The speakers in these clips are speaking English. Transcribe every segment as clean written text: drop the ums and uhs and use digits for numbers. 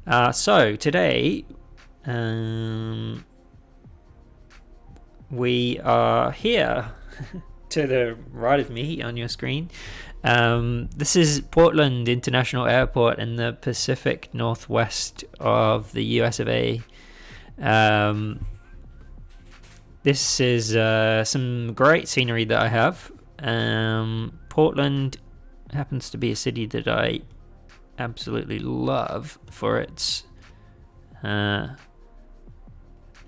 So today, we are here to the right of me on your screen. This is Portland International Airport in the Pacific Northwest of the US of A. This is some great scenery that I have. Portland happens to be a city that I absolutely love for its... thought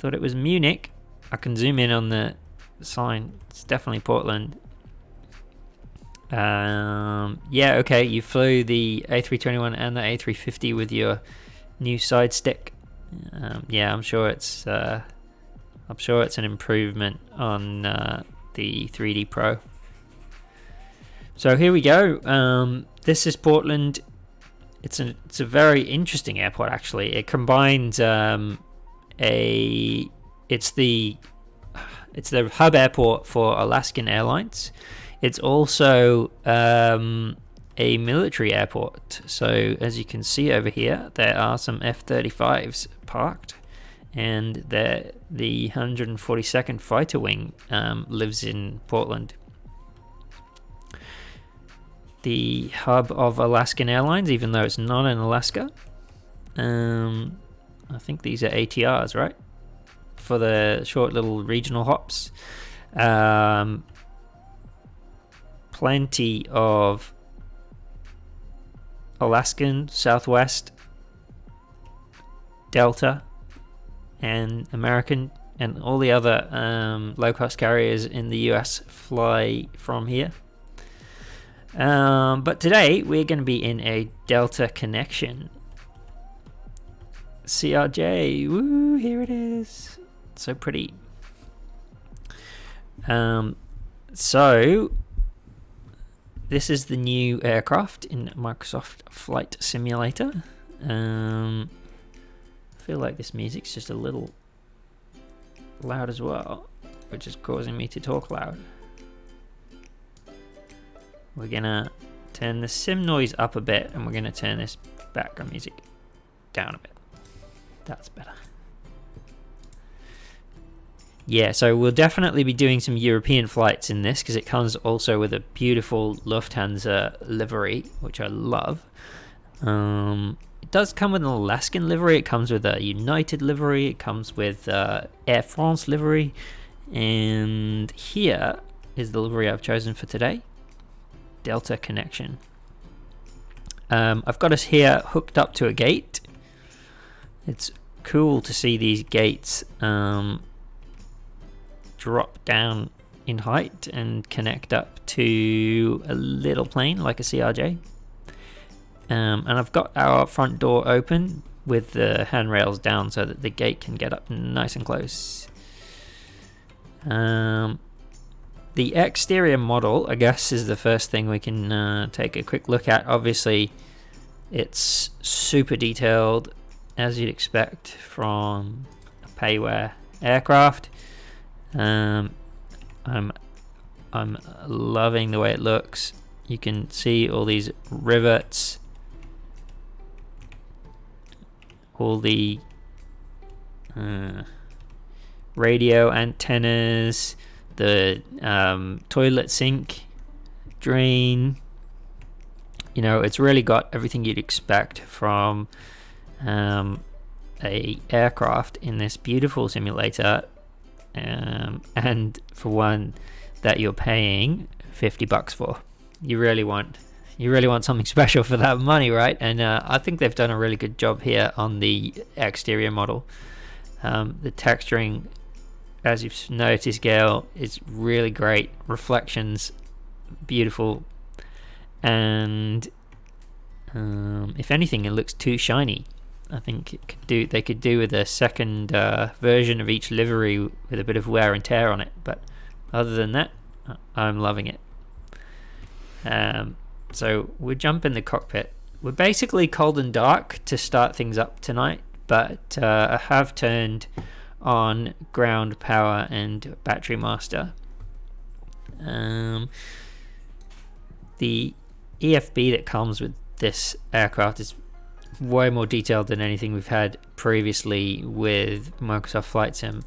it was Munich. I can zoom in on the sign. It's definitely Portland. Yeah, okay. You flew the A321 and the A350 with your new side stick. Yeah, I'm sure it's an improvement on the 3D Pro. So here we go. This is Portland. It's a very interesting airport, actually. It combines it's the hub airport for Alaskan Airlines. It's also a military airport. So as you can see over here, there are some F-35s parked, and the 142nd Fighter Wing lives in Portland. The hub of Alaskan Airlines, even though it's not in Alaska. I think these are ATRs, right? For the short little regional hops. Plenty of Alaskan, Southwest, Delta, and American, and all the other low-cost carriers in the US fly from here. But today we're going to be in a Delta connection. CRJ, woo, here it is. So pretty. So this is the new aircraft in Microsoft Flight Simulator. I feel like this music's just a little loud as well, which is causing me to talk loud. We're gonna turn the sim noise up a bit, and we're gonna turn this background music down a bit. That's better. Yeah, so we'll definitely be doing some European flights in this, because it comes also with a beautiful Lufthansa livery, which I love. It does come with an Alaskan livery, it comes with a United livery, it comes with Air France livery, and here is the livery I've chosen for today. Delta connection. I've got us here hooked up to a gate. It's cool to see these gates drop down in height and connect up to a little plane like a CRJ. And I've got our front door open with the handrails down so that the gate can get up nice and close. The exterior model, I guess, is the first thing we can take a quick look at. Obviously, it's super detailed, as you'd expect from a payware aircraft. I'm loving the way it looks. You can see all these rivets, all the radio antennas, the toilet sink, drain. You know, it's really got everything you'd expect from a aircraft in this beautiful simulator, and for one that you're paying $50 for. You really want something special for that money, right? And I think they've done a really good job here on the exterior model. The texturing, as you've noticed, Gail, is really great. Reflections, beautiful, and if anything, it looks too shiny. I think they could do with a second version of each livery with a bit of wear and tear on it. But other than that, I'm loving it. So we'll jump in the cockpit. We're basically cold and dark to start things up tonight, but I have turned on ground power and battery master. The EFB that comes with this aircraft is way more detailed than anything we've had previously with Microsoft Flight Sim.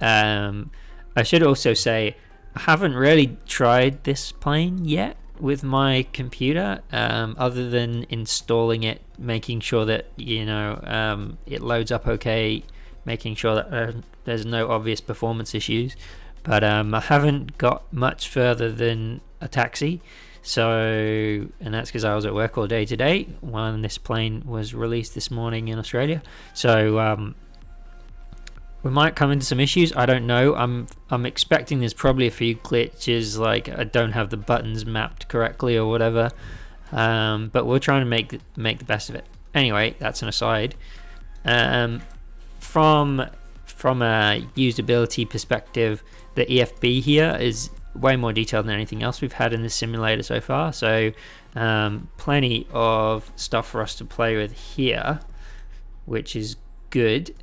I should also say I haven't really tried this plane yet with my computer, other than installing it, making sure that it loads up okay, making sure that there's no obvious performance issues. But I haven't got much further than a taxi. So, and that's because I was at work all day today when this plane was released this morning in Australia. So we might come into some issues. I don't know. I'm expecting there's probably a few glitches, like I don't have the buttons mapped correctly or whatever. But we're trying to make the best of it. Anyway, that's an aside. From a usability perspective, the EFB here is way more detailed than anything else we've had in this simulator so far. So plenty of stuff for us to play with here, which is good.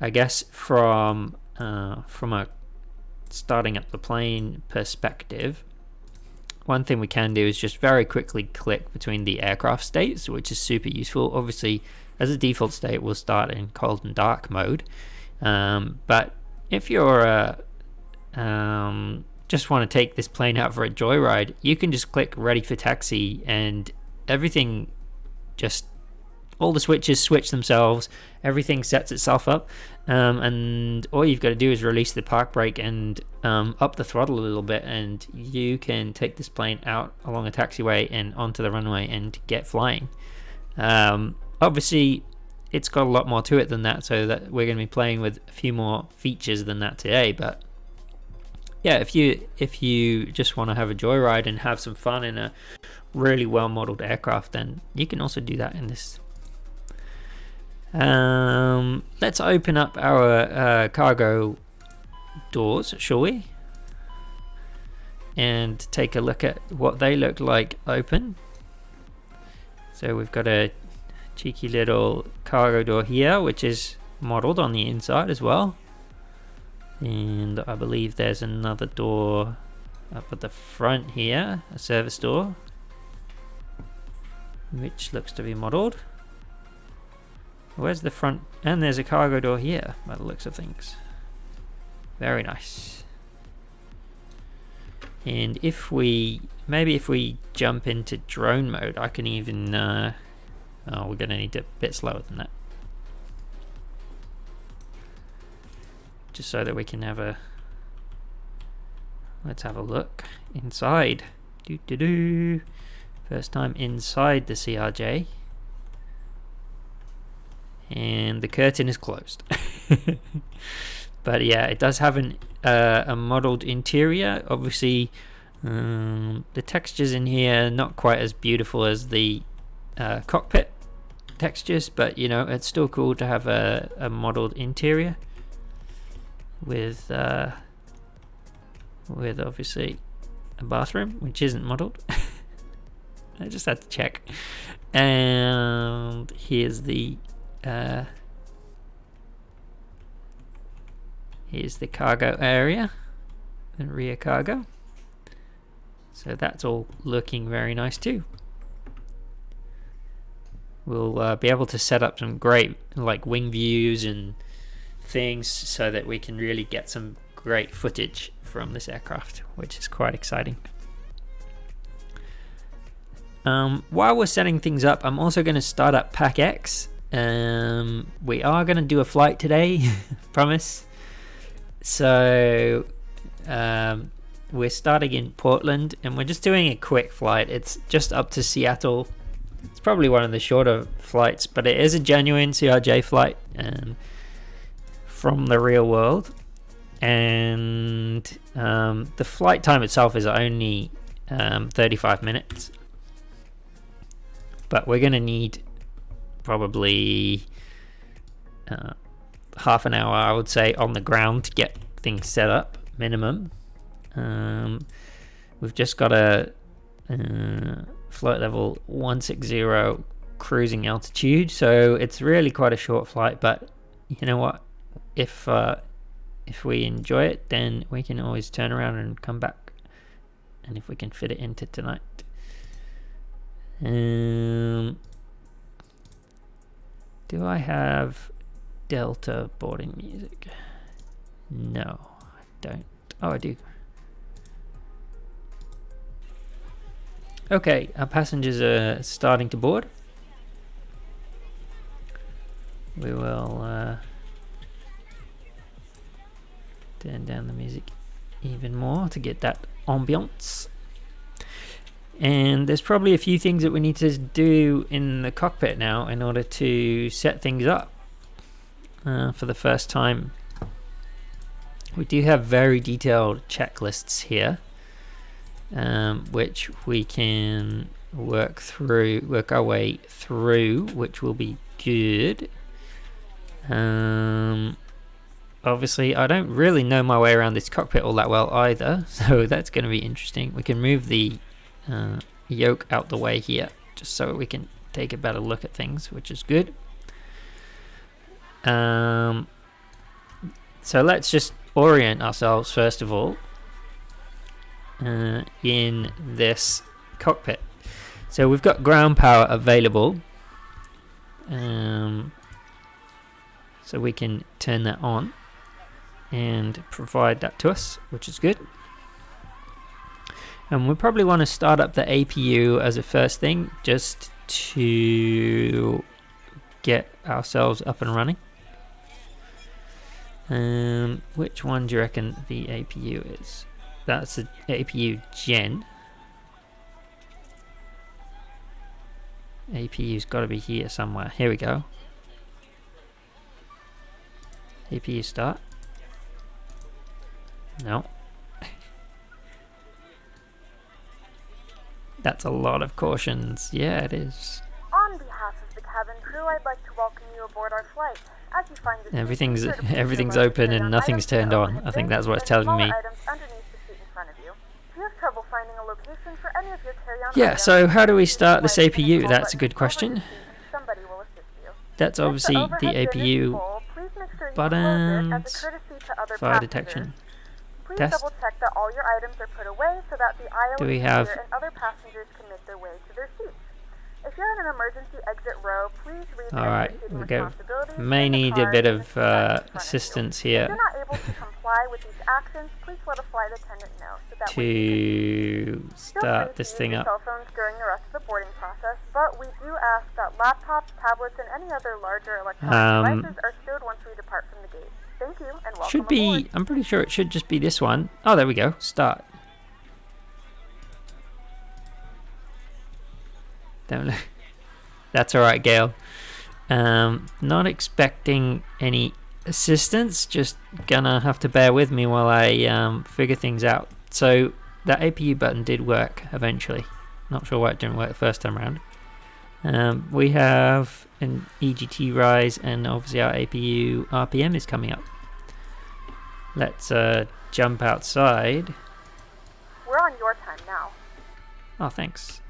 I guess from a starting up the plane perspective, one thing we can do is just very quickly click between the aircraft states, which is super useful. Obviously, as a default state, we'll start in cold and dark mode. But if you're just want to take this plane out for a joyride, you can just click ready for taxi, and everything, just all the switches switch themselves, everything sets itself up, and all you've got to do is release the park brake and up the throttle a little bit, and you can take this plane out along a taxiway and onto the runway and get flying. Obviously it's got a lot more to it than that, so that we're going to be playing with a few more features than that today. But yeah, if you just want to have a joyride and have some fun in a really well modeled aircraft, then you can also do that in this. Let's open up our cargo doors, shall we? And take a look at what they look like open. So we've got a cheeky little cargo door here, which is modeled on the inside as well. And I believe there's another door up at the front here, a service door, which looks to be modeled. Where's the front? And there's a cargo door here by the looks of things. Very nice. And if we jump into drone mode, I can even oh, we're gonna need a bit slower than that, just so that we can have let's have a look inside. First time inside the CRJ, and the curtain is closed. But yeah, it does have a modeled interior. Obviously, the textures in here are not quite as beautiful as the cockpit textures, but it's still cool to have a modeled interior with obviously a bathroom, which isn't modeled. I just had to check. And here's the cargo area, the rear cargo. So that's all looking very nice too. We'll be able to set up some great wing views and things so that we can really get some great footage from this aircraft, which is quite exciting. While we're setting things up, I'm also going to start up Pack X. We are going to do a flight today, promise. So we're starting in Portland, and we're just doing a quick flight. It's just up to Seattle. It's probably one of the shorter flights, but it is a genuine CRJ flight from the real world. And the flight time itself is only 35 minutes. But we're going to need probably half an hour, I would say, on the ground to get things set up, minimum. We've just got a flight level 160 cruising altitude, so it's really quite a short flight. But you know what? If we enjoy it, then we can always turn around and come back. And if we can fit it into tonight. Do I have Delta boarding music? No, I don't. Oh, I do. Okay, our passengers are starting to board. We will turn down the music even more to get that ambiance. And there's probably a few things that we need to do in the cockpit now in order to set things up for the first time. We do have very detailed checklists here, which we can work our way through, which will be good. Obviously, I don't really know my way around this cockpit all that well either, so that's going to be interesting. We can move the yoke out the way here, just so we can take a better look at things, which is good. So let's just orient ourselves first of all in this cockpit. So we've got ground power available, so we can turn that on and provide that to us, which is good. And we probably want to start up the APU as a first thing, just to get ourselves up and running. Which one do you reckon the APU is? That's the APU Gen. APU's got to be here somewhere. Here we go. APU start. No. That's a lot of cautions. Yeah, it is. On behalf of the cabin crew, I'd like to welcome you aboard our flight. As you find this everything's open and nothing's turned on. I think that's what it's telling me. Yeah, so how do we start this APU? That's a good question. That's obviously the APU buttons, fire detection. Test. Do we have? If you're in an emergency exit row, please read Alright, we may need a bit of assistance here. If you're not able to comply with these actions, please let a flight attendant know so that to start this thing up. Cell phones during the rest of the boarding process, but we do ask that laptops, tablets, and any other larger electronic devices are stowed once we depart from the gate. Thank you and welcome Should be aboard. I'm pretty sure it should just be this one. Oh, there we go. Start. Don't. That's all right, Gail. Not expecting any assistance. Just gonna have to bear with me while I figure things out. So that APU button did work eventually. Not sure why it didn't work the first time around. We have an EGT rise, and obviously our APU RPM is coming up. Let's jump outside. We're on your time now. Oh, thanks.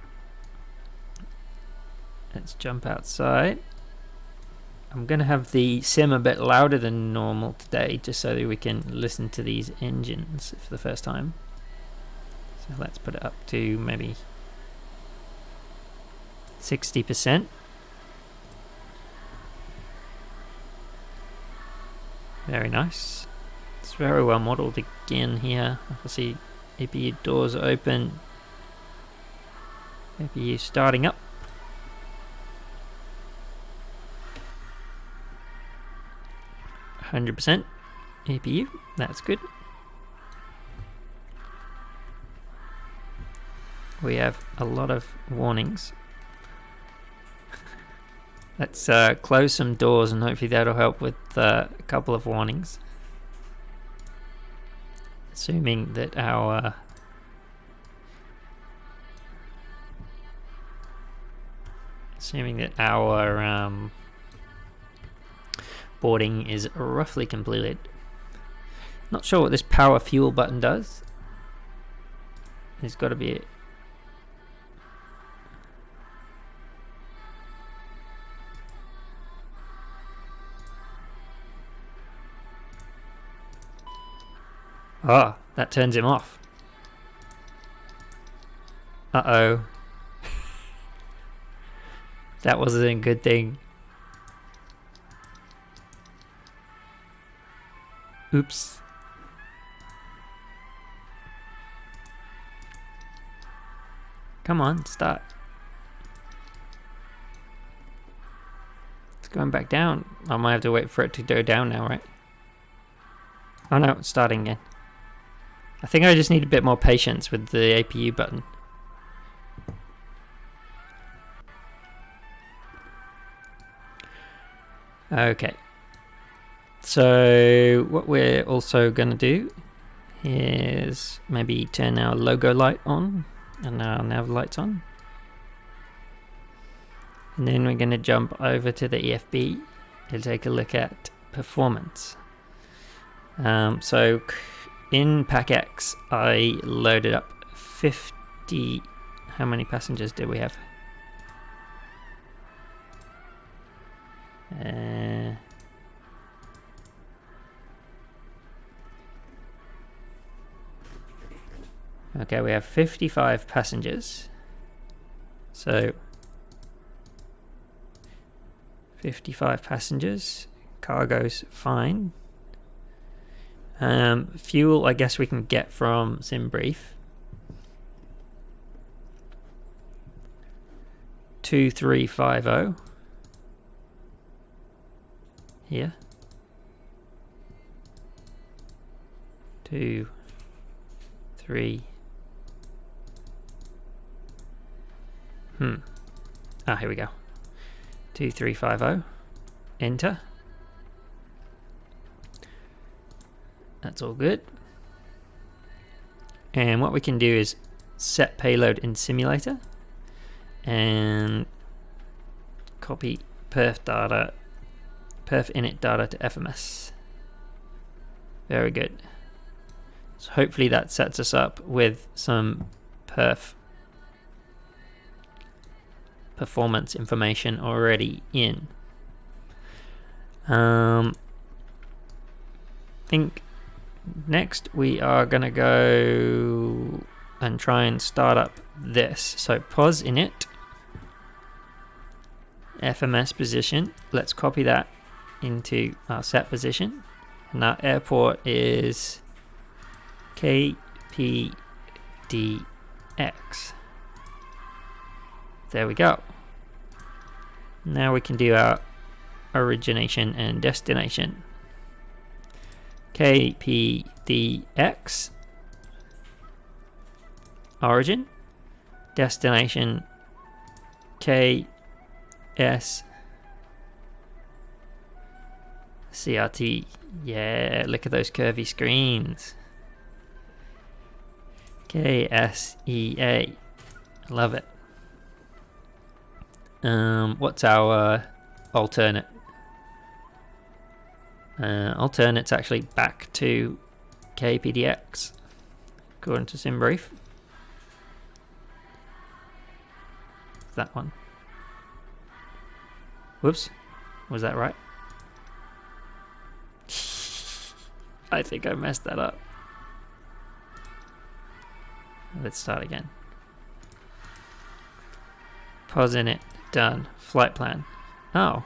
Let's jump outside. I'm going to have the sim a bit louder than normal today, just so that we can listen to these engines for the first time. So let's put it up to maybe 60%. Very nice. It's very well modeled again here. Obviously, APU doors are open. APU starting up. 100% APU, that's good. We have a lot of warnings. Let's close some doors and hopefully that'll help with a couple of warnings. Assuming that our boarding is roughly completed. Not sure what this power fuel button does. There's got to be it. Ah, that turns him off. Uh-oh. That wasn't a good thing. Oops. Come on, start. It's going back down. I might have to wait for it to go down now, right? Oh no, it's starting again. I think I just need a bit more patience with the APU button. Okay. So what we're also going to do is maybe turn our logo light on and our nav lights on. And then we're going to jump over to the EFB to take a look at performance. So in PackX, I loaded up 50. How many passengers did we have? Okay, we have 55 passengers. So 55 passengers. Cargo's fine. Fuel, I guess we can get from SimBrief. 2350 here. 2, 3. Here we go. 2350. Enter. That's all good. And what we can do is set payload in simulator and copy perf init data to FMS. Very good. So hopefully that sets us up with some perf performance information already in. I think next we are going to go and try and start up this. So pos init, FMS position. Let's copy that into our set position. And our airport is KPDX. There we go. Now we can do our origination and destination. KPDX origin, destination KS CRT. Yeah, look at those curvy screens. KSEA. Love it. What's our alternate? Alternate's actually back to KPDX according to SimBrief. That one. Whoops. Was that right? I think I messed that up. Let's start again. Pause in it. Done. Flight plan. Oh.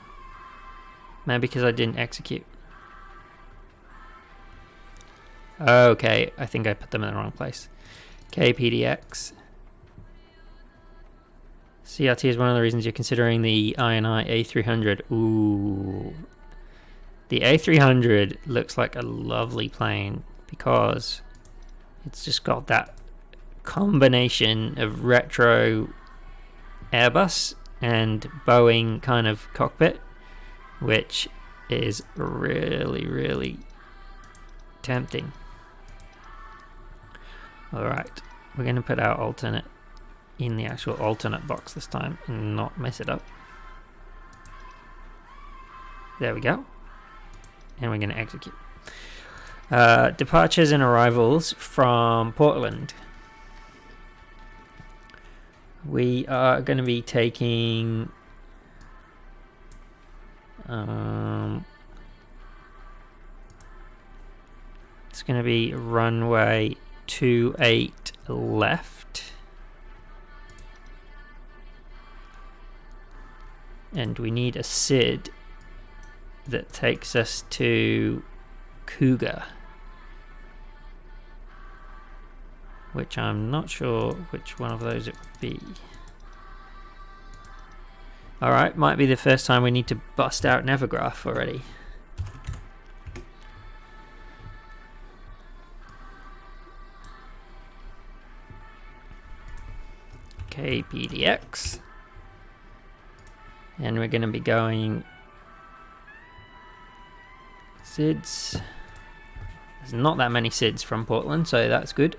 Maybe because I didn't execute. Okay, I think I put them in the wrong place. KPDX. CRT is one of the reasons you're considering the INI A300. Ooh. The A300 looks like a lovely plane because it's just got that combination of retro Airbus and Boeing kind of cockpit, which is really, really tempting. Alright, we're going to put our alternate in the actual alternate box this time and not mess it up. There we go. And we're going to execute. Departures and arrivals from Portland. We are going to be taking it's going to be runway 28 left, and we need a SID that takes us to Cougar, which I'm not sure which one of those it would be. Alright, might be the first time we need to bust out Nevergraph already. Okay, PDX. And we're going to be going SIDS. There's not that many SIDS from Portland, so that's good.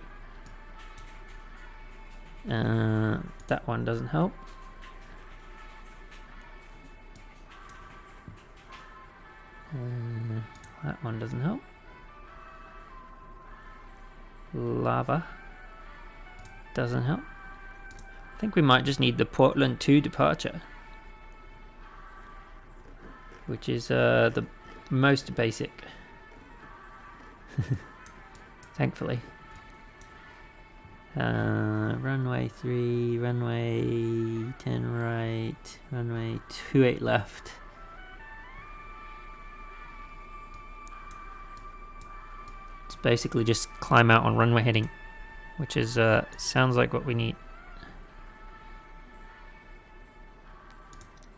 That one doesn't help. That one doesn't help. Lava doesn't help. I think we might just need the Portland 2 departure, which is the most basic. Thankfully. Runway 3, runway 10 right, runway 28 left. It's basically just climb out on runway heading, which is sounds like what we need.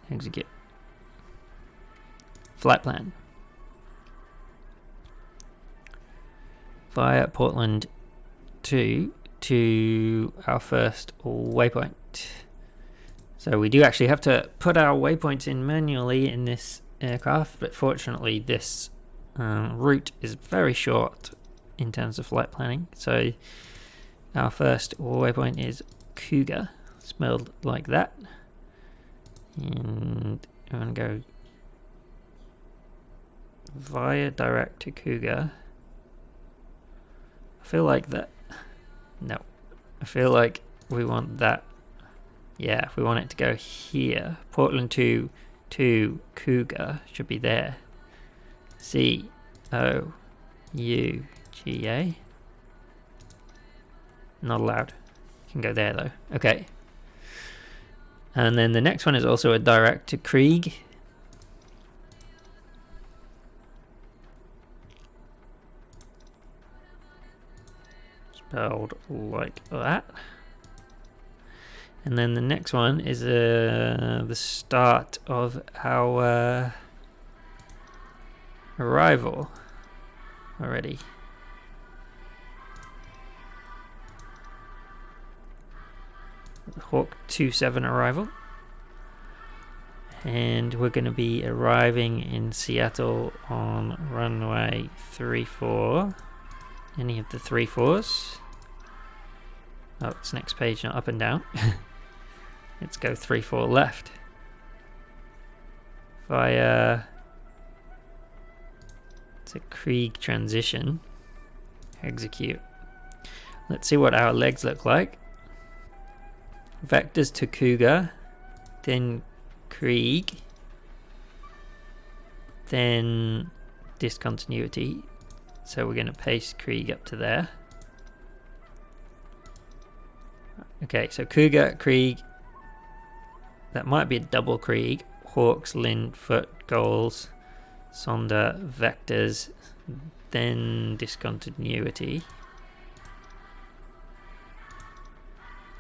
Execute. Flight plan. Via Portland 2 to our first waypoint. So we do actually have to put our waypoints in manually in this aircraft, but fortunately this route is very short in terms of flight planning. So our first waypoint is Cougar, spelled like that. And I'm going to go via direct to Cougar. I feel like that. No. I feel like we want that. Yeah, if we want it to go here. Portland 2 to Cougar should be there. C-O-U-G-A. Not allowed. Can go there though. Okay. And then the next one is also a direct to Krieg. Spelled like that. And then the next one is the start of our arrival already. Hawk 27 arrival, and we're going to be arriving in Seattle on runway 34. Any of the 34s. Oh, it's next page, not up and down. Let's go 34 left via to Krieg transition. Execute. Let's see what our legs look like. Vectors to Cougar, then Krieg, then discontinuity. So we're going to paste Krieg up to there. Okay, so Cougar, Krieg, that might be a double Krieg. Hawks, Lind, Foot, Goals, Sonder, Vectors, then discontinuity.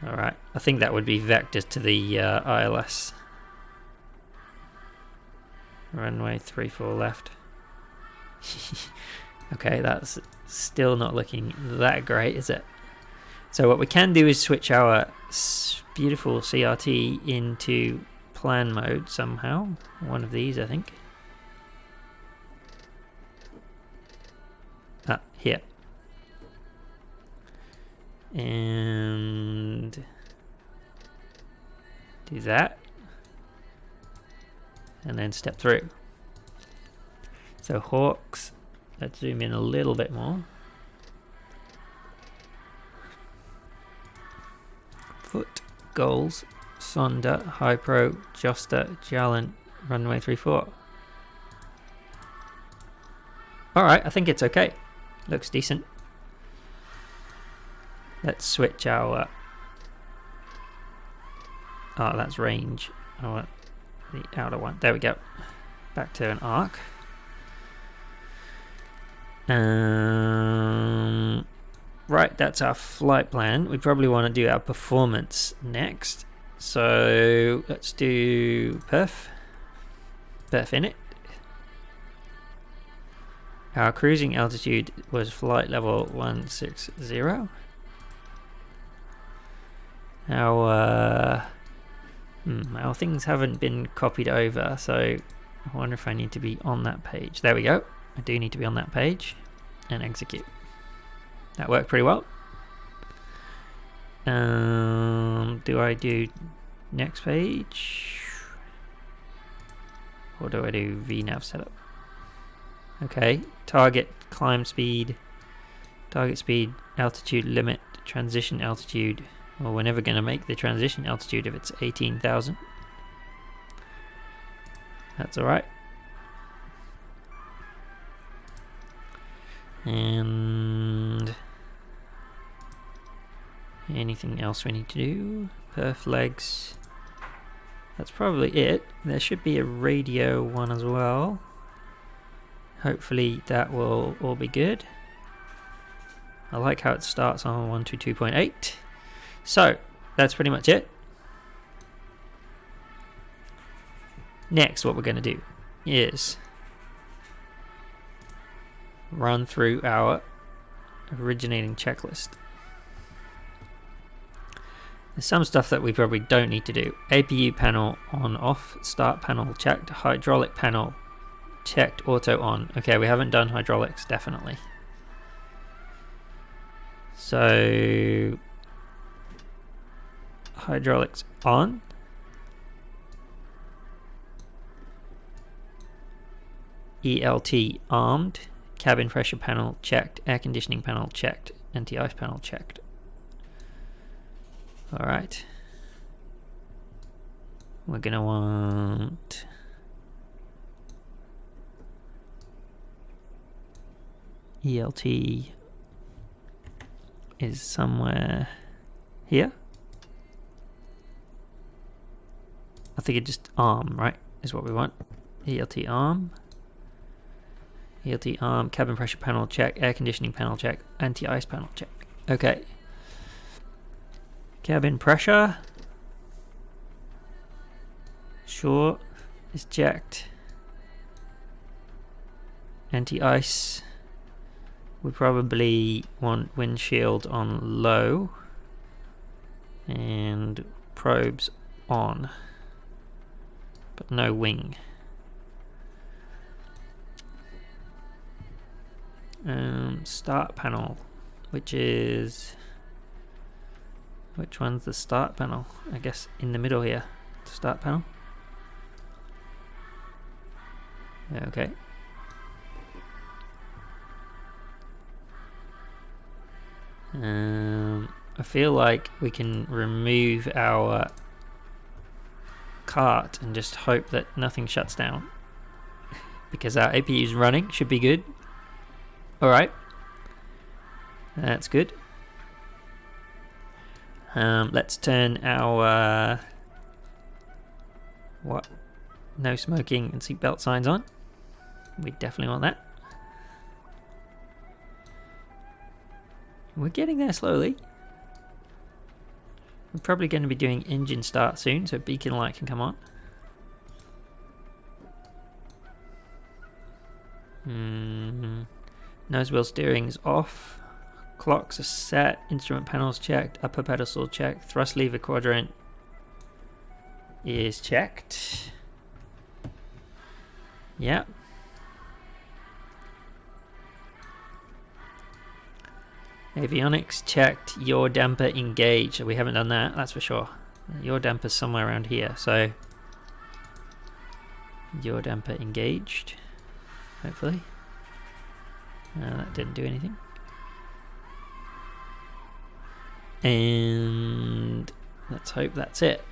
Alright, I think that would be vectors to the ILS. Runway 34 left. Okay, that's still not looking that great, is it? So what we can do is switch our beautiful CRT into plan mode somehow. One of these, I think. Ah, here. And do that, and then step through. So Hawks, let's zoom in a little bit more. Foot, Goals, Sonder, Hypro, Joster, Jalen, runway 34. Alright, I think it's okay. Looks decent. Let's switch our... oh, that's range. I want the outer one. There we go. Back to an arc. Right, that's our flight plan. We probably want to do our performance next. So let's do perf init. Our cruising altitude was flight level 160. Our things haven't been copied over, so I wonder if I need to be on that page. There we go. I do need to be on that page and execute. That worked pretty well. Do I do next page? Or do I do VNav setup? Okay, target climb speed, target speed, altitude limit, transition altitude. Well, we're never going to make the transition altitude if it's 18,000. That's alright. And anything else we need to do? Perf legs. That's probably it. There should be a radio one as well. Hopefully that will all be good. I like how it starts on 122.8. So that's pretty much it. Next, what we're going to do is run through our originating checklist. There's some stuff that we probably don't need to do. APU panel on off, start panel checked, hydraulic panel checked, auto on. Okay, we haven't done hydraulics, definitely. So hydraulics on. ELT armed, cabin pressure panel checked, air conditioning panel checked, anti-ice panel checked. Alright. We're gonna want ELT is somewhere here. I think it just arm, right? Is what we want. ELT arm. ELT arm, cabin pressure panel check, air conditioning panel check, anti-ice panel check. Okay. Cabin pressure. Sure. Is checked. Anti-ice. We probably want windshield on low. And probes on. But no wing. Start panel, which one's the start panel? I guess in the middle here. Start panel. Okay. I feel like we can remove our cart and just hope that nothing shuts down. Because our APU is running, should be good. Alright. That's good. Let's turn our no smoking and seatbelt signs on. We definitely want that. We're getting there slowly. We're probably going to be doing engine start soon, so beacon light can come on. Nose wheel steering's off. Clocks are set. Instrument panels checked. Upper pedestal checked. Thrust lever quadrant is checked. Yep. Avionics checked. Yaw damper engaged. We haven't done that, that's for sure. Yaw damper's somewhere around here, so yaw damper engaged. Hopefully. That didn't do anything. And let's hope that's it.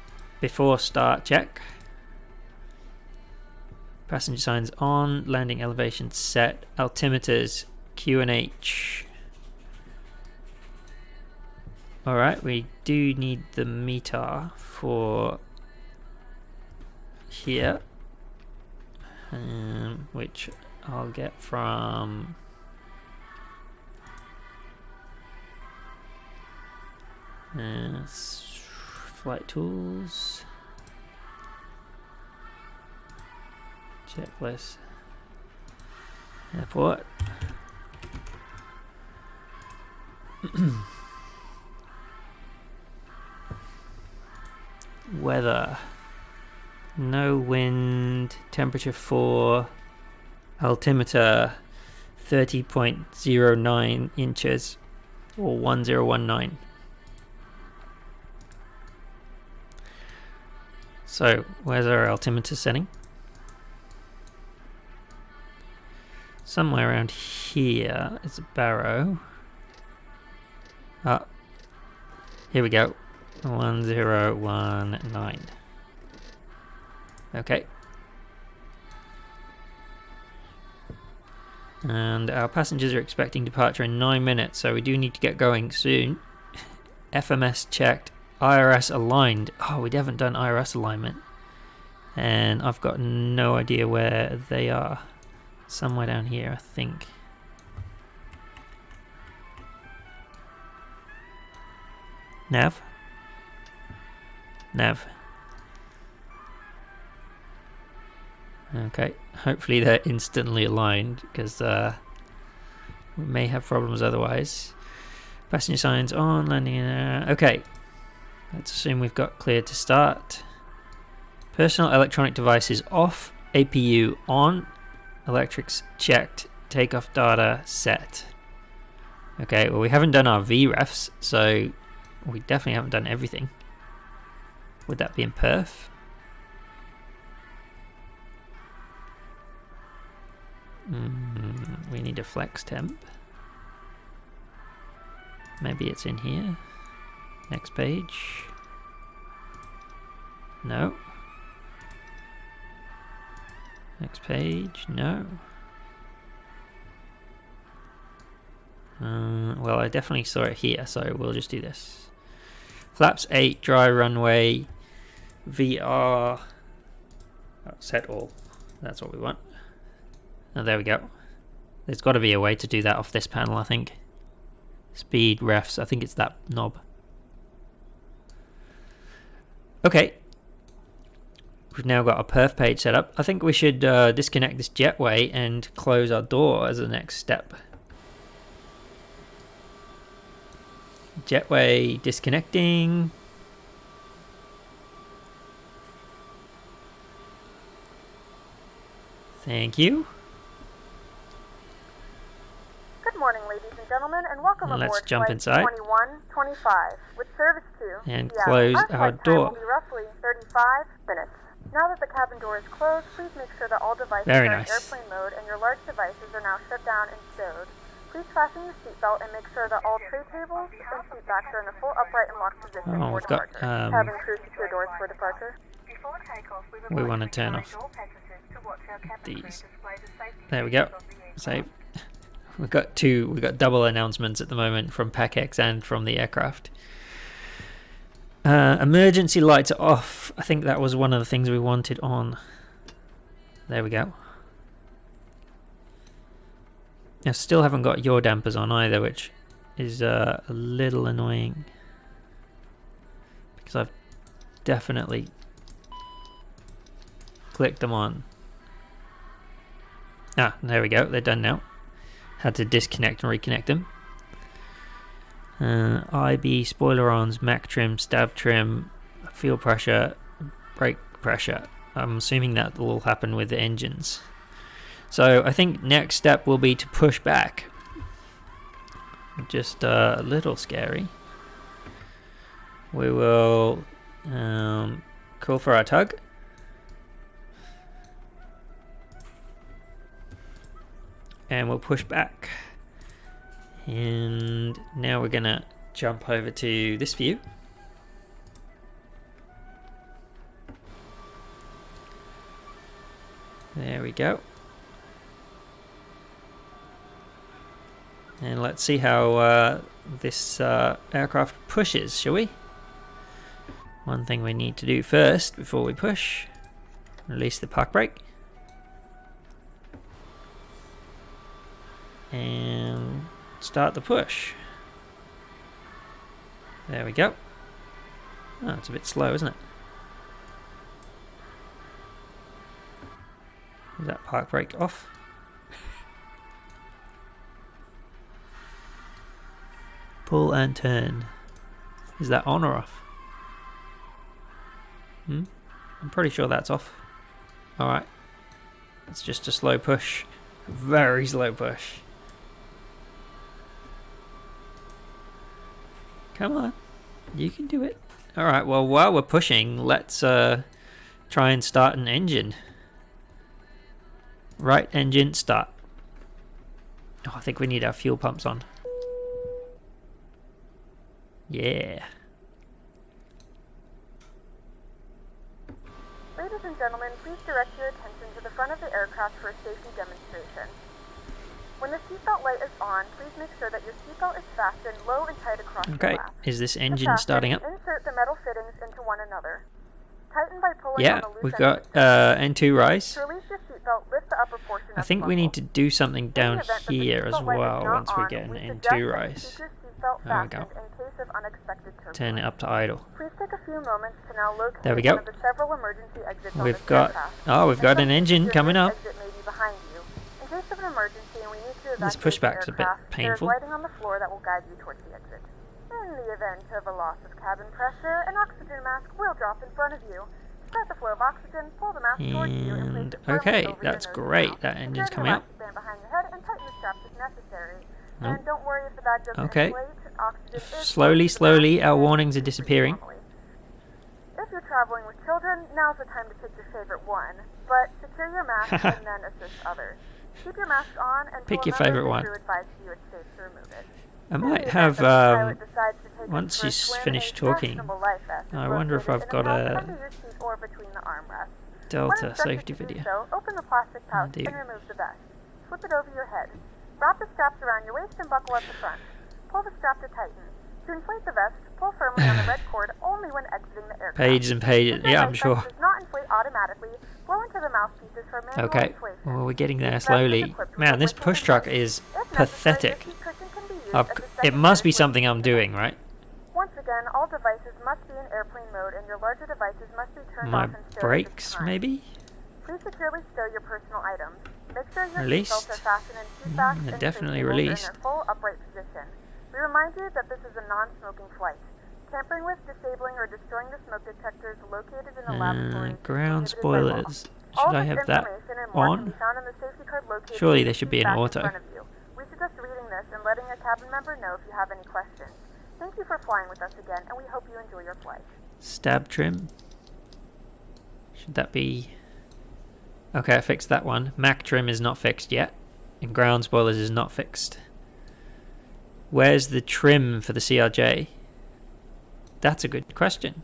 Before start check. Passenger signs on. Landing elevation set. Altimeters QNH. Alright, we do need the meter for here. Which I'll get from Flight tools. Checklist. Airport. Weather. No wind. Temperature 4. Altimeter 30.09 inches. Or 1019. So, where's our altimeter setting? Somewhere around here is a barrow. Ah, here we go. 1019. Okay. And our passengers are expecting departure in 9 minutes, so we do need to get going soon. FMS checked. IRS aligned. Oh, we haven't done IRS alignment. And I've got no idea where they are. Somewhere down here, I think. Nav? Nav. Okay, hopefully they're instantly aligned, because we may have problems otherwise. Passenger signs on, landing in there. Okay, let's assume we've got cleared to start. Personal electronic devices off, APU on, electrics checked, takeoff data set. Okay, well we haven't done our VREFs, so we definitely haven't done everything. Would that be in perf? We need a flex temp. Maybe it's in here. Next page. No. Next page. No. Well, I definitely saw it here, so we'll just do this. Flaps 8, dry runway, VR. Oh, set all. That's what we want. Oh, there we go. There's got to be a way to do that off this panel, I think. Speed, refs, I think it's that knob. Okay. We've now got a perf page set up. I think we should disconnect this jetway and close our door as the next step. Jetway disconnecting. Thank you. Good morning, ladies and gentlemen, and welcome aboard Let's jump flight inside 2125 with service to and Seattle. close Our our flight time door. will be roughly 35 minutes. Now that the cabin door is closed, please make sure that all devices Very are nice. in airplane mode and your large devices are now shut down and stowed. Please fasten your seatbelt and make sure that all tray tables and seat backs are in a full upright and locked position Oh, for we've got departure. Cabin crew secure doors for departure. Before takeoff, we want to turn off these. There we go. Save. We've got double announcements at the moment from PACX and from the aircraft. Emergency lights are off. I think that was one of the things we wanted on. There we go. I still haven't got yaw dampers on either, which is a little annoying. Because I've definitely clicked them on. Ah, there we go. They're done now. Had to disconnect and reconnect them. IB, spoiler-ons, Mac trim, stab trim, fuel pressure, brake pressure. I'm assuming that will all happen with the engines. So I think next step will be to push back. Just a little scary. We will call for our tug. And we'll push back. And now we're gonna jump over to this view. There we go. And let's see how this aircraft pushes, shall we? One thing we need to do first before we push, release the park brake. And start the push. There we go. Oh, it's a bit slow, isn't it? Is that park brake off? Pull and turn. Is that on or off? I'm pretty sure that's off. Alright. It's just a slow push. Very slow push. Come on. You can do it. Alright, well, while we're pushing, let's try and start an engine. Right engine, start. Oh, I think we need our fuel pumps on. Yeah. Ladies and gentlemen, please direct your attention to the front of the aircraft for a safety demonstration. When the seatbelt light is on, please make sure that your seatbelt is fastened low and tight across your Okay, lap. is this engine starting up? Insert the metal fittings into one another. Tighten by pulling Yeah, on the loose we've end got of the N2 rise. To release your seatbelt, lift the upper portion I of think the we buckle. need to do something down here as seatbelt light is well not once we on, get an we suggest N2 that you rise. keep your seatbelt There we go. fastened in case of unexpected turbulence. Turn it up to idle. Please take a few moments to now locate There we go. one of the several emergency exits on We've this got, aircraft. oh, we've got an engine coming up. Exit may be behind you. In case of an emergency and we need to This evacuate pushback's the a bit aircraft, painful. there's lighting on the floor that will guide you towards the exit. In the event of a loss of cabin pressure, an oxygen mask will drop in front of you. Start the flow of oxygen, pull the mask towards you, and place And it firmly okay, over that's your nose and great. mouth. That engine's Secure the coming up. elastic band behind your head and tighten the straps if necessary. Nope. And don't worry if the bag doesn't Okay. inflate. Oxygen is Slowly, slowly, our warnings are breathe disappearing. normally. If you're traveling with children, now's the time to pick your favorite one. But secure your mask and then assist others. Keep your mask on and Pick your favorite one. advises you it's safe to remove it. I In the might event have, that the pilot decides to take once us for a she's swim, finished a talking, fashionable life vest is I wonder if located I've in a got pouch a under your seat or between the armrests. When Delta instructed safety to do video. so, open the plastic pouch do. and remove the vest. Slip it over your head. Wrap the straps around your waist and buckle at the front. Pull the strap to tighten. To inflate the vest, pull firmly on the red cord only when exiting the aircraft. Pages and pages. If the Yeah, light I'm vest sure. does not inflate automatically, blow into the mouthpieces for manual Okay, inflation. well, we're getting there This vest is slowly. equipped with Man, a this whistle push and truck hood. is If necessary, pathetic. the seat cushion can be used as a It secondary must be weight something I'm to the doing, vest. right? Once again, all devices must be in airplane mode and your larger devices must be turned My off and stowed at this brakes, time. maybe? Please securely stow your personal items. Make sure your Released. seatbelts are fastened in seat backs They're and definitely tray tables in released. their full upright position. We remind you that this is a non-smoking flight. Tampering with, disabling, or destroying the smoke detectors located in the laboratory is Ground prohibited by law. spoilers. All Should I this have that information and more can on? be found in the safety card located Surely in there the should seat be an back in auto. front of you. We suggest reading this and letting a cabin member know if you have any questions. Thank you for flying with us again, and we hope you enjoy your flight. Stab trim. Should that be... Okay, I fixed that one. Mac trim is not fixed yet. And ground spoilers is not fixed. Where's the trim for the CRJ? That's a good question.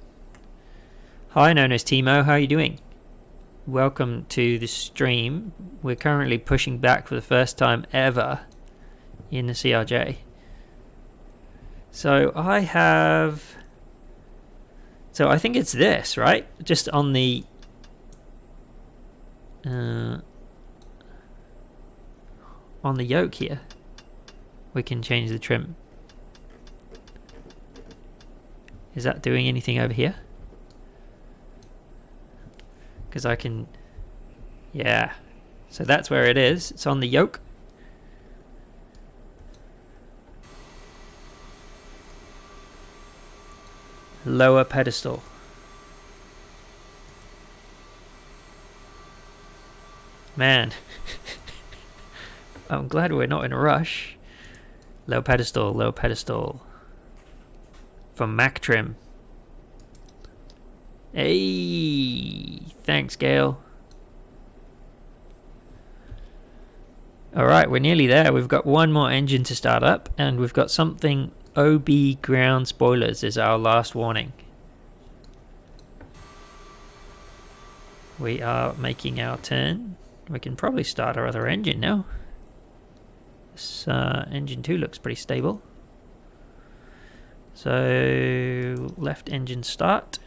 Hi, known as Timo. How are you doing? Welcome to the stream. We're currently pushing back for the first time ever in the CRJ. So I have... So I think it's this, right? Just on the... on the yoke here, we can change the trim. Is that doing anything over here? Because I can... Yeah. So that's where it is. It's on the yoke. Lower pedestal. Man. I'm glad we're not in a rush. Low pedestal, low pedestal. From Mac trim. Hey, thanks, Gail. Alright, we're nearly there. We've got one more engine to start up, and we've got something. OB ground spoilers is our last warning. We are making our turn. We can probably start our other engine now. This engine 2 looks pretty stable. So left engine start.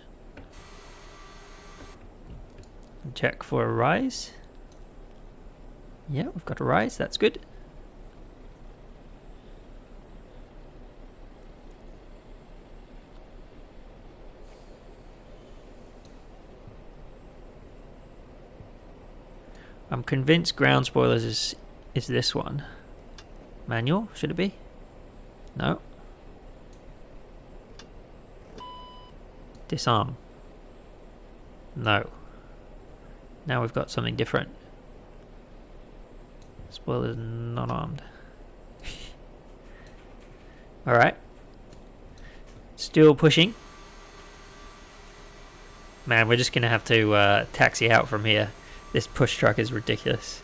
Check for a rise. Yeah, we've got a rise, that's good. convinced ground spoilers is this one. Manual, should it be? No. Disarm. No. Now we've got something different. Spoilers not armed. Alright. Still pushing. Man, we're just going to have to taxi out from here. This push truck is ridiculous.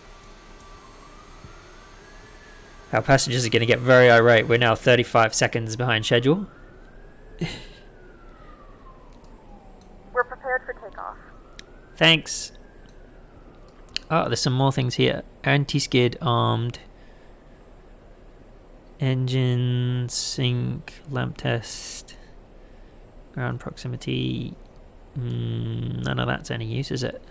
Our passengers are going to get very irate. We're now 35 seconds behind schedule. We're prepared for takeoff. Thanks. Oh, there's some more things here. Anti-skid armed. Engine sync, lamp test, ground proximity. None of that's any use, is it?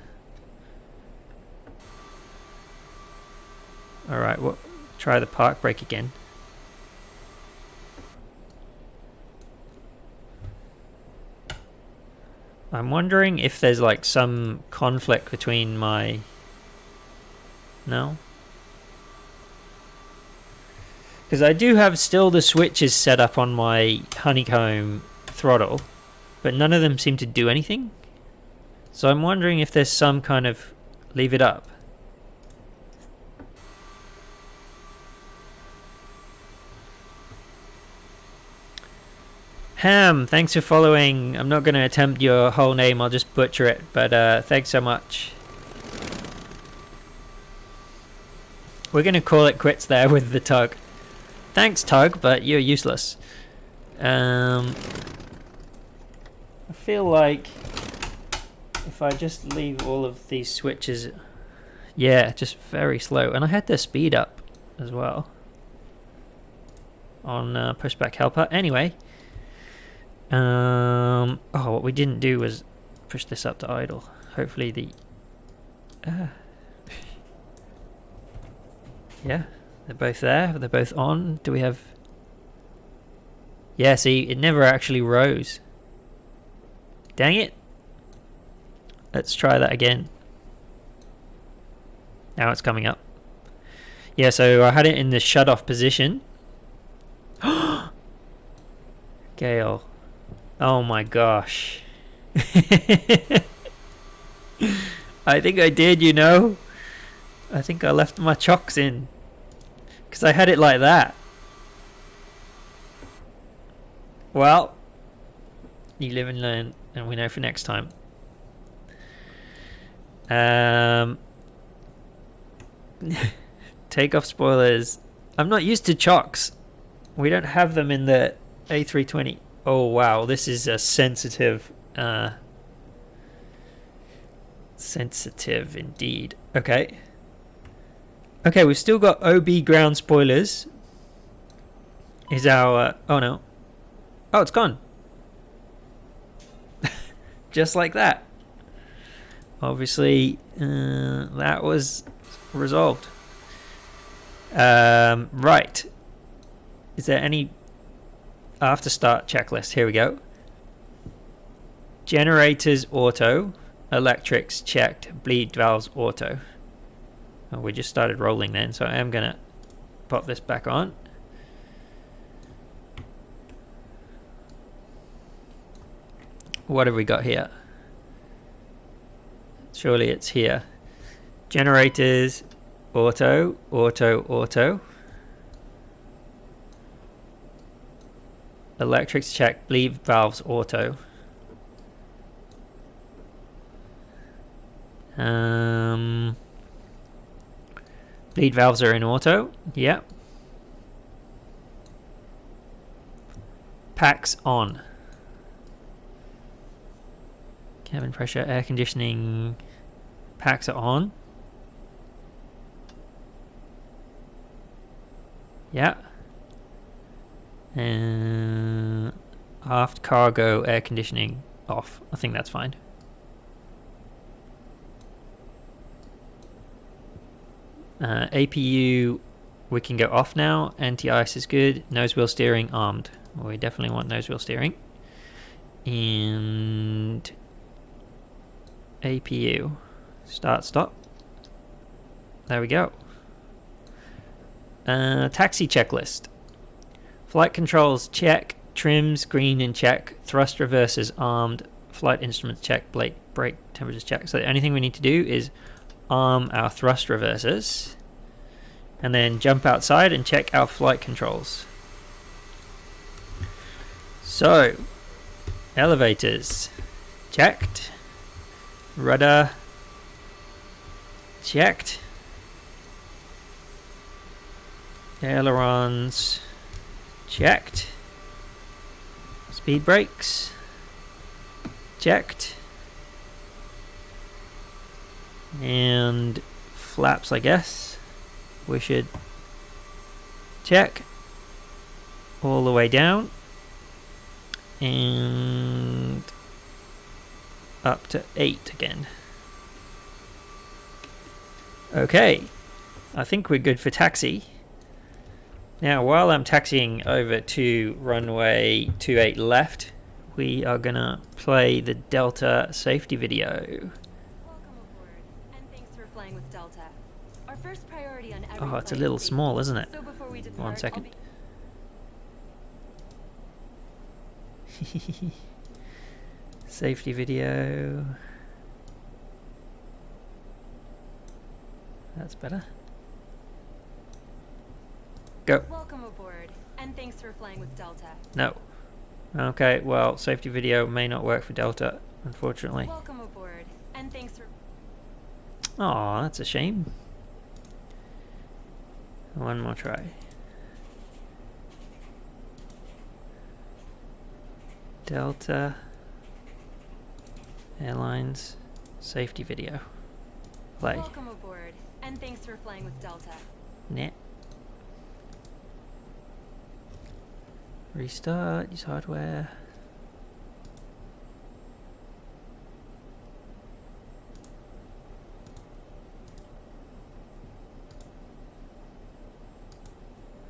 Alright, well, try the park brake again. I'm wondering if there's like some conflict between my... No? Because I do have still the switches set up on my honeycomb throttle, but none of them seem to do anything. So I'm wondering if there's some kind of... Leave it up. Ham, thanks for following. I'm not going to attempt your whole name, I'll just butcher it, but thanks so much. We're going to call it quits there with the tug. Thanks, Tug, but you're useless. I feel like if I just leave all of these switches... Yeah, just very slow. And I had the speed up as well on pushback helper. Anyway, oh, what we didn't do was push this up to idle. Hopefully the... yeah. They're both there. They're both on. Do we have... Yeah, see, it never actually rose. Dang it. Let's try that again. Now it's coming up. Yeah, so I had it in the shut-off position. Gale. Oh my gosh. I think I did, you know. I think I left my chocks in. Because I had it like that. Well, you live and learn, and we know for next time. Takeoff spoilers. I'm not used to chocks. We don't have them in the A320. Oh wow, this is a sensitive sensitive indeed. Okay. Okay, we've still got OB ground spoilers. Is our... oh no. Oh, it's gone. Just like that. Obviously, that was resolved. Right. Is there any... after start checklist? Here we go. Generators auto. Electrics checked. Bleed valves auto. Oh, we just started rolling then, so I am going to pop this back on. What have we got here? Surely it's here. Generators, auto, auto, auto. Electrics check, bleed valves auto. Bleed valves are in auto. Yep. Packs on. Cabin pressure, air conditioning. Packs are on. Yeah. Aft cargo air conditioning off. I think that's fine. APU, we can go off now. Anti-ice is good. Nose wheel steering armed. Well, we definitely want nose wheel steering. And APU, start stop. There we go. Taxi checklist. Flight controls check, trims green and check, thrust reversers armed, flight instruments check, brake temperatures check. So the only thing we need to do is arm our thrust reversers and then jump outside and check our flight controls. So, elevators checked, rudder checked, ailerons checked, speed brakes checked, and flaps, I guess we should check all the way down and up to 8 again. Okay, I think we're good for taxi. Now, while I'm taxiing over to runway 28 left, we are gonna play the Delta safety video. Welcome aboard, and thanks for flying with Delta. Our first priority on every Oh, it's a flight little is small, safety. isn't it? So before we depart, 1 second. Safety video. That's better. Go. Welcome aboard, and thanks for flying with Delta. No. Okay, well, safety video may not work for Delta, unfortunately. Welcome aboard, and thanks for... Aw, that's a shame. One more try. Delta Airlines safety video. Play. Welcome aboard, and thanks for flying with Delta. Net. Restart, use hardware.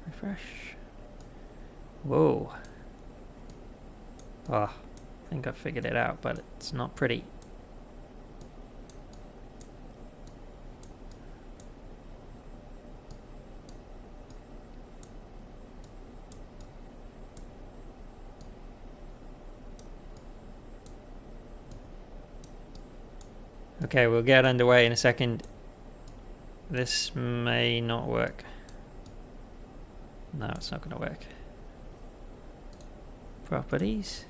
Refresh. Whoa. Oh, I think I figured it out, but it's not pretty. Okay, we'll get underway in a second. This may not work. No, it's not going to work. Properties.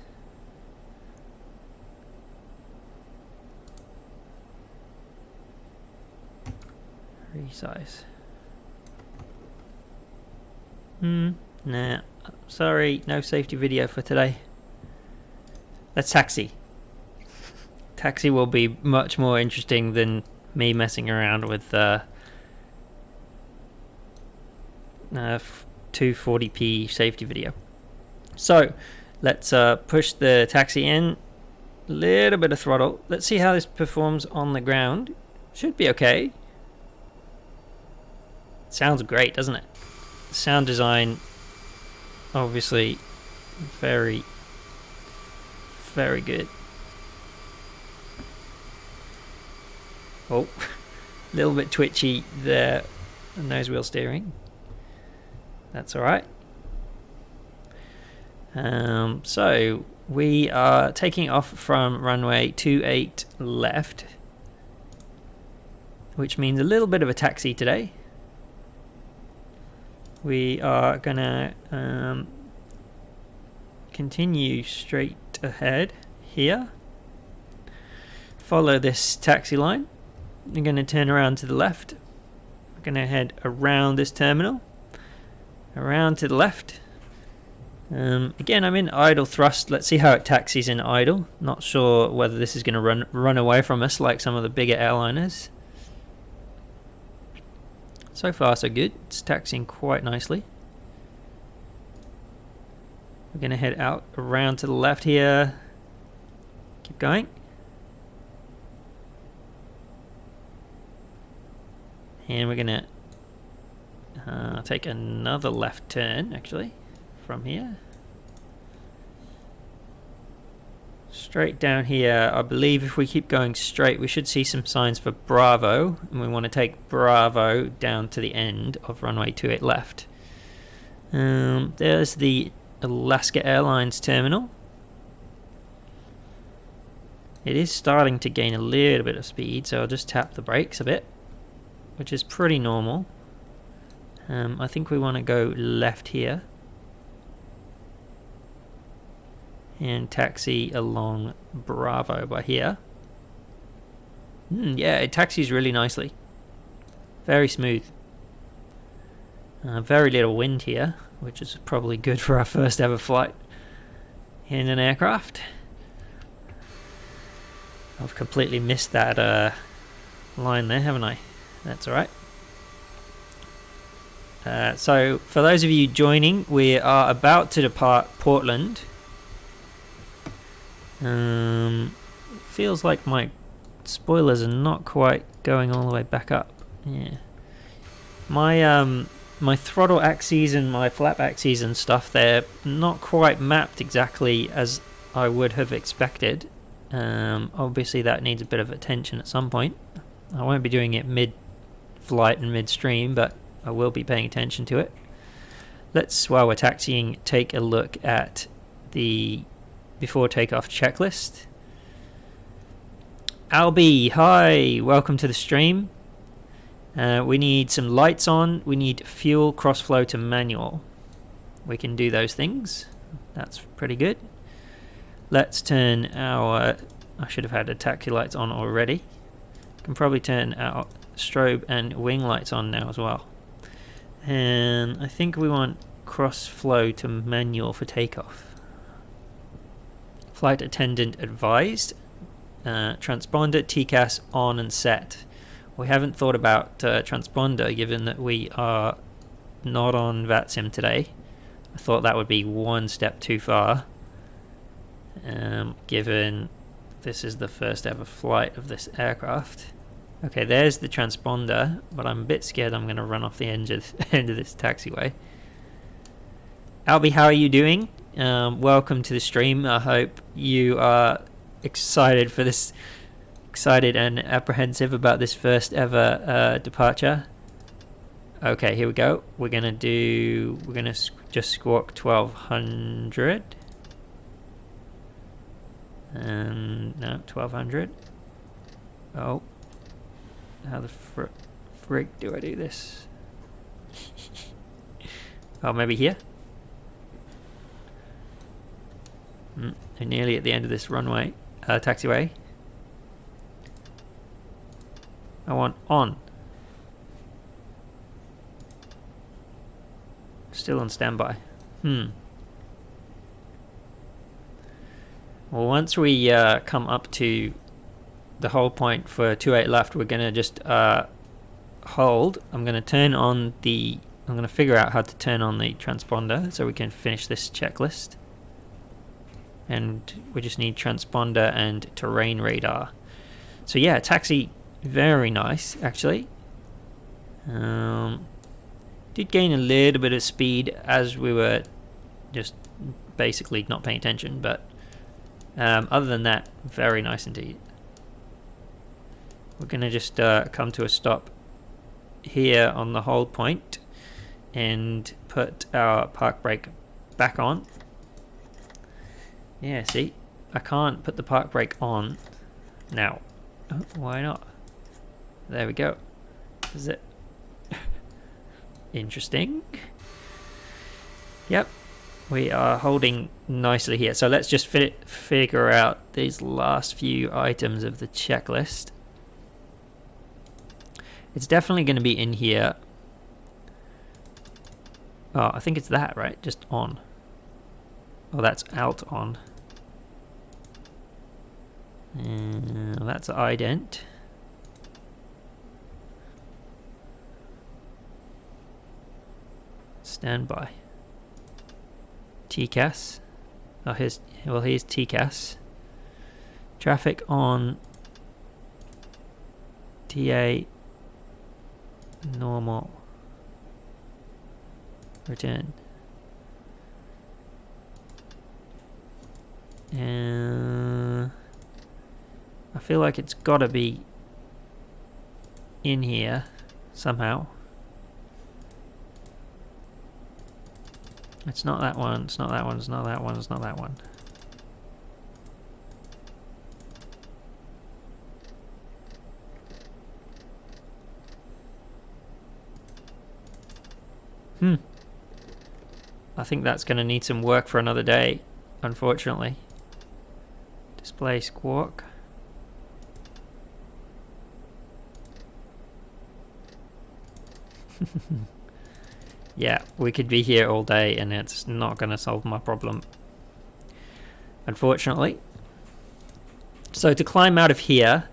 Resize. Nah. Sorry, no safety video for today. Let's taxi. Taxi will be much more interesting than me messing around with 240p safety video. So let's push the taxi in, little bit of throttle. Let's see how this performs on the ground. Should be okay. Sounds great, doesn't it? Sound design, obviously, very, very good. Oh, a little bit twitchy there, nose wheel steering. That's all right. So we are taking off from runway 28 left, which means a little bit of a taxi today. We are gonna continue straight ahead here. Follow this taxi line. We're going to turn around to the left. We're going to head around this terminal. Around to the left. Again, I'm in idle thrust. Let's see how it taxis in idle. Not sure whether this is going to run away from us like some of the bigger airliners. So far, so good. It's taxiing quite nicely. We're going to head out around to the left here. Keep going. And we're going to take another left turn, actually, from here. straight down here. I believe if we keep going straight, we should see some signs for Bravo, and we want to take Bravo down to the end of runway 28 left. There's the Alaska Airlines terminal. It is starting to gain a little bit of speed, so I'll just tap the brakes a bit, which is pretty normal. I think we want to go left here and taxi along Bravo by here. Yeah, it taxis really nicely. Very smooth. Very little wind here, which is probably good for our first ever flight in an aircraft. I've completely missed that line there, haven't I? That's alright. So, for those of you joining, we are about to depart Portland. Feels like my spoilers are not quite going all the way back up. Yeah. My throttle axes and my flap axes and stuff, they're not quite mapped exactly as I would have expected. Obviously that needs a bit of attention at some point. I won't be doing it mid-flight and mid-stream, but I will be paying attention to it. Let's, while we're taxiing, take a look at the before takeoff checklist. Albie, hi, welcome to the stream. We need some lights on. We need fuel, cross-flow to manual. We can do those things. That's pretty good. Let's turn our... I should have had the taxi lights on already. Can probably turn our strobe and wing lights on now as well. And I think we want cross-flow to manual for takeoff. Flight attendant advised. Transponder, TCAS on and set. We haven't thought about transponder given that we are not on VATSIM today. I thought that would be one step too far. Given this is the first ever flight of this aircraft. Okay, there's the transponder, but I'm a bit scared I'm going to run off the end of this taxiway. Albie, how are you doing? Welcome to the stream. I hope you are excited for this, excited and apprehensive about this first ever departure. Okay, here we go. We're gonna just squawk 1200. And no, 1200. Oh, how the frick do I do this? Oh, maybe here. We're nearly at the end of this runway, taxiway. I want on. Still on standby. Well, once we come up to the hold point for 28 left, we're going to just hold. I'm going to turn on the... I'm going to figure out how to turn on the transponder so we can finish this checklist. And we just need transponder and terrain radar. So yeah, taxi, very nice, actually. Did gain a little bit of speed as we were just basically not paying attention, but other than that, very nice indeed. We're going to just come to a stop here on the hold point and put our park brake back on. Yeah, see, I can't put the park brake on now. Oh, why not? There we go. Is it interesting? Yep, we are holding nicely here. So let's just figure out these last few items of the checklist. It's definitely going to be in here. Oh, I think it's that, right? Just on. Oh, that's out on. That's ident. Standby. TCAS. Oh, here's TCAS. Traffic on. TA. Normal. Return. feel like it's got to be in here somehow. It's not that one, it's not that one, it's not that one, it's not that one. I think that's going to need some work for another day, unfortunately. Display squawk. Yeah, we could be here all day and it's not going to solve my problem, unfortunately. So to climb out of here,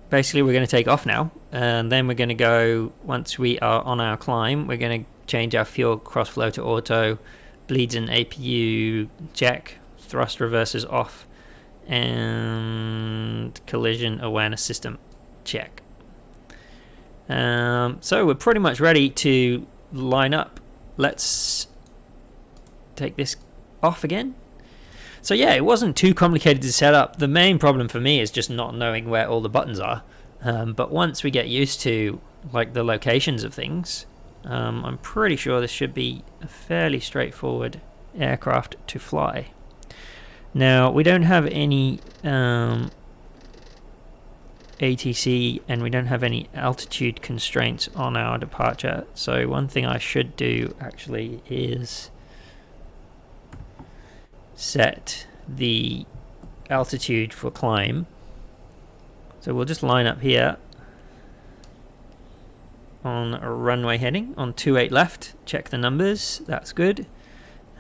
basically we're going to take off now, and then we're going to go, once we are on our climb, we're going to change our fuel cross-flow to auto, bleeds and APU check, thrust reversers off, and collision awareness system check. So we're pretty much ready to line up. Let's take this off again. So yeah, it wasn't too complicated to set up. The main problem for me is just not knowing where all the buttons are. But once we get used to like the locations of things, I'm pretty sure this should be a fairly straightforward aircraft to fly. Now we don't have any ATC and we don't have any altitude constraints on our departure. So one thing I should do actually is set the altitude for climb. So we'll just line up here on a runway heading on 28 left, check the numbers, that's good.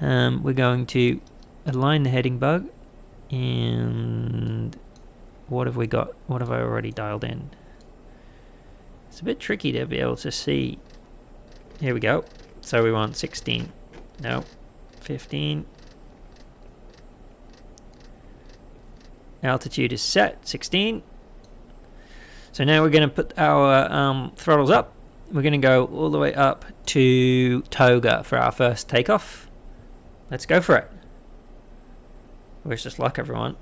We're going to align the heading bug, and what have we got? What have I already dialed in? It's a bit tricky to be able to see. Here we go. So we want 16. No, 15. Altitude is set, 16. So now we're going to put our throttles up. We're going to go all the way up to Toga for our first takeoff. Let's go for it. Wish us luck, everyone.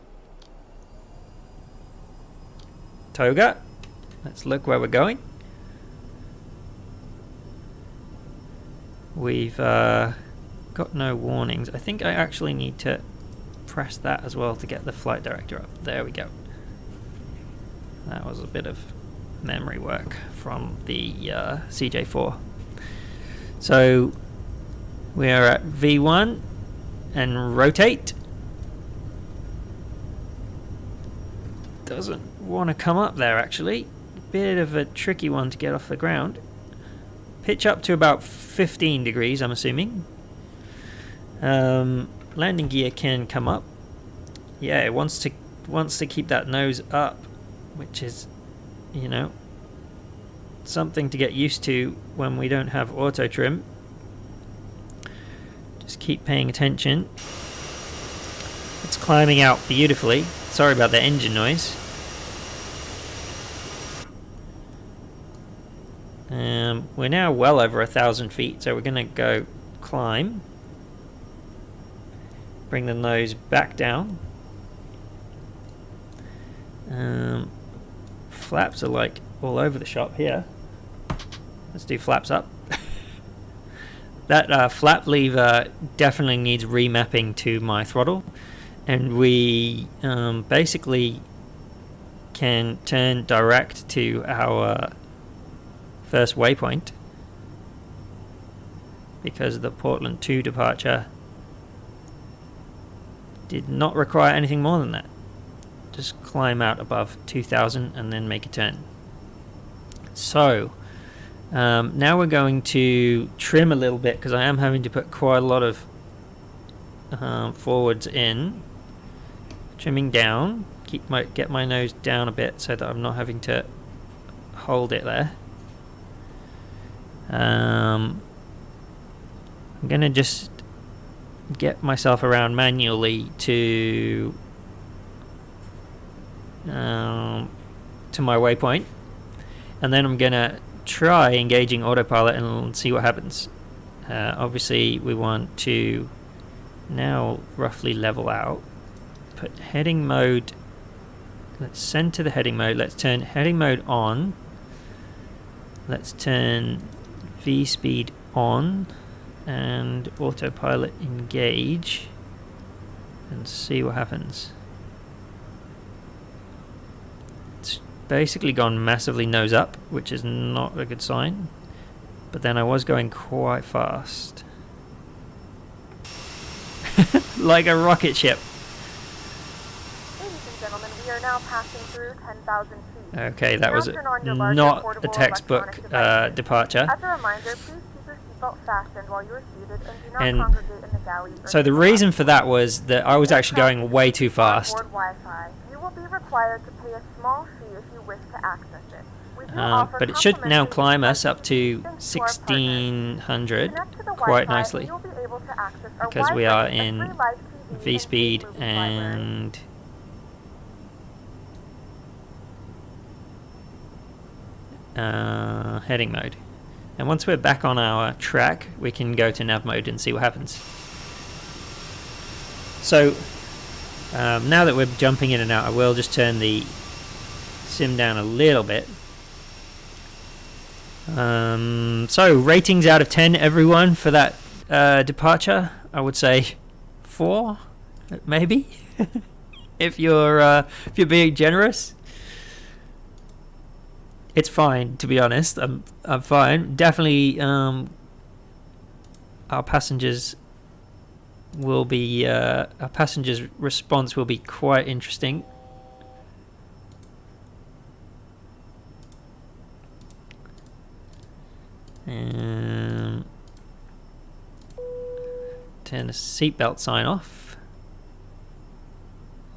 Toga. Let's look where we're going. We've got no warnings. I think I actually need to press that as well to get the flight director up. There we go. That was a bit of memory work from the CJ4. So we are at V1 and rotate. Doesn't want to come up there actually. Bit of a tricky one to get off the ground. Pitch up to about 15 degrees, I'm assuming. Landing gear can come up. Yeah, it wants to keep that nose up, which is, you know, something to get used to when we don't have auto trim. Just keep paying attention. It's climbing out beautifully. Sorry about the engine noise. We're now well over 1,000 feet, so we're going to go climb. Bring the nose back down. Flaps are like all over the shop here. Let's do flaps up. That flap lever definitely needs remapping to my throttle, and we basically can turn direct to our first waypoint because the Portland 2 departure did not require anything more than that. Just climb out above 2,000 and then make a turn. So now we're going to trim a little bit because I am having to put quite a lot of forwards in. Trimming down, get my nose down a bit so that I'm not having to hold it there. I'm gonna just get myself around manually to my waypoint, and then I'm gonna try engaging autopilot and see what happens. Obviously we want to now roughly level out. put heading mode. Let's send to the heading mode. Let's turn heading mode on. Let's turn V-speed on and autopilot engage and see what happens. It's basically gone massively nose up, which is not a good sign. But then I was going quite fast. Like a rocket ship. Ladies and gentlemen, we are now passing through 10,000 feet. Okay, that Now was turn on your larger not a portable textbook electronic devices. departure. As a reminder, please keep your seatbelt fastened while you are seated and do not And congregate in the galley. so the reason for that was that I was actually going way too fast. Onboard Wi-Fi. You will be required to pay a small fee if you wish to access it. We do offer But it should now complimentary climb us up to thanks to our partners. 1600 Connect to the quite Wi-Fi nicely, and you'll be able to access our because we are Wi-Fi, a in free live TV V-speed and movie library. and heading mode. And once we're back on our track, we can go to nav mode and see what happens. So now that we're jumping in and out, I will just turn the sim down a little bit. So ratings out of 10, everyone, for that departure. I would say 4, maybe, if you're being generous. It's fine, to be honest. I'm fine. Definitely, our passengers will be our passengers' response will be quite interesting. Turn the seatbelt sign off,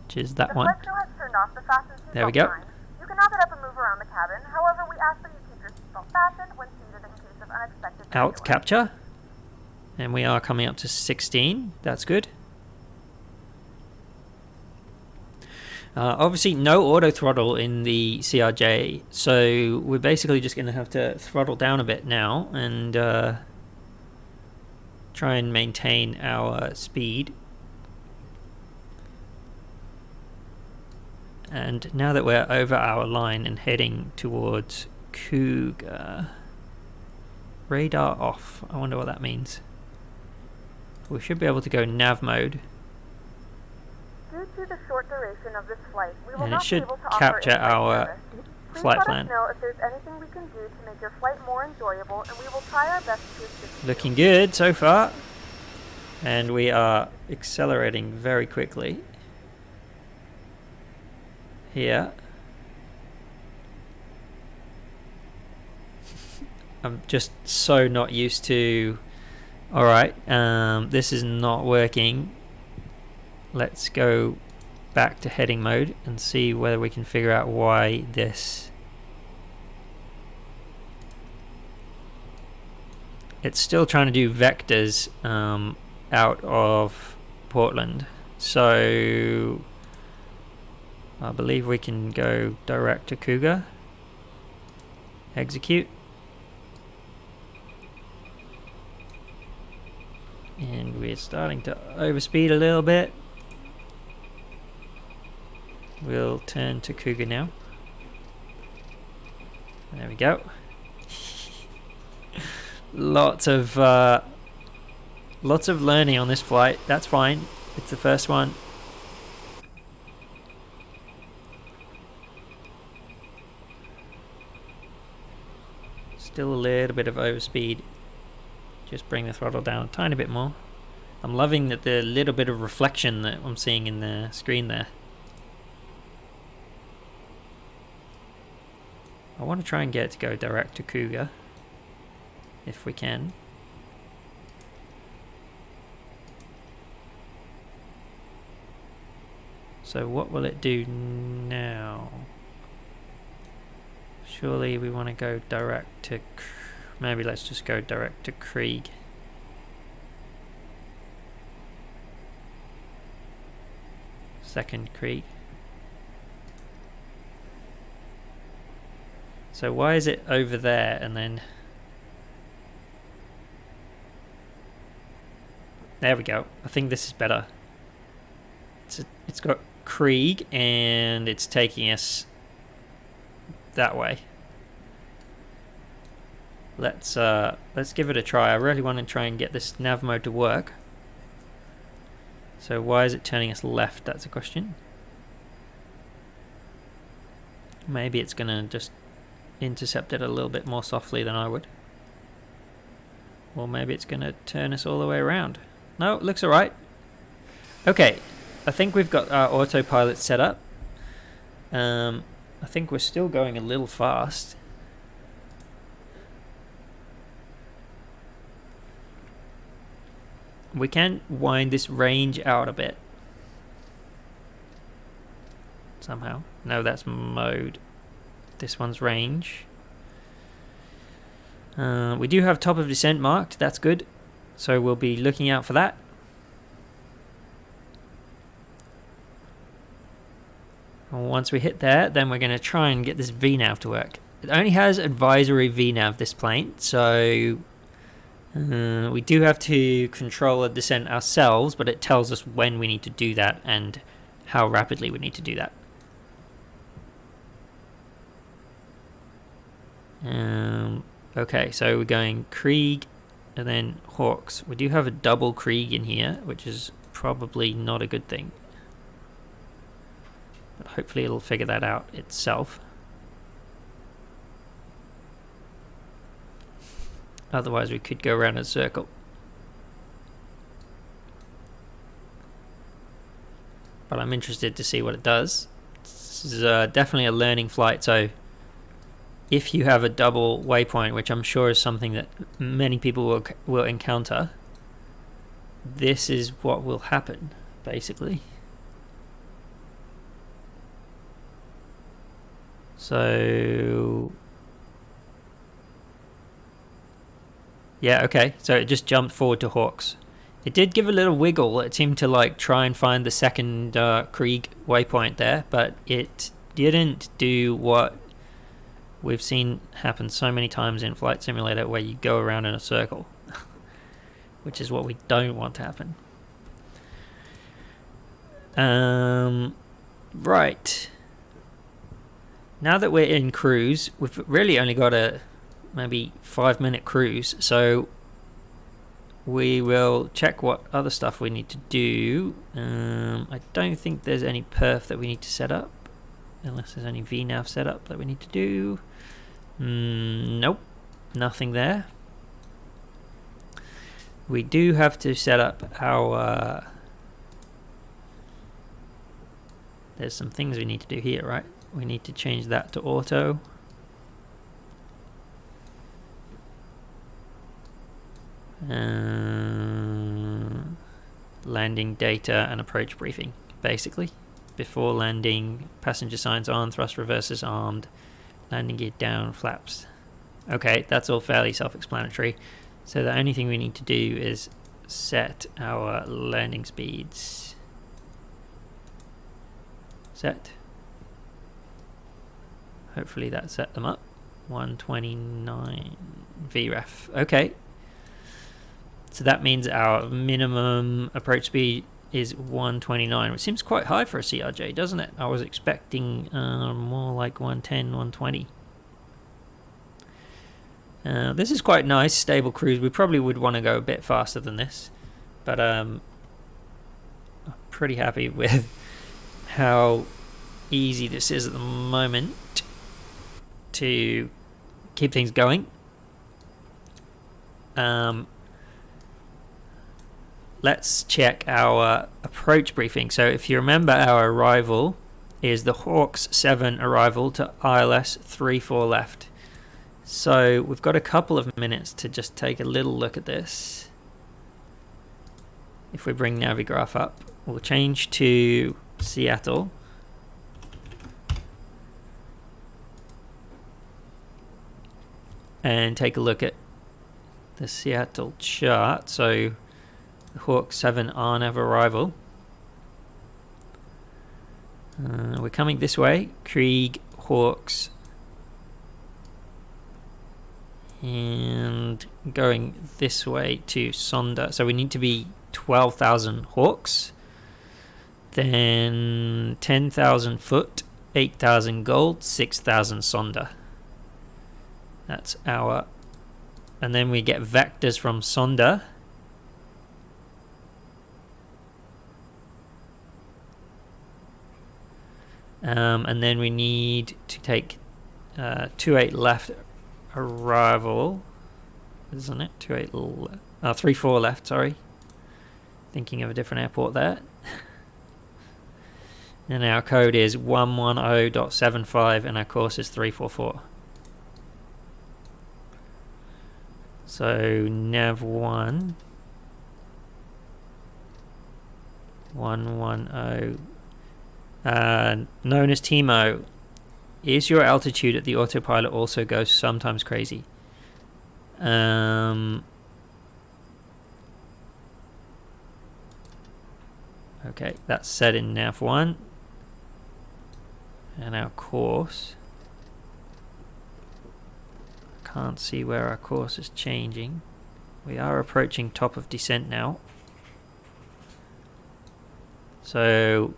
which is that one. The flight crew has turned off the fasten seatbelt There we go. sign. You can now get up and move around the cabin. However, we ask that you keep your seatbelt fastened when seated in case of unexpected Out turbulence. capture, and we are coming up to 16. That's good. Obviously no auto throttle in the CRJ, so we're basically just going to have to throttle down a bit now and try and maintain our speed. And now that we're over our line and heading towards Cougar, radar off. I wonder what that means. We should be able to go nav mode. Due to the short duration of this flight, we will And it not be should able to capture offer in-flight our service. Please flight let plan. us know if there's anything we can do to make your flight more enjoyable, and we will try our best to assist you. Looking good so far. And we are accelerating very quickly here. I'm just so not used to... Alright, this is not working. Let's go back to heading mode and see whether we can figure out why this... It's still trying to do vectors out of Portland. So I believe we can go direct to Cougar. Execute. And we're starting to overspeed a little bit. We'll turn to Cougar now. There we go. Lots of learning on this flight. That's fine. It's the first one. Still a little bit of overspeed. Just bring the throttle down a tiny bit more. I'm loving that the little bit of reflection that I'm seeing in the screen there. I want to try and get it to go direct to Cougar, if we can. So what will it do now? Surely we want to go direct to... Maybe let's just go direct to Krieg. Second Krieg. So why is it over there and then... There we go. I think this is better. It's got Krieg, and it's taking us that way. Let's give it a try. I really want to try and get this nav mode to work. So why is it turning us left? That's a question. Maybe it's going to just intercept it a little bit more softly than I would. Or maybe it's going to turn us all the way around. No, it looks alright. Okay, I think we've got our autopilot set up. I think we're still going a little fast. We can wind this range out a bit. Somehow. No, that's mode. This one's range. We do have top of descent marked. That's good. So we'll be looking out for that. And once we hit there, then we're going to try and get this VNAV to work. It only has advisory VNAV, this plane, so we do have to control a descent ourselves, but it tells us when we need to do that and how rapidly we need to do that. Okay, so we're going Krieg and then Hawks. We do have a double Krieg in here, which is probably not a good thing. But hopefully it'll figure that out itself. Otherwise we could go around in a circle. But I'm interested to see what it does. This is definitely a learning flight, so if you have a double waypoint, which I'm sure is something that many people will encounter, this is what will happen, basically. So yeah, okay, so it just jumped forward to Hawks. It did give a little wiggle. It seemed to like try and find the second Krieg waypoint there, but it didn't do what we've seen happen so many times in Flight Simulator, where you go around in a circle, which is what we don't want to happen. Right. Now that we're in cruise, we've really only got a maybe 5-minute cruise, so we will check what other stuff we need to do. I don't think there's any perf that we need to set up, unless there's any VNAV setup that we need to do. Nope, nothing there. We do have to set up our there's some things we need to do here, right? We need to change that to auto. Landing data and approach briefing, basically. Before landing, passenger signs on, thrust reversers armed, landing gear down, flaps. Okay, that's all fairly self-explanatory. So the only thing we need to do is set our landing speeds. Set. Hopefully that set them up. 129 VREF. Okay. So that means our minimum approach speed is 129, which seems quite high for a CRJ, doesn't it? I was expecting more like 110, 120. This is quite nice, stable cruise. We probably would want to go a bit faster than this, but I'm pretty happy with how easy this is at the moment to keep things going. Let's check our approach briefing. So if you remember, our arrival is the Hawks 7 arrival to ILS 34 left. So we've got a couple of minutes to just take a little look at this. If we bring Navigraph up, we'll change to Seattle. And take a look at the Seattle chart. So Hawk 7 on of arrival. We're coming this way, Krieg, Hawks, and going this way to Sonda. So we need to be 12,000 Hawks. then 10,000 foot, 8,000 gold, 6,000 Sonda. That's our... And then we get vectors from Sonda. And then we need to take 28 left arrival, isn't it? 34 left, sorry. Thinking of a different airport there. And our code is 110.75 and our course is 344. So nav 1 110 known as Timo. Is your altitude at the autopilot also goes sometimes crazy? Okay, that's set in nav 1. And our course. Can't see where our course is changing. We are approaching top of descent now. So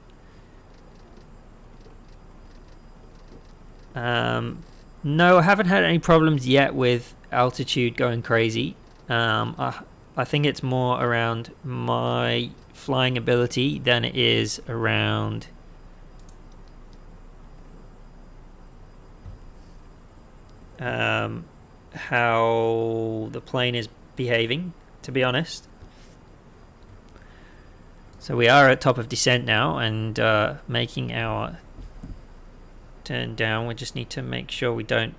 no, I haven't had any problems yet with altitude going crazy. I think it's more around my flying ability than it is around how the plane is behaving, to be honest. So we are at top of descent now and making our turn down. We just need to make sure we don't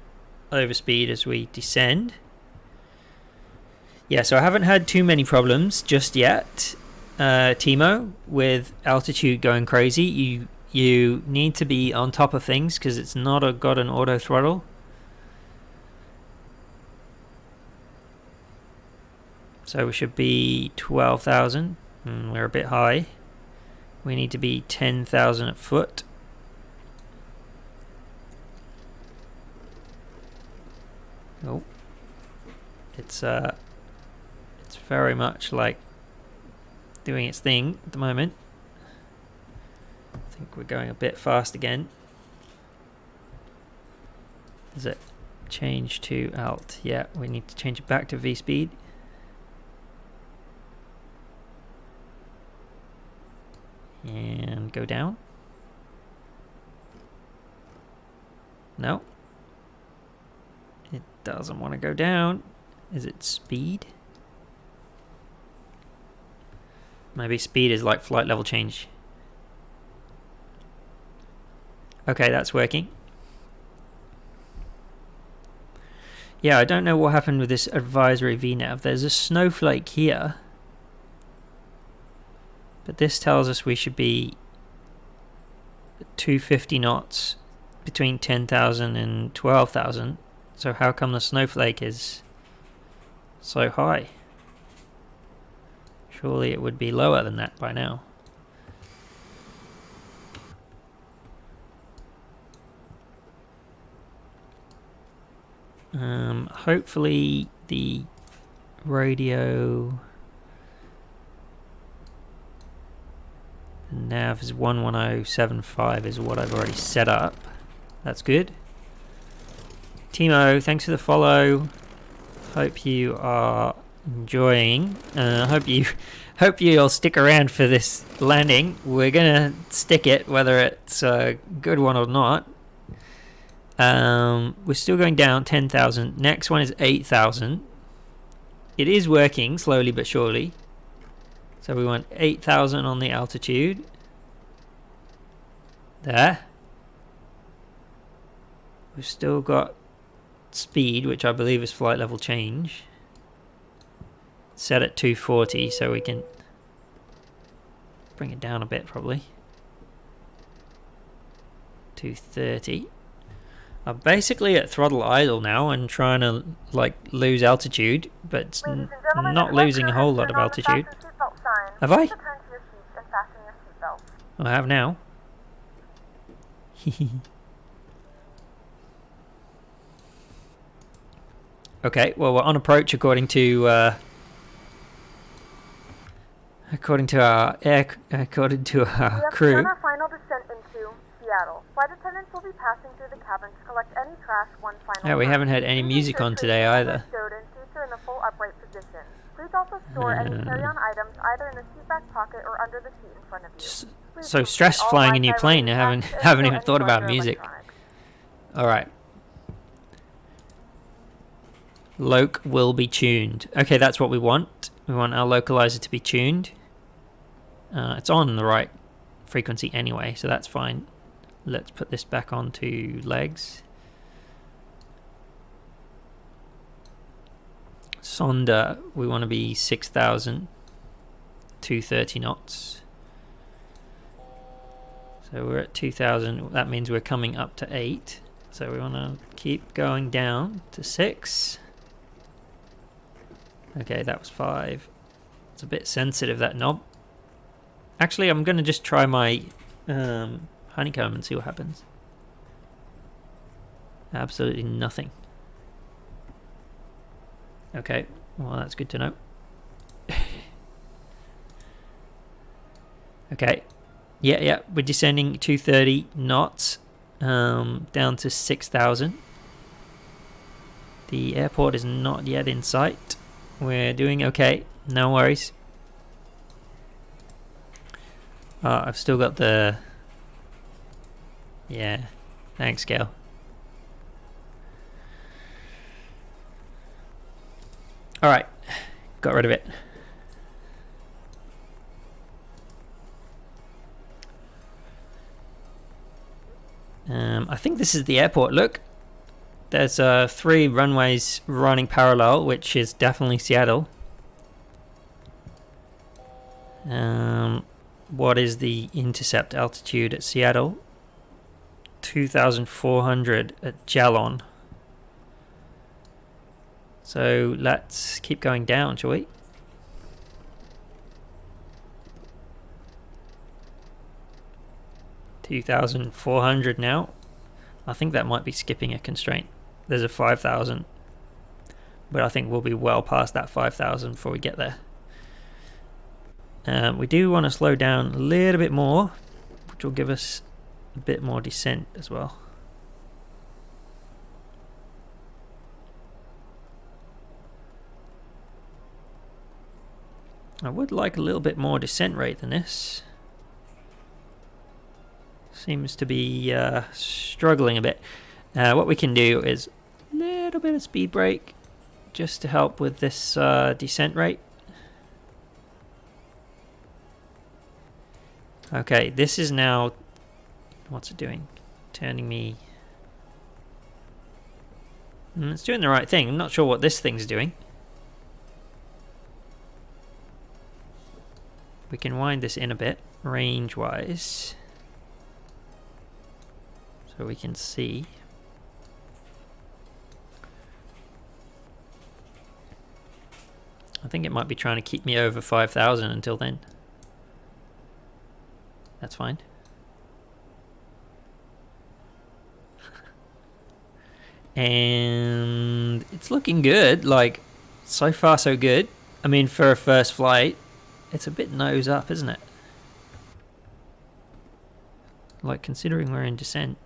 overspeed as we descend. Yeah, so I haven't had too many problems just yet, Timo, with altitude going crazy. You need to be on top of things because it's not got an auto throttle. So we should be 12,000. We're a bit high. We need to be 10,000 a foot. Oh, it's very much like doing its thing at the moment. I think we're going a bit fast again. Does it change to alt? Yeah, we need to change it back to V speed. And go down. No. It doesn't want to go down. Is it speed? Maybe speed is like flight level change. Okay, that's working. Yeah, I don't know what happened with this advisory VNAV. There's a snowflake here. But this tells us we should be 250 knots between 10,000 and 12,000. So how come the snowflake is so high? Surely it would be lower than that by now. Hopefully the radio nav is 110.75 is what I've already set up. That's good. Timo, thanks for the follow. Hope you are enjoying. Hope you'll stick around for this landing. We're gonna stick it, whether it's a good one or not. We're still going down 10,000. Next one is 8,000. It is working slowly but surely. So we want 8,000 on the altitude. There. We've still got speed, which I believe is flight level change. Set at 240, so we can bring it down a bit probably. 230. I'm basically at throttle idle now and trying to like lose altitude, but not losing a whole lot of altitude. Have I? I have now. Okay, well we're on approach according to according to our We have crew. begun our final descent into Seattle. Flight attendants will be passing through the cabin to collect any trash one final Yeah, we time. haven't had any Please music ensure on trays today and either. stowed and seats are in the full upright position. Please also store any carry-on items either in the seat back pocket or under the seat in front of you. Please So complete stressed all flying a new Wi-Fi plane. I related haven't tasks and haven't stow even any thought about larger music. electronics. All right. Loc will be tuned. Okay, that's what we want. We want our localizer to be tuned. It's on the right frequency anyway, so that's fine. Let's put this back onto legs. Sonder, we want to be 6,000, 230 knots. So we're at 2,000. That means we're coming up to 8. So we want to keep going down to 6. Okay, that was 5. It's a bit sensitive, that knob. Actually, I'm going to just try my honeycomb and see what happens. Absolutely nothing. Okay, well, that's good to know. Okay, yeah, we're descending 230 knots down to 6,000. The airport is not yet in sight. We're doing okay, no worries. I've still got the... Yeah, thanks, Gail. Alright, got rid of it. I think this is the airport. Look, there's 3 runways running parallel, which is definitely Seattle. What is the intercept altitude at Seattle? 2,400 at Jalon. So let's keep going down, shall we? $2,400 now. I think that might be skipping a constraint. There's a 5,000, but I think we'll be well past that 5,000 before we get there. We do want to slow down a little bit more, which will give us a bit more descent as well. I would like a little bit more descent rate than this. Seems to be struggling a bit. What we can do is a little bit of speed brake just to help with this descent rate. Okay, this is now... What's it doing? Turning me... It's doing the right thing. I'm not sure what this thing's doing. We can wind this in a bit, range-wise, so we can see. I think it might be trying to keep me over 5,000 until then. That's fine. And it's looking good, like, so far so good. I mean, for a first flight, it's a bit nose up, isn't it? Like, considering we're in descent.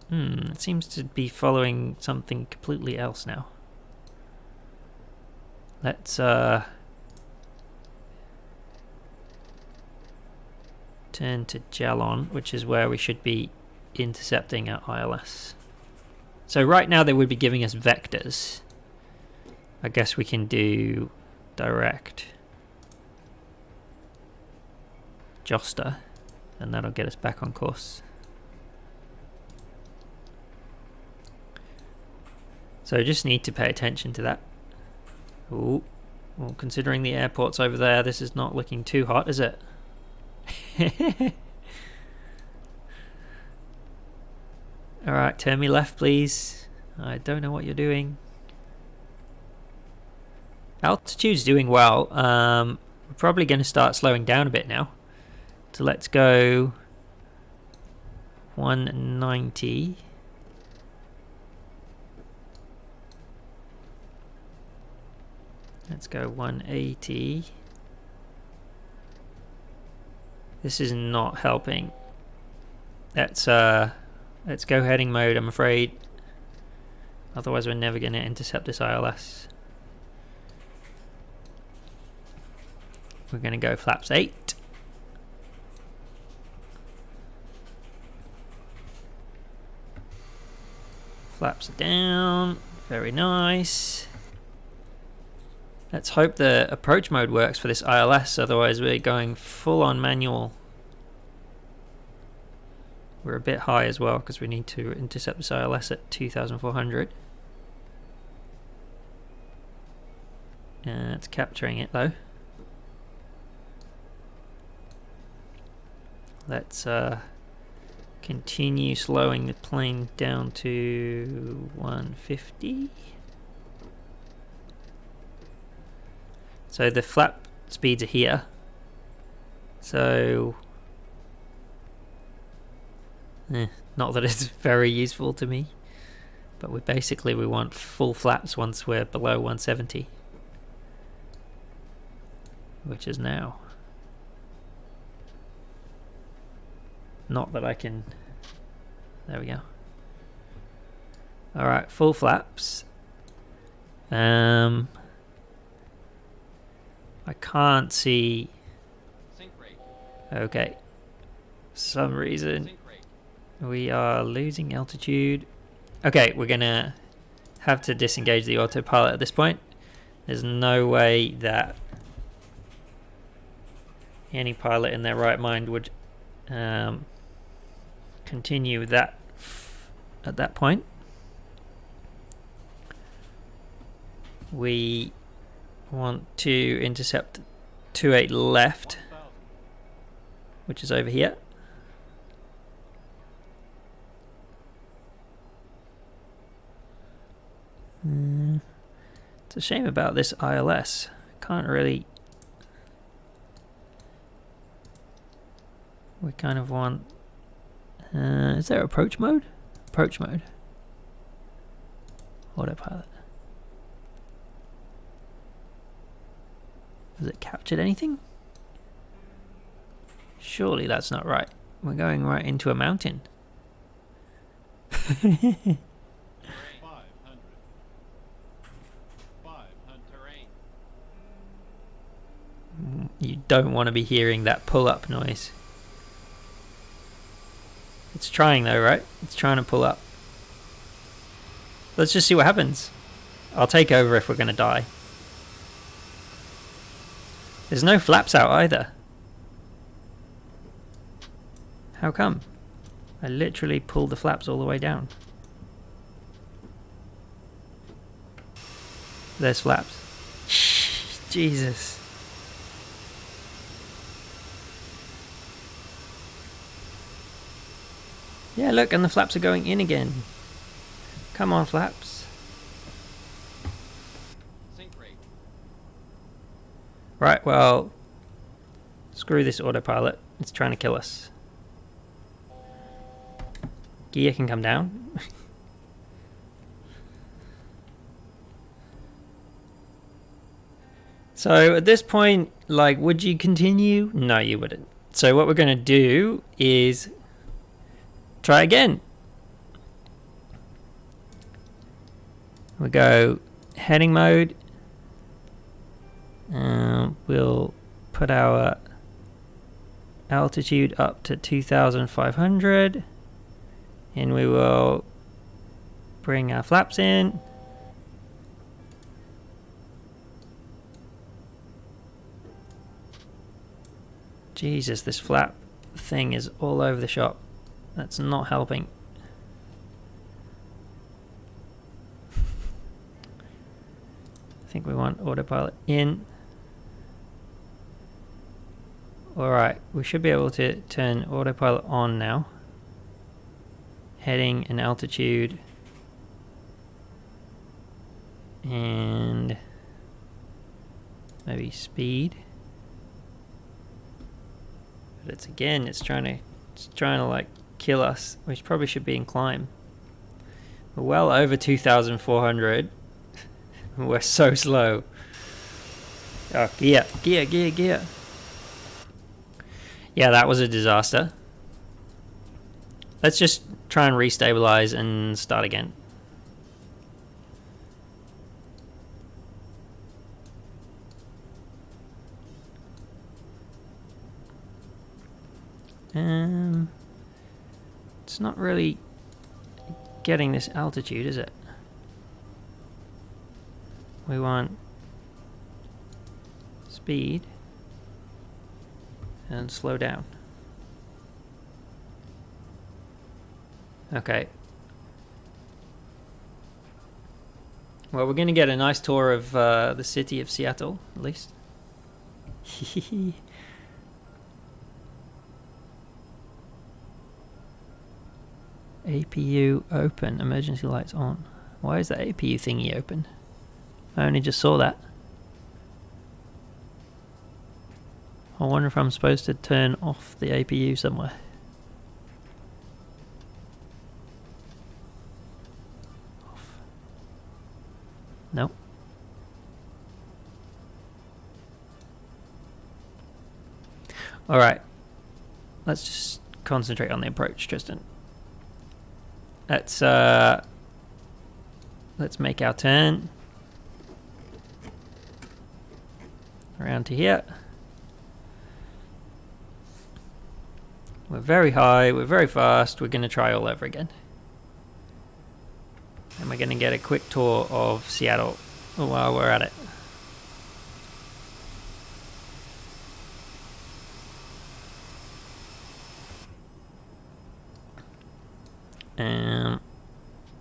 It seems to be following something completely else now. Let's turn to Jalon, which is where we should be intercepting our ILS. So right now they would be giving us vectors. I guess we can do direct Joster, and that'll get us back on course. So just need to pay attention to that. Ooh, well, considering the airport's over there, this is not looking too hot, is it? Alright, turn me left, please. I don't know what you're doing. Altitude's doing well. We're probably going to start slowing down a bit now. So let's go 190. Let's go 180. This is not helping. Let's go heading mode, I'm afraid. Otherwise we're never going to intercept this ILS. We're going to go flaps 8. Flaps are down. Very nice. Let's hope the approach mode works for this ILS, otherwise we're going full on manual. We're a bit high as well because we need to intercept this ILS at 2,400. It's capturing it though. Let's continue slowing the plane down to 150. So the flap speeds are here. So not that it's very useful to me, but we want full flaps once we're below 170, which is now. Not that I can. There we go. Alright, full flaps. I can't see. Okay. For some reason we are losing altitude. Okay, we're gonna have to disengage the autopilot at this point. There's no way that any pilot in their right mind would continue that at that point. We want to intercept 28 left, which is over here. It's a shame about this ILS. Can't really. We kind of want. Is there approach mode? Approach mode. Autopilot. Has it captured anything? Surely that's not right. We're going right into a mountain. 500 terrain. You don't want to be hearing that pull-up noise. It's trying though, right? It's trying to pull up. Let's just see what happens. I'll take over if we're going to die. There's no flaps out either. How come? I literally pulled the flaps all the way down. There's flaps. Jesus. Yeah, look, and the flaps are going in again. Come on, flaps. Sync rate. Right, well, screw this autopilot. It's trying to kill us. Gear can come down. So at this point, like, would you continue? No, you wouldn't. So what we're going to do is try again. We go heading mode. We'll put our altitude up to 2,500. And we will bring our flaps in. Jesus, this flap thing is all over the shop. That's not helping. I think we want autopilot in. Alright, we should be able to turn autopilot on now. Heading and altitude. And maybe speed. But it's trying to like kill us, which probably should be in climb. We're well over 2,400. We're so slow. Oh, gear. Yeah, that was a disaster. Let's just try and restabilize and start again. It's not really getting this altitude, is it? We want speed and slow down. Okay. Well, we're going to get a nice tour of the city of Seattle, at least. APU open, emergency lights on. Why is that APU thingy open? I only just saw that. I wonder if I'm supposed to turn off the APU somewhere. Off. Nope. Alright. Let's just concentrate on the approach, Tristan. Let's make our turn. Around to here. We're very high, we're very fast, we're going to try all over again. And we're going to get a quick tour of Seattle while we're at it.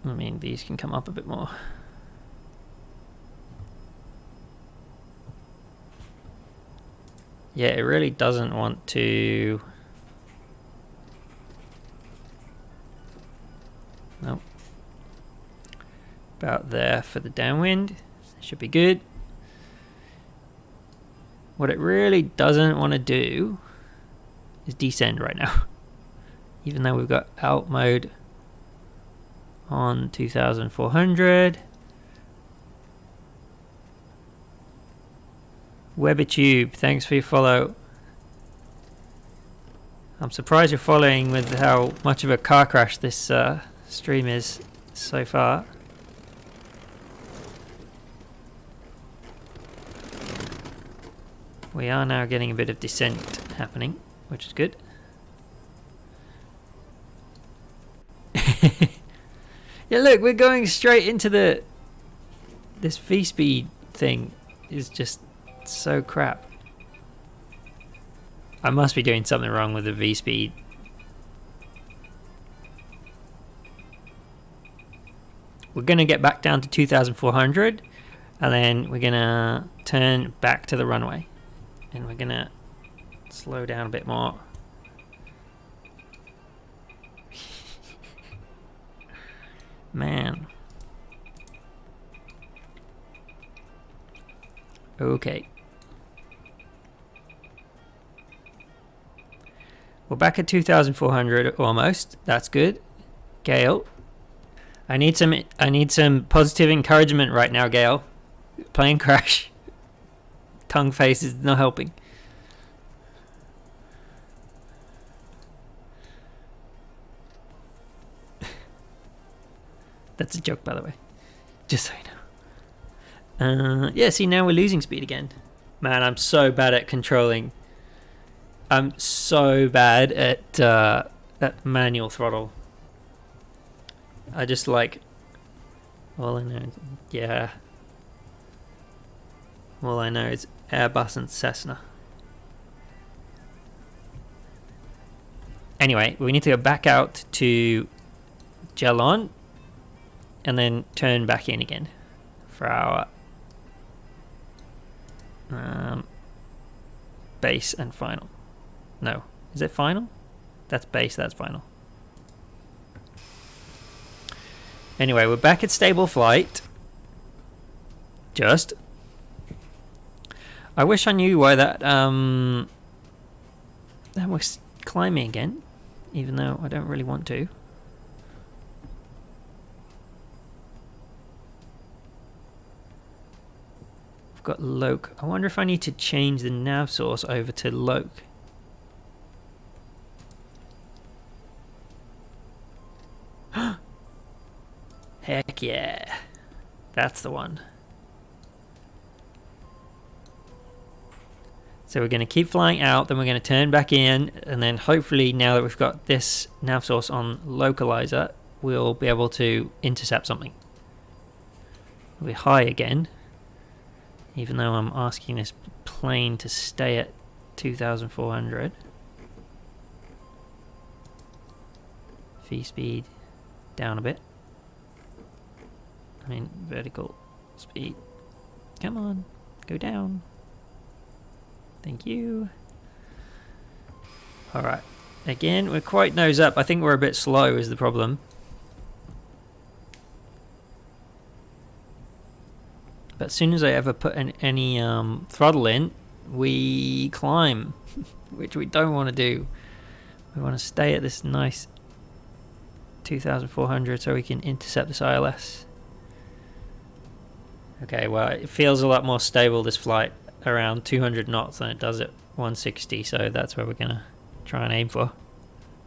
I mean, these can come up a bit more. Yeah, it really doesn't want to... Nope. About there for the downwind. Should be good. What it really doesn't want to do is descend right now. Even though we've got out mode on 2400. WebberTube, thanks for your follow. I'm surprised you're following with how much of a car crash this stream is so far. We are now getting a bit of descent happening, which is good. Yeah, look, we're going straight into this V-speed thing is just so crap. I must be doing something wrong with the V-speed. We're going to get back down to 2400 and then we're going to turn back to the runway. And we're going to slow down a bit more. Man. Okay. We're back at 2400 almost. That's good. Gale. I need some positive encouragement right now, Gale. Plane crash. Tongue face is not helping. That's a joke, by the way. Just so you know. Yeah, see, now we're losing speed again. Man, I'm so bad at controlling. I'm so bad at that manual throttle. I just like... All I know... Yeah. All I know is Airbus and Cessna. Anyway, we need to go back out to Gelon. And then turn back in again for our base and final. No, is it final? That's base, that's final. Anyway, we're back at stable flight. Just. I wish I knew why that was climbing again, even though I don't really want to. Got Loke. I wonder if I need to change the nav source over to Loke. Heck yeah. That's the one. So we're going to keep flying out, then we're going to turn back in, and then hopefully now that we've got this nav source on localizer, we'll be able to intercept something. We're high again, even though I'm asking this plane to stay at 2,400. V speed down a bit. I mean, vertical speed. Come on, go down. Thank you. Alright. Again, we're quite nose up. I think we're a bit slow is the problem. But as soon as I ever put any throttle in, we climb. Which we don't want to do. We want to stay at this nice 2,400 so we can intercept this ILS. Okay, well, it feels a lot more stable, this flight, around 200 knots than it does at 160, so that's where we're going to try and aim for.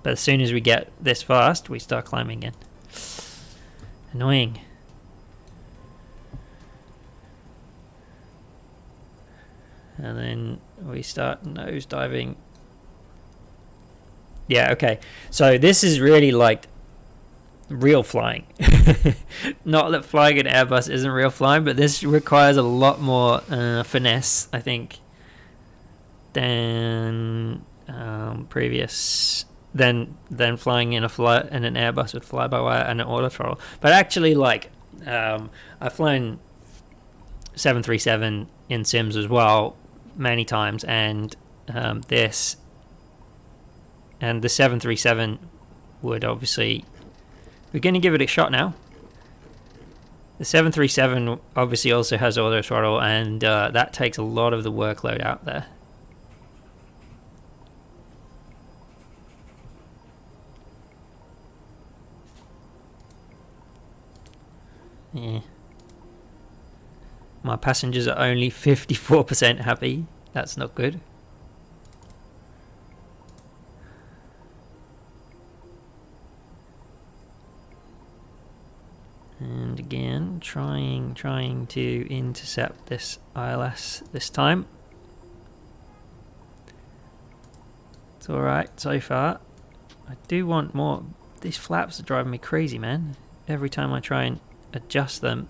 But as soon as we get this fast, we start climbing again. Annoying. And then we start nose diving. Yeah, okay. So this is really like real flying. Not that flying an Airbus isn't real flying, but this requires a lot more finesse, I think, than previous than flying in an Airbus with fly-by-wire and an auto throttle. But actually, like I've flown 737 in sims as well many times, and the 737 would obviously. We're going to give it a shot now. The 737 obviously also has auto throttle, and that takes a lot of the workload out there. Yeah. My passengers are only 54% happy. That's not good. And again, trying to intercept this ILS this time. It's alright so far. I do want more. These flaps are driving me crazy, man. Every time I try and adjust them.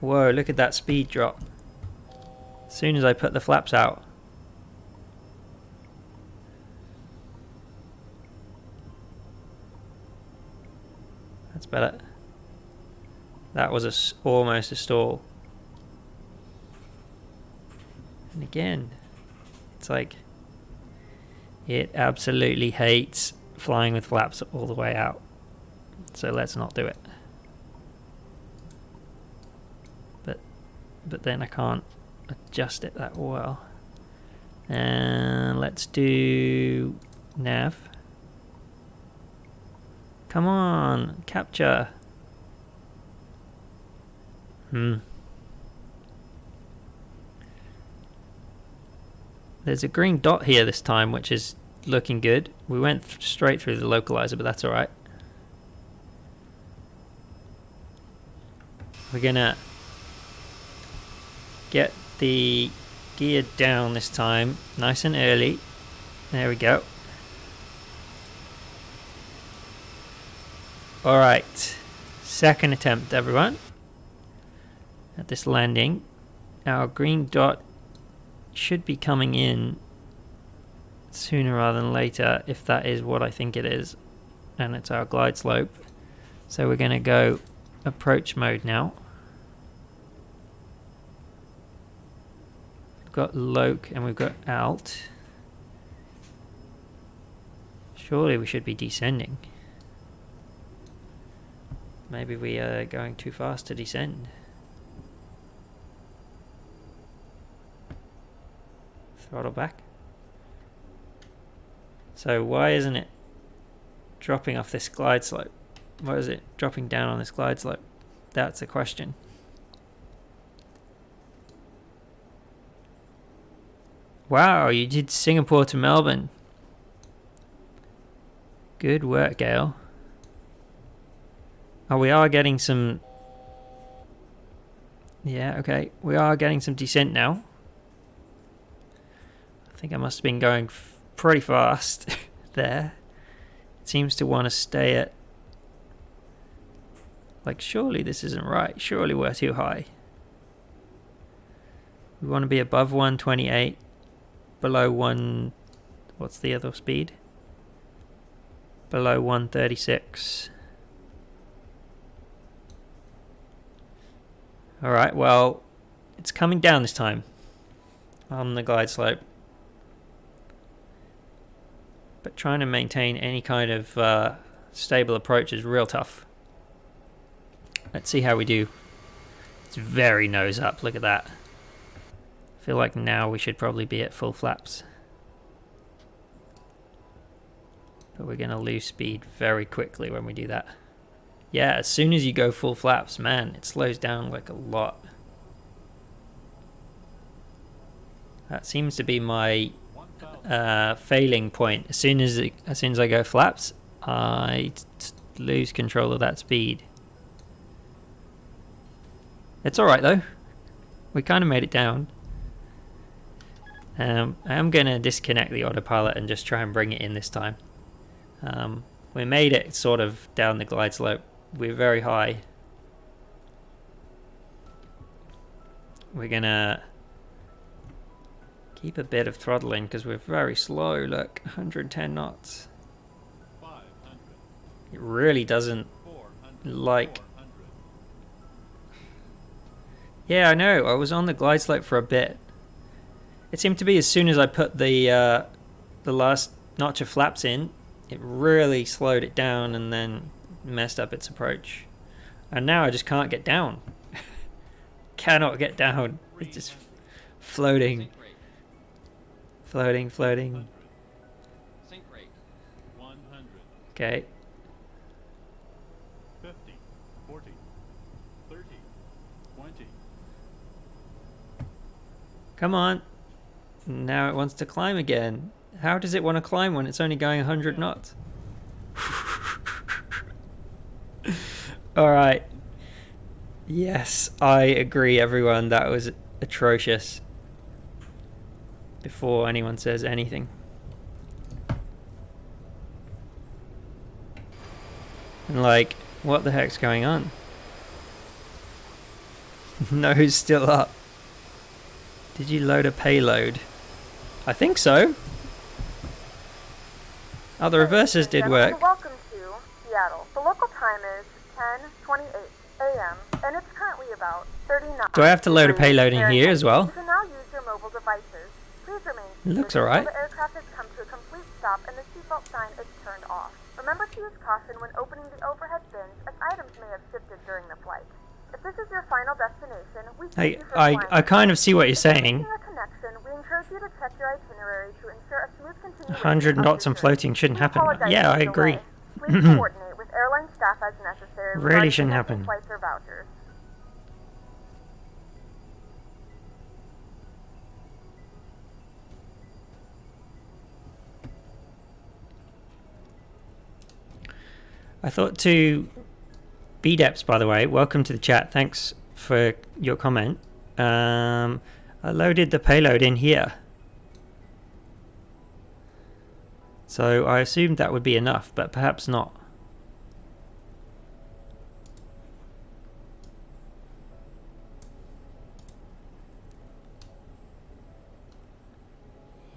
Whoa, look at that speed drop. As soon as I put the flaps out. That's better. That was almost a stall. And again, it's like it absolutely hates flying with flaps all the way out. So let's not do it. But then I can't adjust it that well. And let's do nav. Come on, capture. There's a green dot here this time, which is looking good. We went straight through the localizer, but that's alright. We're gonna get the gear down this time, nice and early. There we go. Alright, second attempt, everyone, at this landing. Our green dot should be coming in sooner rather than later, if that is what I think it is, and it's our glide slope. So we're going to go approach mode now. We've got loc and we've got alt. Surely we should be descending. Maybe we are going too fast to descend. Throttle back. So why isn't it dropping off this glide slope? Why is it dropping down on this glide slope? That's the question. Wow, you did Singapore to Melbourne. Good work, Gail. Oh, we are getting some... Yeah, okay. We are getting some descent now. I think I must have been going pretty fast there. It seems to want to stay at... Like, surely this isn't right. Surely we're too high. We want to be above 128, below 1... What's the other speed? Below 136. Alright, well, it's coming down this time on the glide slope. But trying to maintain any kind of stable approach is real tough. Let's see how we do. It's very nose up, look at that. I feel like now we should probably be at full flaps. But we're going to lose speed very quickly when we do that. Yeah, as soon as you go full flaps, man, it slows down like a lot. That seems to be my failing point. As soon as I go flaps, I lose control of that speed. It's alright though. We kind of made it down. I am going to disconnect the autopilot and just try and bring it in this time. We made it sort of down the glide slope. We're very high. We're going to keep a bit of throttling because we're very slow. Look, 110 knots. It really doesn't like... Yeah, I know. I was on the glide slope for a bit. It seemed to be as soon as I put the last notch of flaps in, it really slowed it down and then messed up its approach. And now I just can't get down. Cannot get down. It's just floating. Floating, floating. Okay. 50, 40, 30, 20. Come on. Now it wants to climb again. How does it want to climb when it's only going 100 knots? Alright. Yes, I agree, everyone. That was atrocious. Before anyone says anything. And like, what the heck's going on? Nose still up. Did you load a payload? I think so. Oh, the reversers did work. Welcome to Seattle. The local time is 10:28 a.m. and it's currently about 39. Do I have to load a payload in here as well? You can now use your mobile devices. Please remain seated Looks alright. until the aircraft has come to a complete stop and the seatbelt sign is turned off. Remember to use caution when opening the overhead bins as items may have shifted during the flight. If this is your final destination, we thank you for flying. I kind of see what you're saying. If you're making a connection, we encourage you to check your itinerary to ensure a smooth continuation. 100 knots and floating shouldn't happen. Yeah, I agree. Please coordinate with airline staff as necessary. Really shouldn't happen. Flights or vouchers. I thought to BDEPS, by the way, welcome to the chat. Thanks for your comment. I loaded the payload in here. So I assumed that would be enough, but perhaps not.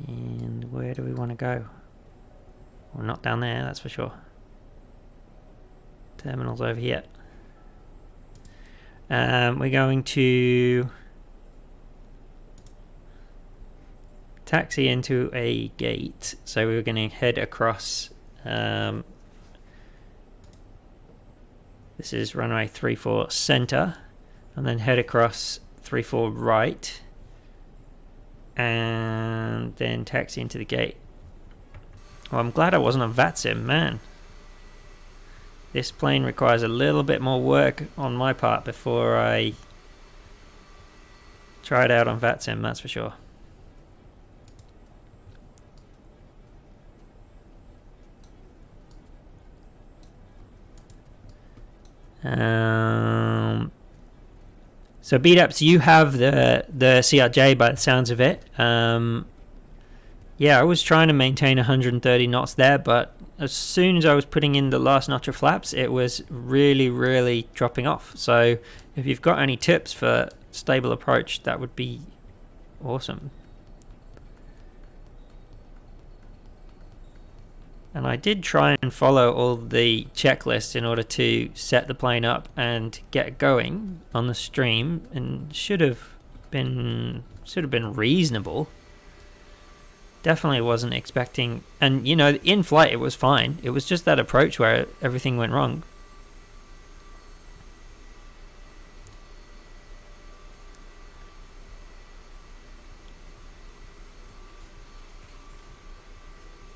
And where do we want to go? Well, not down there, that's for sure. Terminal's over here. We're going to taxi into a gate. So we're going to head across. This is runway 34 center, and then head across 34 right, and then taxi into the gate. Well, I'm glad I wasn't on VATSIM, man. This plane requires a little bit more work on my part before I try it out on VATSIM, that's for sure. So beat-ups, you have the CRJ by the sounds of it. Yeah, I was trying to maintain 130 knots there, but as soon as I was putting in the last notch of flaps, it was really dropping off. So if you've got any tips for stable approach, that would be awesome. And I did try and follow all the checklists in order to set the plane up and get going on the stream, and should have been reasonable. Definitely wasn't expecting, and you know, in flight it was fine. It was just that approach where everything went wrong.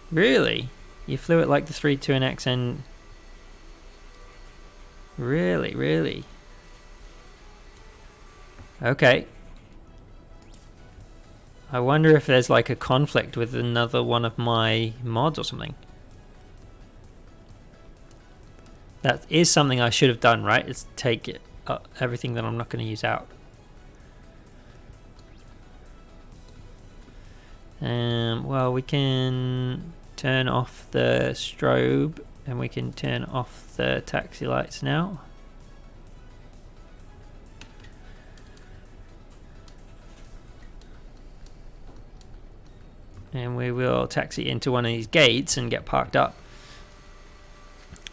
Really? You flew it like the 321X and... Really? Okay. I wonder if there's like a conflict with another one of my mods or something. That is something I should have done, right? Is take everything that I'm not going to use out. Well, we can turn off the strobe and we can turn off the taxi lights now. And we will taxi into one of these gates and get parked up.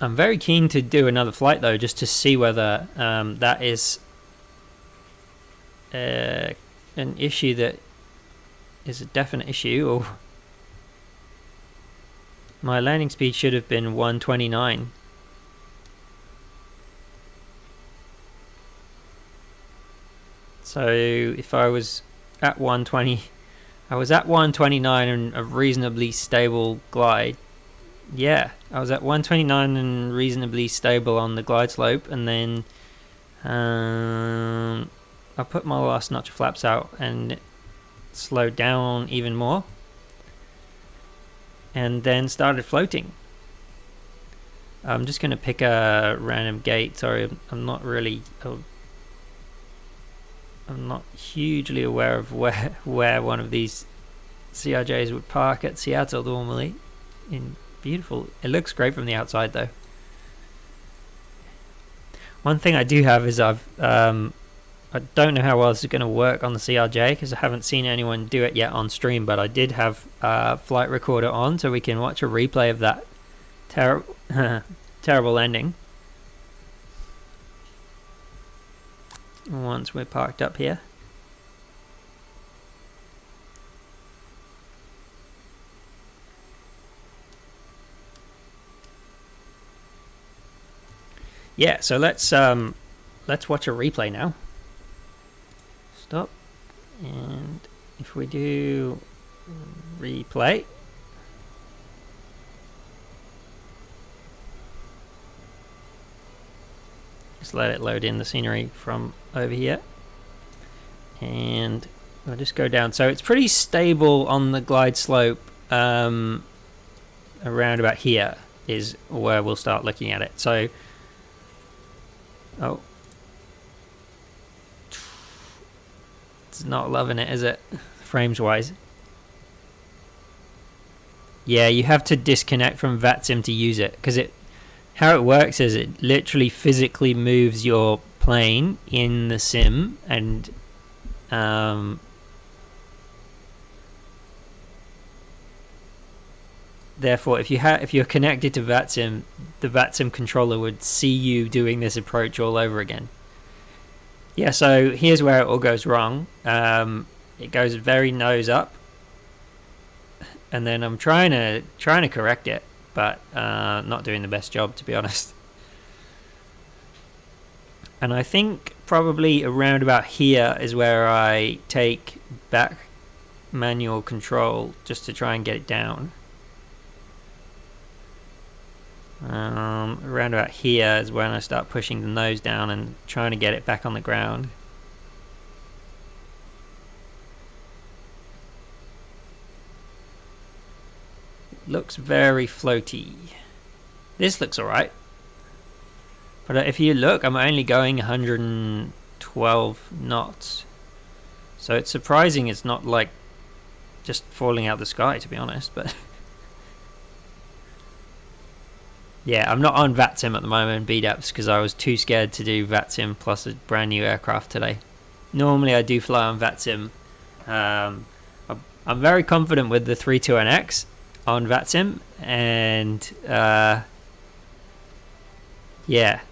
I'm very keen to do another flight though, just to see whether that is an issue that is a definite issue, or my landing speed should have been 129. So if I was at 120, I was at 129 and a reasonably stable glide. Yeah, I was at 129 and reasonably stable on the glide slope, and then I put my last notch of flaps out and it slowed down even more, and then started floating. I'm just going to pick a random gate. Sorry, I'm not hugely aware of where one of these CRJs would park at Seattle normally. Beautiful. It looks great from the outside though. One thing I do have is I don't know how well this is going to work on the CRJ because I haven't seen anyone do it yet on stream, but I did have a flight recorder on so we can watch a replay of that terrible landing once we're parked up here. Yeah, so let's watch a replay now. Stop, and if we do replay, just let it load in the scenery from over here, and we'll just go down. So it's pretty stable on the glide slope. Around about here is where we'll start looking at it. So oh, it's not loving it, is it? Frames wise. Yeah, you have to disconnect from VATSIM to use it, because how it works is it literally physically moves your plane in the sim, and therefore if you're connected to VATSIM, the VATSIM controller would see you doing this approach all over again. Yeah, so here's where it all goes wrong. It goes very nose up, and then I'm trying to correct it, but not doing the best job, to be honest. And I think probably around about here is where I take back manual control just to try and get it down. Around about here is when I start pushing the nose down and trying to get it back on the ground. It looks very floaty. This looks alright, But if you look, I'm only going 112 knots. So it's surprising it's not like just falling out the sky, to be honest. But yeah, I'm not on VATSIM at the moment, BDAPS, because I was too scared to do VATSIM plus a brand new aircraft today. Normally I do fly on VATSIM. I'm very confident with the 32NX on VATSIM, and yeah.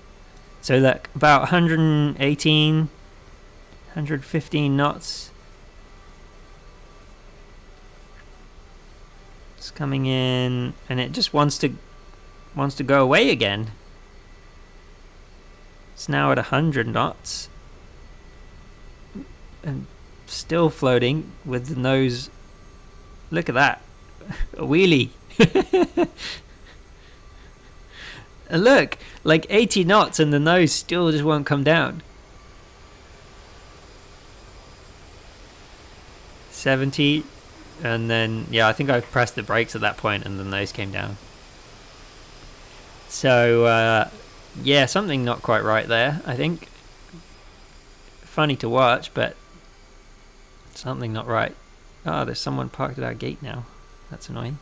So look, about 118, 115 knots. It's coming in, and it just wants to go away again. It's now at 100 knots. And still floating with the nose. Look at that. A wheelie. And look, like 80 knots and the nose still just won't come down. 70, and then yeah, I think I pressed the brakes at that point and the nose came down. So yeah, something not quite right there, I think. Funny to watch, but something not right. Oh, there's someone parked at our gate now. That's annoying.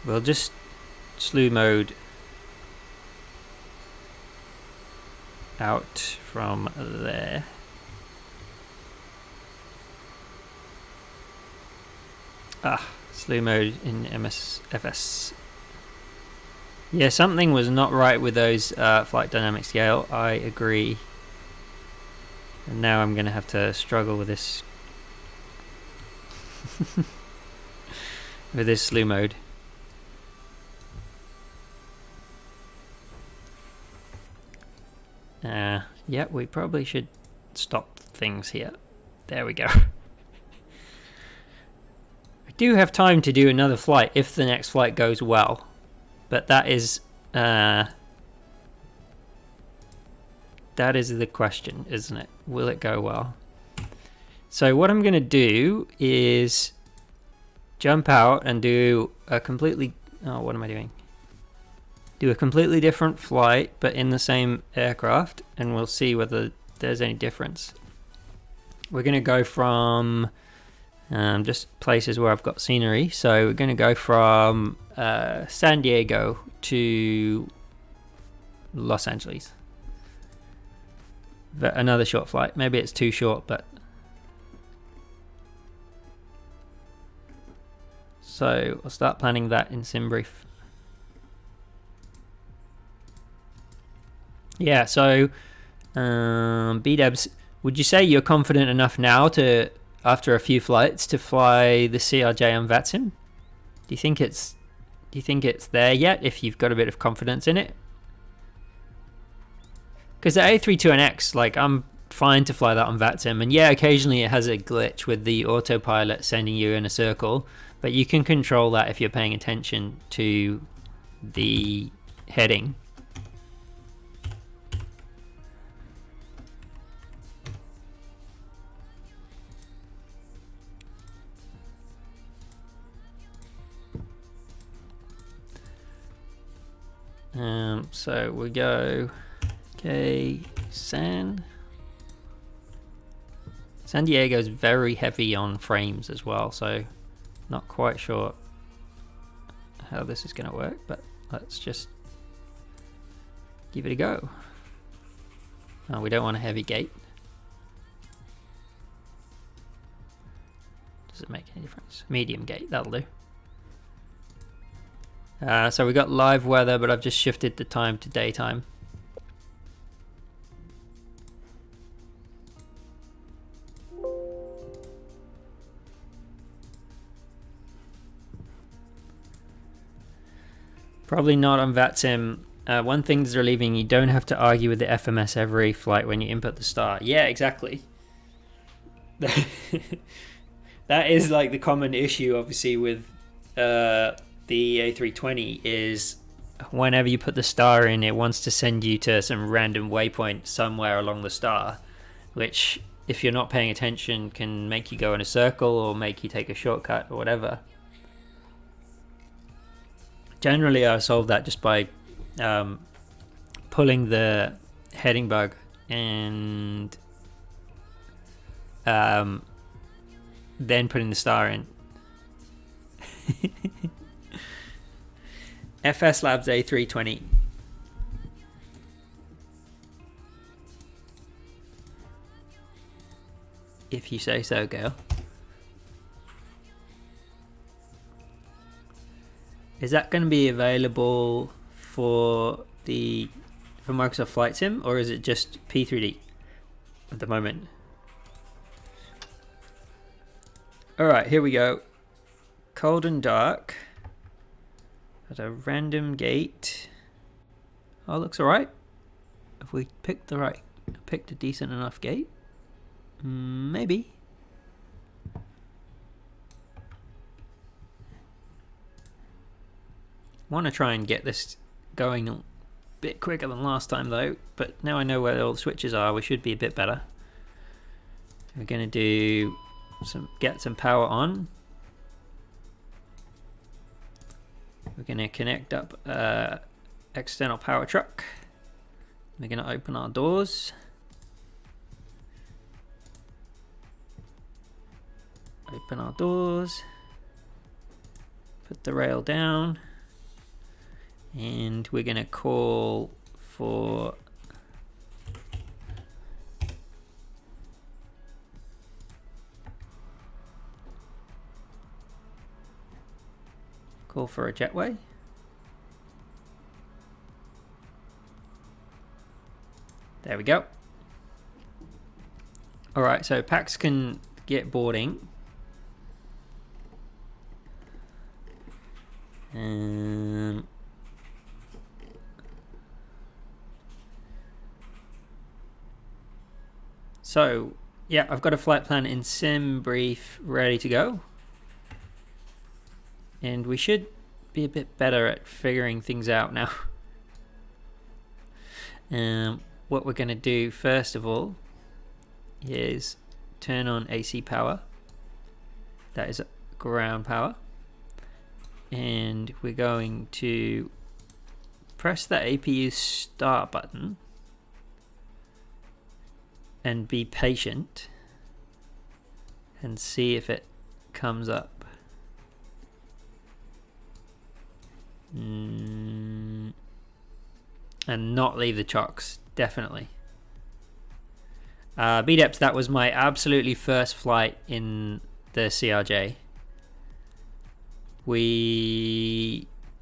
We'll just slew mode out from there. Slew mode in MSFS. Yeah, something was not right with those flight dynamic scale. I agree. And now I'm going to have to struggle with this with this slew mode. Yeah, we probably should stop things here. There we go. I do have time to do another flight if the next flight goes well, but that is the question, isn't it? Will it go well? So what I'm going to do is jump out and do a completely... Oh, what am I doing? Do a completely different flight, but in the same aircraft, and we'll see whether there's any difference. We're going to go from just places where I've got scenery. So we're going to go from San Diego to Los Angeles. But another short flight. Maybe it's too short, but... So I'll start planning that in SimBrief. Yeah, so BDEBs, would you say you're confident enough now to, after a few flights, to fly the CRJ on VATSIM? Do you think it's there yet, if you've got a bit of confidence in it? Because the A32NX, like, I'm fine to fly that on VATSIM, and yeah, occasionally it has a glitch with the autopilot sending you in a circle, but you can control that if you're paying attention to the heading. So we go, okay, San Diego is very heavy on frames as well, so not quite sure how this is going to work, but let's just give it a go. Oh, we don't want a heavy gate. Does it make any difference? Medium gate, that'll do. So we got live weather, but I've just shifted the time to daytime. Probably not on VATSIM. One thing that's relieving, you don't have to argue with the FMS every flight when you input the star. Yeah, exactly. That is like the common issue, obviously, with the A320 is whenever you put the star in, it wants to send you to some random waypoint somewhere along the star, which if you're not paying attention, can make you go in a circle or make you take a shortcut or whatever. Generally, I solve that just by pulling the heading bug and then putting the star in. FS Labs A320. If you say so, Gail. Is that going to be available for Microsoft Flight Sim, or is it just P3D at the moment? Alright, here we go. Cold and dark. At a random gate. Oh, looks alright. If we picked a decent enough gate. Maybe. Want to try and get this going a bit quicker than last time though, but now I know where all the switches are, we should be a bit better. We're going to get some power on. We're going to connect up external power truck. We're going to open our doors. Open our doors. Put the rail down. And we're going to call for a jetway. There we go. Alright, so Pax can get boarding. So, yeah, I've got a flight plan in sim brief ready to go. And we should be a bit better at figuring things out now. What we're going to do first of all is turn on AC power. That is ground power. And we're going to press the APU start button and be patient and see if it comes up. And not leave the chocks, definitely. BDEPS, that was my absolutely first flight in the CRJ.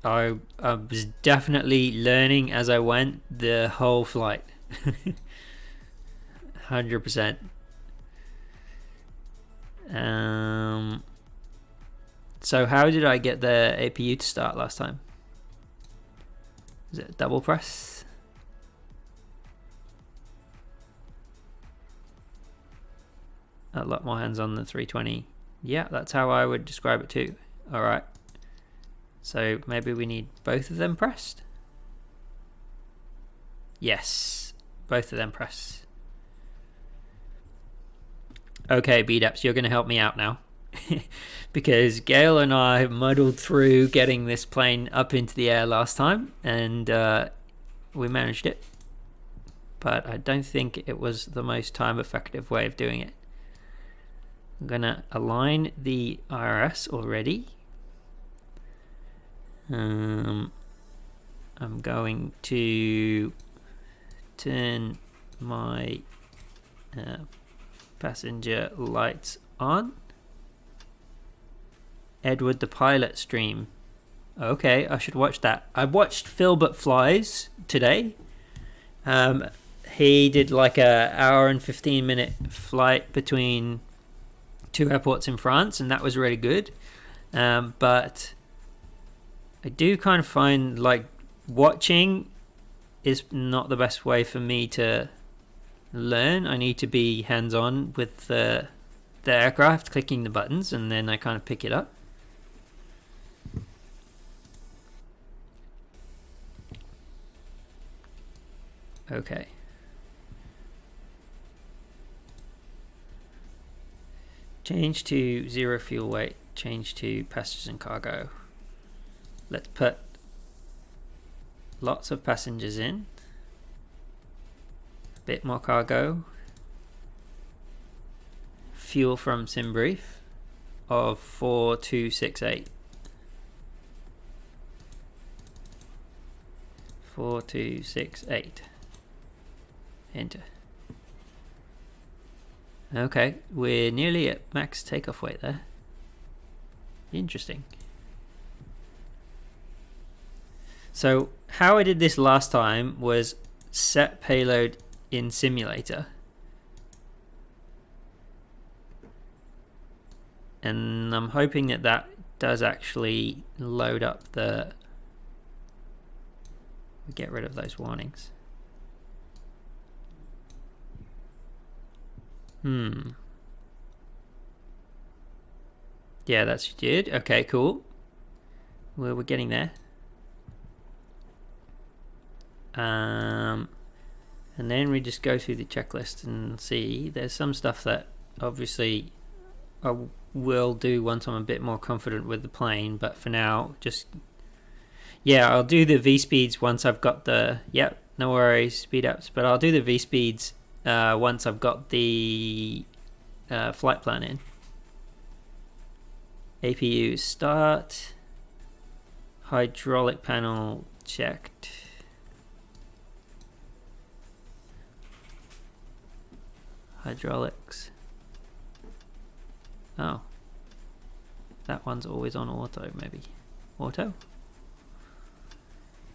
I was definitely learning as I went the whole flight. 100%. So how did I get the APU to start last time? Is it double press? A lot more hands on the 320. Yeah, that's how I would describe it too. Alright. So maybe we need both of them pressed? Yes, both of them pressed. Okay, BDEPS, you're going to help me out now. Because Gail and I muddled through getting this plane up into the air last time, and we managed it. But I don't think it was the most time-effective way of doing it. I'm going to align the IRS already. I'm going to turn my passenger lights on. Edward the Pilot stream. Okay, I should watch that. I watched Philbert Flies today. He did like a hour and 15-minute flight between two airports in France, and that was really good. But I do kind of find like watching is not the best way for me to learn. I need to be hands-on with the aircraft, clicking the buttons, and then I kind of pick it up. Okay. Change to 0 fuel weight. Change to passengers and cargo. Let's put lots of passengers in. A bit more cargo. Fuel from SimBrief of 4268. 4268. Enter. Okay, we're nearly at max takeoff weight there. Interesting. So how I did this last time was set payload in simulator. And I'm hoping that that does actually load up the... Get rid of those warnings. Yeah, that's what you did. Okay, cool. Well, we're getting there. And then we just go through the checklist and see. There's some stuff that obviously I will do once I'm a bit more confident with the plane, but for now, just... Yeah, I'll do the V-speeds once I've got the... Yep, no worries, speed ups. But I'll do the V-speeds once I've got the flight plan in. APU start. Hydraulic panel checked. Hydraulics. Oh. That one's always on auto, maybe. Auto?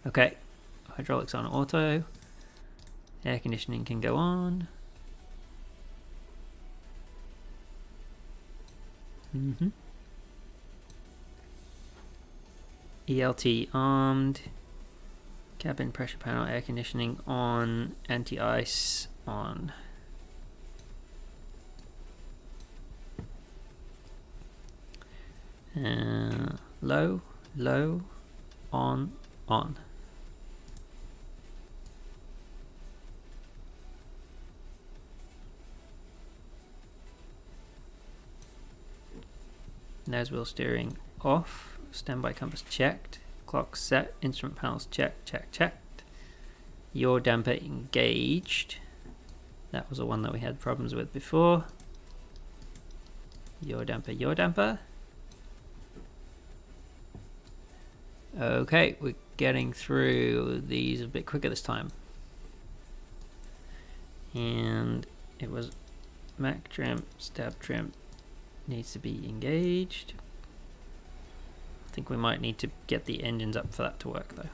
Okay. Hydraulics on auto. Air conditioning can go on. ELT armed. Cabin pressure panel, air conditioning on. Anti-ice on. Low, low, on. Nose wheel steering off. Standby compass checked. Clock set. Instrument panels checked. Yaw damper engaged. That was the one that we had problems with before. Yaw damper. Okay, we're getting through these a bit quicker this time. And it was Mac trim, stab trim needs to be engaged. I think we might need to get the engines up for that to work though.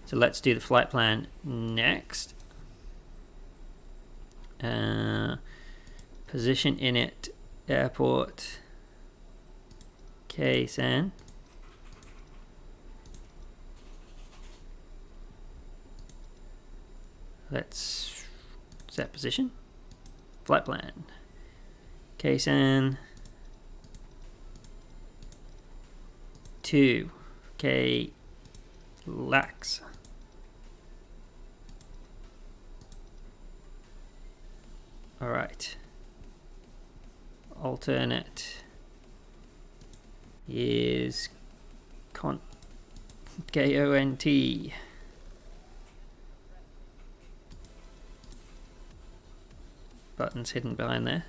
So let's do the flight plan next. Position init, airport, KSAN. Let's set position. Flight plan. KSAN 2 K lax. All right. Alternate is KONT. Buttons hidden behind there.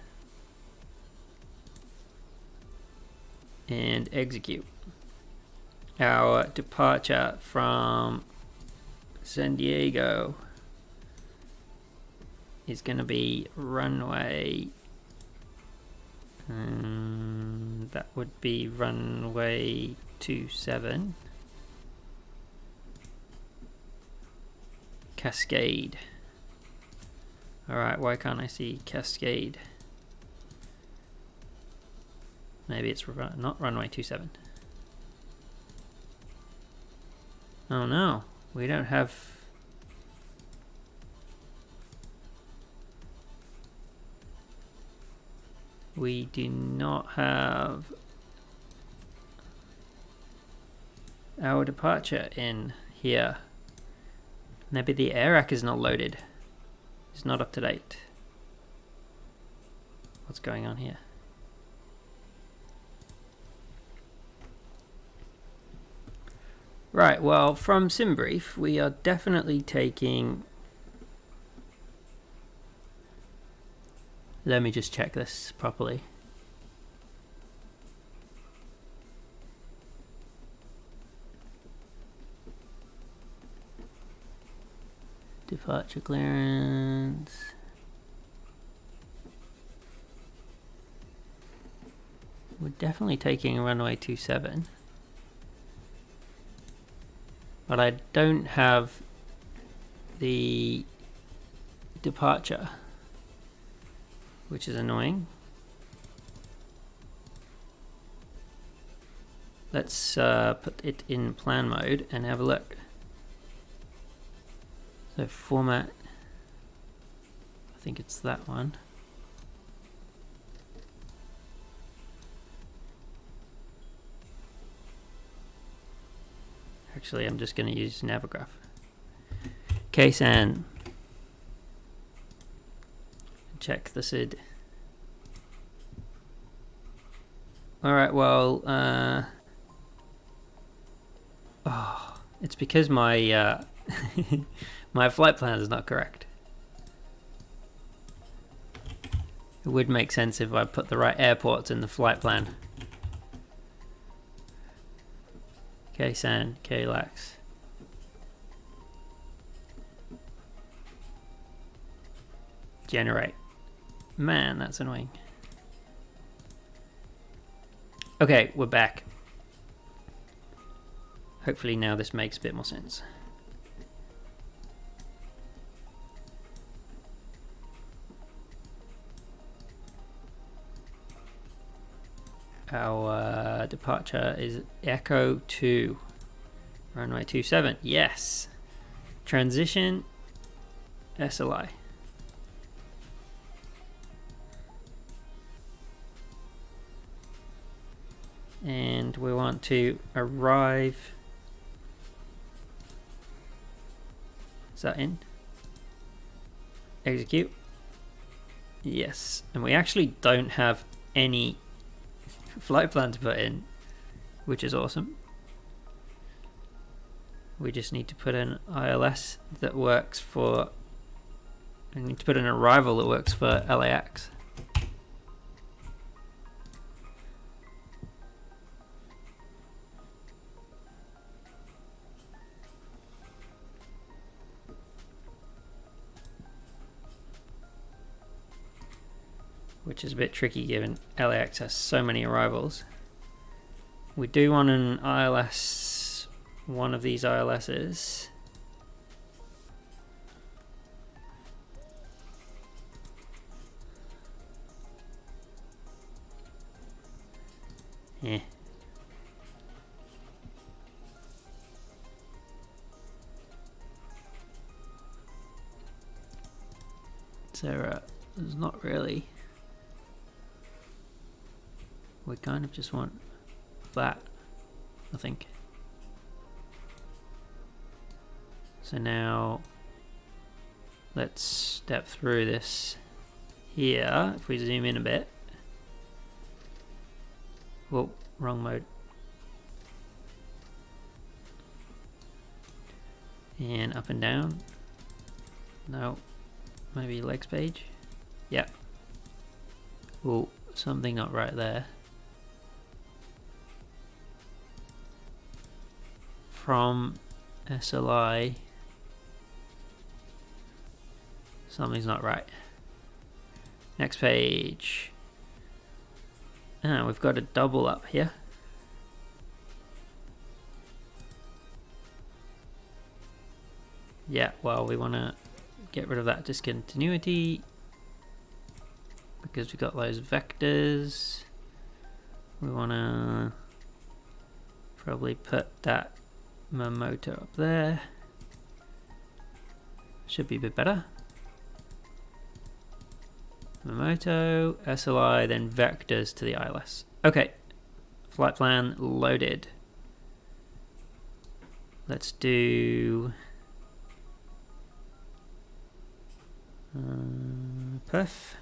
And execute. Our departure from San Diego is going to be runway, that would be runway 27 Cascade. Alright, why can't I see Cascade? Maybe it's not runway 27. Oh no, we don't have... We do not have our departure in here. Maybe the air rack is not loaded. It's not up to date. What's going on here? Right, well, from SimBrief, we are definitely taking... Let me just check this properly. Departure clearance. We're definitely taking runway 27. But I don't have the departure, which is annoying. Let's put it in plan mode and have a look. So format, I think it's that one. Actually, I'm just going to use Navigraph. Case and check the SID. Alright, well, it's because my my flight plan is not correct. It would make sense if I put the right airports in the flight plan. K-SAN, K-LAX. Generate. Man, that's annoying. Okay, we're back. Hopefully now this makes a bit more sense. Our departure is Echo 2, runway 27. Yes. Transition SLI. And we want to arrive. Is that in? Execute. Yes. And we actually don't have any flight plan to put in, which is awesome. We just need to put in ILS that works for, I need to put in an arrival that works for LAX. Which is a bit tricky given LAX has so many arrivals. We do want an ILS, one of these ILSs. Yeah. So there's not really. We kind of just want that, I think. So now let's step through this here. If we zoom in a bit. Whoa, wrong mode. And up and down. No, maybe legs page. Yeah. Oh, something not right there. From SLI, something's not right. Next page. Ah, we've got a double up here. Yeah, well, we want to get rid of that discontinuity because we've got those vectors. We want to probably put that Momoto up there. Should be a bit better. Momoto, SLI, then vectors to the ILS. Okay, flight plan loaded. Let's do perf.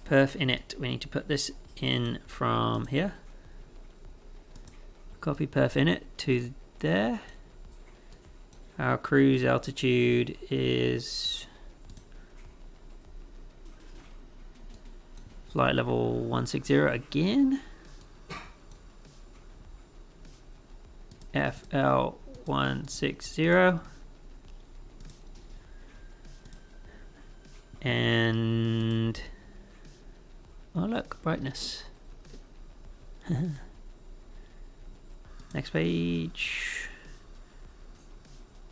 Perf init. We need to put this in from here. Copy perf init to there. Our cruise altitude is flight level 160 again. FL 160. And oh look, brightness. Next page.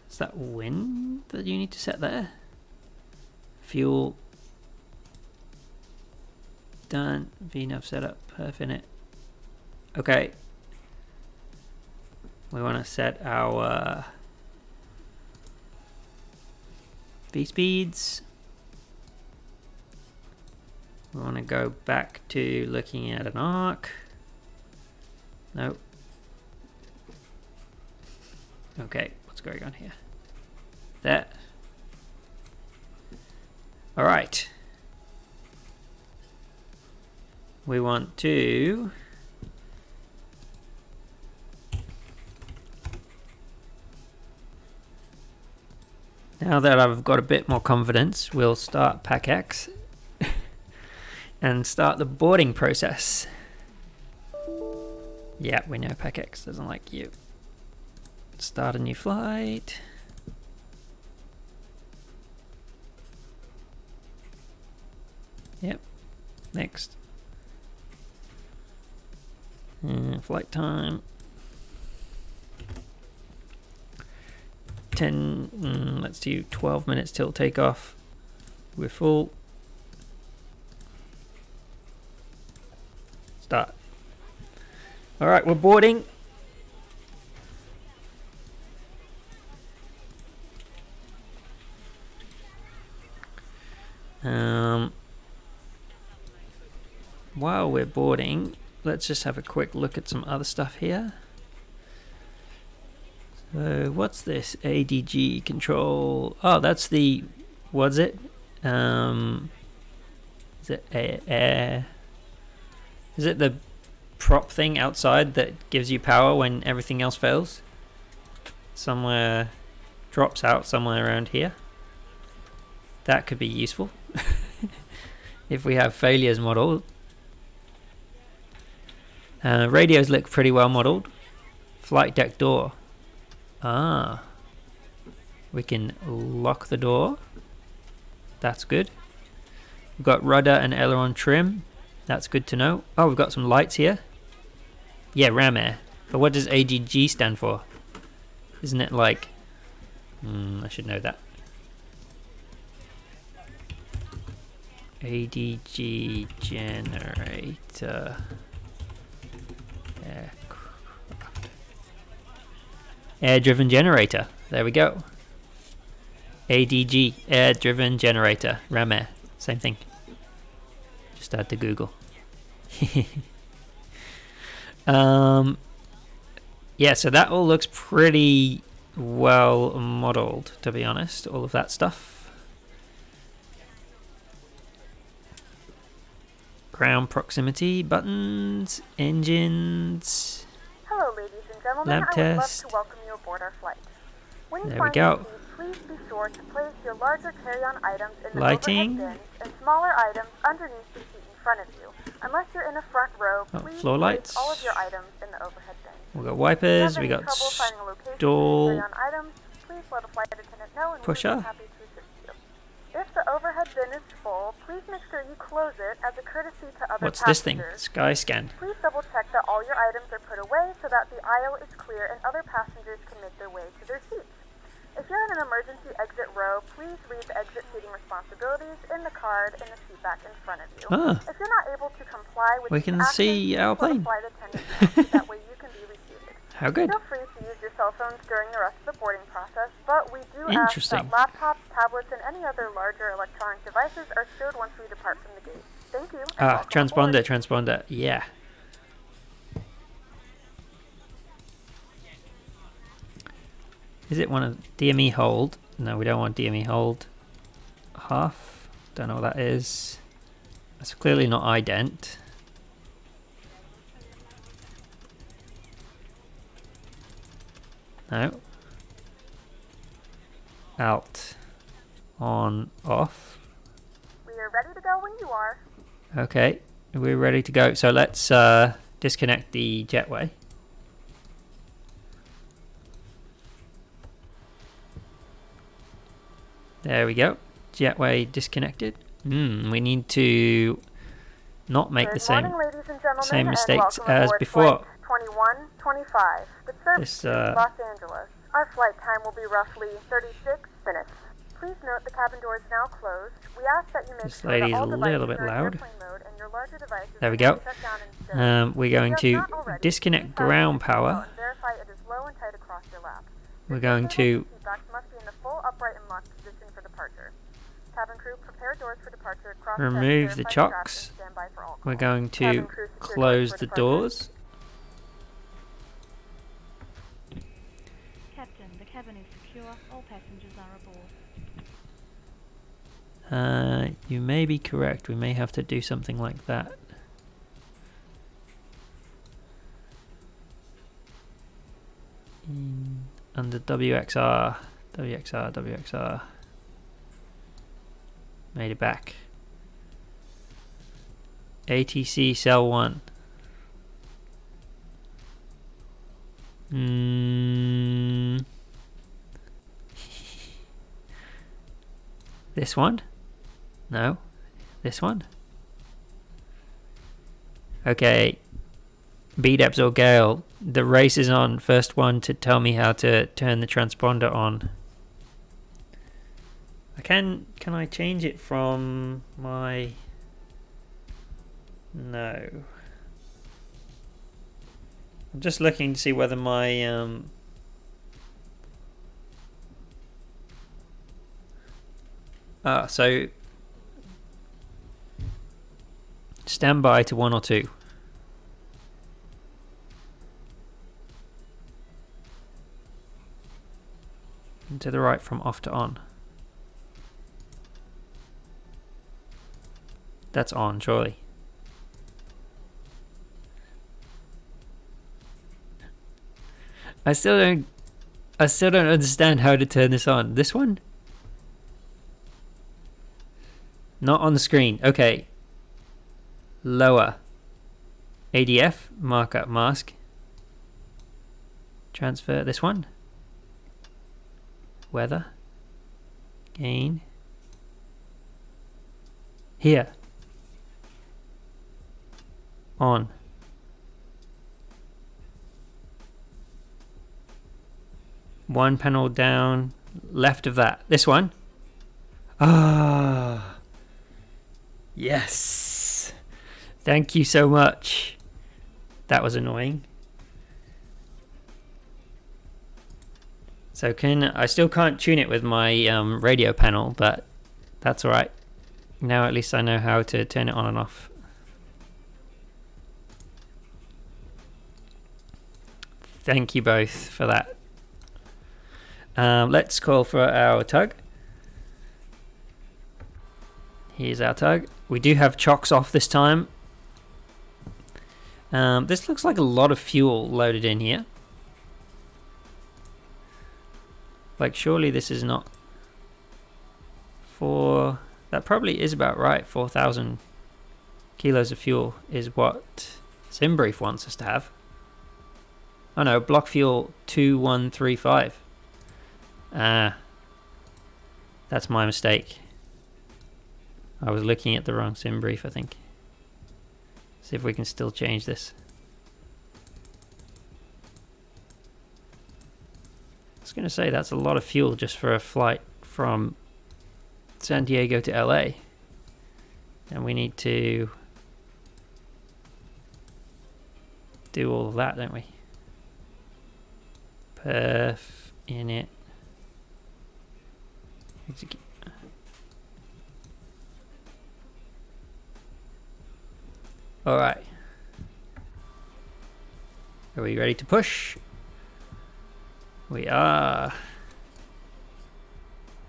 Is that wind that you need to set there? Fuel. Done. VNAV setup. Perf in it. Okay. We want to set our V speeds. We want to go back to looking at an arc. Nope. Okay, what's going on here? That. All right. We want to now that I've got a bit more confidence, we'll start PackX and start the boarding process. Yeah, we know PackX doesn't like you. Start a new flight. Yep. Next. Flight time. 10. Let's do 12 minutes till takeoff. We're full. Start. All right, we're boarding. While we're boarding, let's just have a quick look at some other stuff here. So what's this? ADG control. Oh, that's the, what's it? Is it air? Is it the prop thing outside that gives you power when everything else fails? Somewhere, drops out somewhere around here. That could be useful if we have failures modeled. Radios look pretty well modeled. Flight deck door. Ah, we can lock the door. That's good. We've got rudder and aileron trim. That's good to know. Oh, we've got some lights here. Yeah, ram air. But what does ADG stand for? Isn't it like... I should know that. ADG generator. Aircraft. Air-driven generator. There we go. ADG, air-driven generator. Ram air. Same thing. Just add to Google. Yeah, so that all looks pretty well modeled, to be honest. All of that stuff. Ground proximity, buttons, engines. Hello, ladies and gentlemen. Lab I would love test. to welcome you aboard our flight. When you There we find go. your seat, please be sure to place your larger carry-on items in the Lighting. overhead bins and smaller items underneath the seat in front of you. Unless you're in a front row, Oh, please floor place lights. all of your items in the overhead bin. We've got If wipers, you we have any got trouble finding a location for stall. your carry-on items, please let a flight attendant know and we Pusher. will be happy to assist you. If the overhead bin is full, please make sure you close it as a courtesy to other What's this thing? passengers. Sky scan. Please double check that all your items are put away so that the aisle is clear and other passengers can make their way to their seats. If you're in an emergency exit row, please read the exit seating responsibilities in the card in the seat back in front of you. Ah. If you're not able to comply with We these can actions, see please our let a plane. flight attendant know so that way you can be reseated. How good. Feel free to use your cell phones during the rest of the boarding process, but we do ask Interesting. that laptops, tablets, and any other larger electronic devices are stowed once we depart from the gate. Thank you. and Ah, welcome aboard. transponder. Yeah. Is it one of DME hold? No, we don't want DME hold. Half. Don't know what that is. That's clearly not ident. No. Out. On. Off. We are ready to go when you are. Okay. We're ready to go. So let's disconnect the jetway. There we go. Jetway disconnected. We need to not make the same mistakes as before. 2125. The service to Los Angeles. Our flight time will be roughly 36 minutes. Please note the cabin door is now closed. We ask that you make This lady is a little bit loud. There we go. We're going to disconnect ground power. We're going to remove the chocks. We're going to close the doors. Captain, the cabin is secure. All passengers are aboard. You may be correct. We may have to do something like that. Under WXR. Made it back. ATC cell 1. This one? No. This one? Okay. B-Dep's or Gale. The race is on. First one to tell me how to turn the transponder on. Can I change it from my... No. I'm just looking to see whether my so standby to 1 or 2. And to the right from off to on. That's on, surely. I still don't understand how to turn this on. This one? Not on the screen. Okay. Lower. ADF. Markup mask. Transfer. This one. Weather. Gain. Here. On. One panel down. Left of that. This one. Ah. Yes. Thank you so much. That was annoying. So I still can't tune it with my radio panel, but that's alright. Now at least I know how to turn it on and off. Thank you both for that. Let's call for our tug. Here's our tug. We do have chocks off this time. This looks like a lot of fuel loaded in here. Like, surely this is not... That probably is about right. 4,000 kilos of fuel is what SimBrief wants us to have. Oh no, block fuel 2135. That's my mistake. I was looking at the wrong SimBrief, I think. See if we can still change this. I was going to say that's a lot of fuel just for a flight from San Diego to LA. And we need to do all of that, don't we? Perf, init, execute. Alright. Are we ready to push? We are.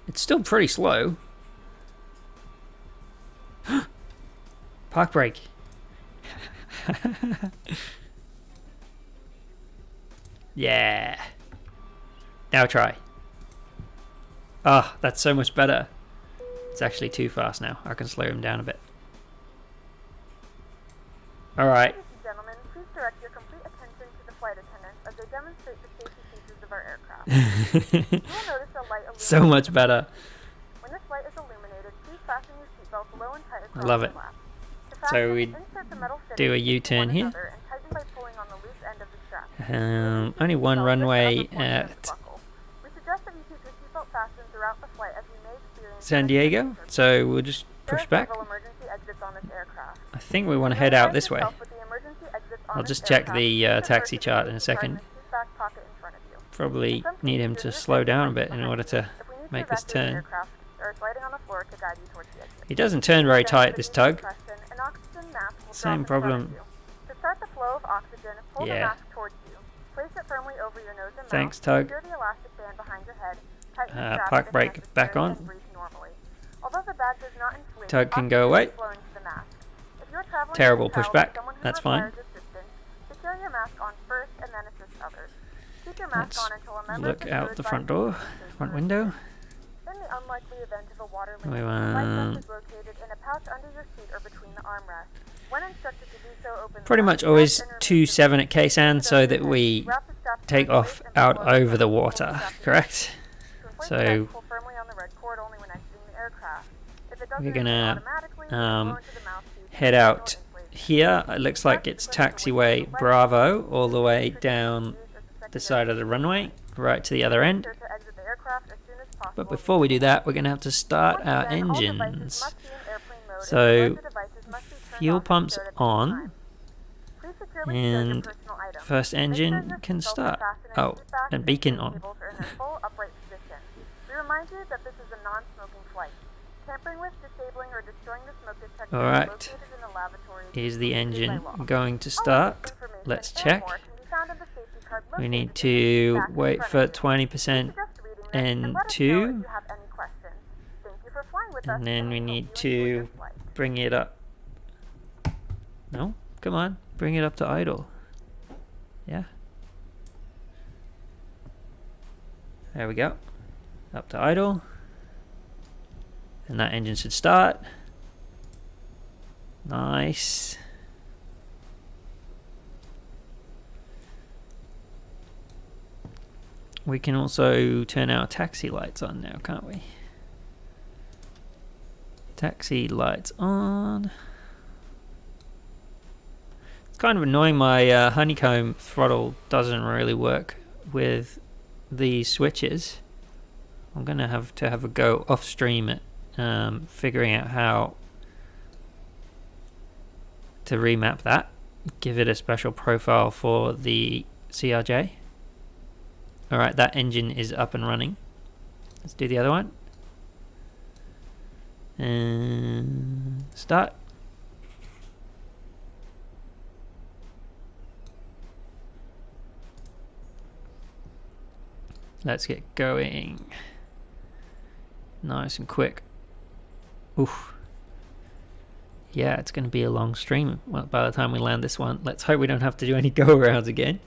It's still pretty slow. Park brake. Yeah. Now try. Ah, that's so much better. It's actually too fast now. I can slow him down a bit. Alright. Ladies and gentlemen, please direct your complete attention to the flight attendants as they demonstrate the safety features of our aircraft. You will notice a light illuminated. So much better. When this light is illuminated, please fasten your seatbelt low and tight across Love it. your lap. To So fasten, we insert the metal do a fittings into U-turn one here. another and tighten by pulling on the loose end of the strap. Only one Seatbelt runway lift up the portion of the at buckle. We suggest that you keep your seatbelt fastened throughout the flight as you may experience San Diego. So we'll just push back. There are several emergency exits on this aircraft. I think we want to head out this way. I'll just check the taxi chart in a second. Probably need him to slow down a bit in order to make this turn. He doesn't turn very tight, this tug. Same problem. To start the flow of oxygen, pull the Yeah. mask towards you. Place it firmly over your nose and mouth. Thanks, tug. Secure the elastic band behind your head. Tighten the strap Park if brake necessary, back on. and breathe normally. Although the bag does not inflate, Tug can oxygen go away. is flowing to the mask. If you're traveling Terrible with a child or pushback. someone who That's fine. requires assistance, secure your mask on first and then assist others. Keep your mask Let's on until a member look of out crew the front advises door, you to stay front clear. window. In the unlikely event of a water We leak, the life want vest is located in a pouch under your seat or between the armrests. When instructed to do so, open the Pretty pouch much always and remove 2.7 at KSAN so that the we wrap the straps take around off the waist and out pull over the pull water, strap to correct? To inflate So the bag, pull firmly on the red cord only when exiting the aircraft. If it doesn't we're inflate gonna automatically, it will blow into the mouthpiece head and out signal inflation. here. It looks like it's taxiway Bravo all the way down the side of the runway, right to the other end. Be sure to exit the aircraft as soon as possible. But before we do that, we're gonna have to start Once our again, all devices engines. must be in airplane mode, and So the buzzer devices must be turned fuel off and pump's stowed at the same on, time. Please securely stow your and personal items. first Make sure engine your can seatbelts are start. fastened Oh, seat backs and beacon chain on. cables are in their full upright position. We remind you that this is a non-smoking flight. Tampering with, disabling, or destroying the smoke detector All right. located in the lavatory Is the prohibited by engine law. going to All of start? this information Let's and check. more can be found in the safety card We located need in the to back in wait front for of you. 20% We suggest reading this and let us know if N2, you have any questions. Thank you for flying with us, and then we hope need you enjoy your to flight. bring it up. No, come on, bring it up to idle. Yeah. There we go. Up to idle. And that engine should start. Nice. We can also turn our taxi lights on now, can't we? Taxi lights on. It's kind of annoying, my honeycomb throttle doesn't really work with these switches. I'm going to have a go off stream at figuring out how to remap that. Give it a special profile for the CRJ. Alright, that engine is up and running. Let's do the other one. And start. Let's get going. Nice and quick. Oof. Yeah, it's going to be a long stream. Well, by the time we land this one, let's hope we don't have to do any go-arounds again.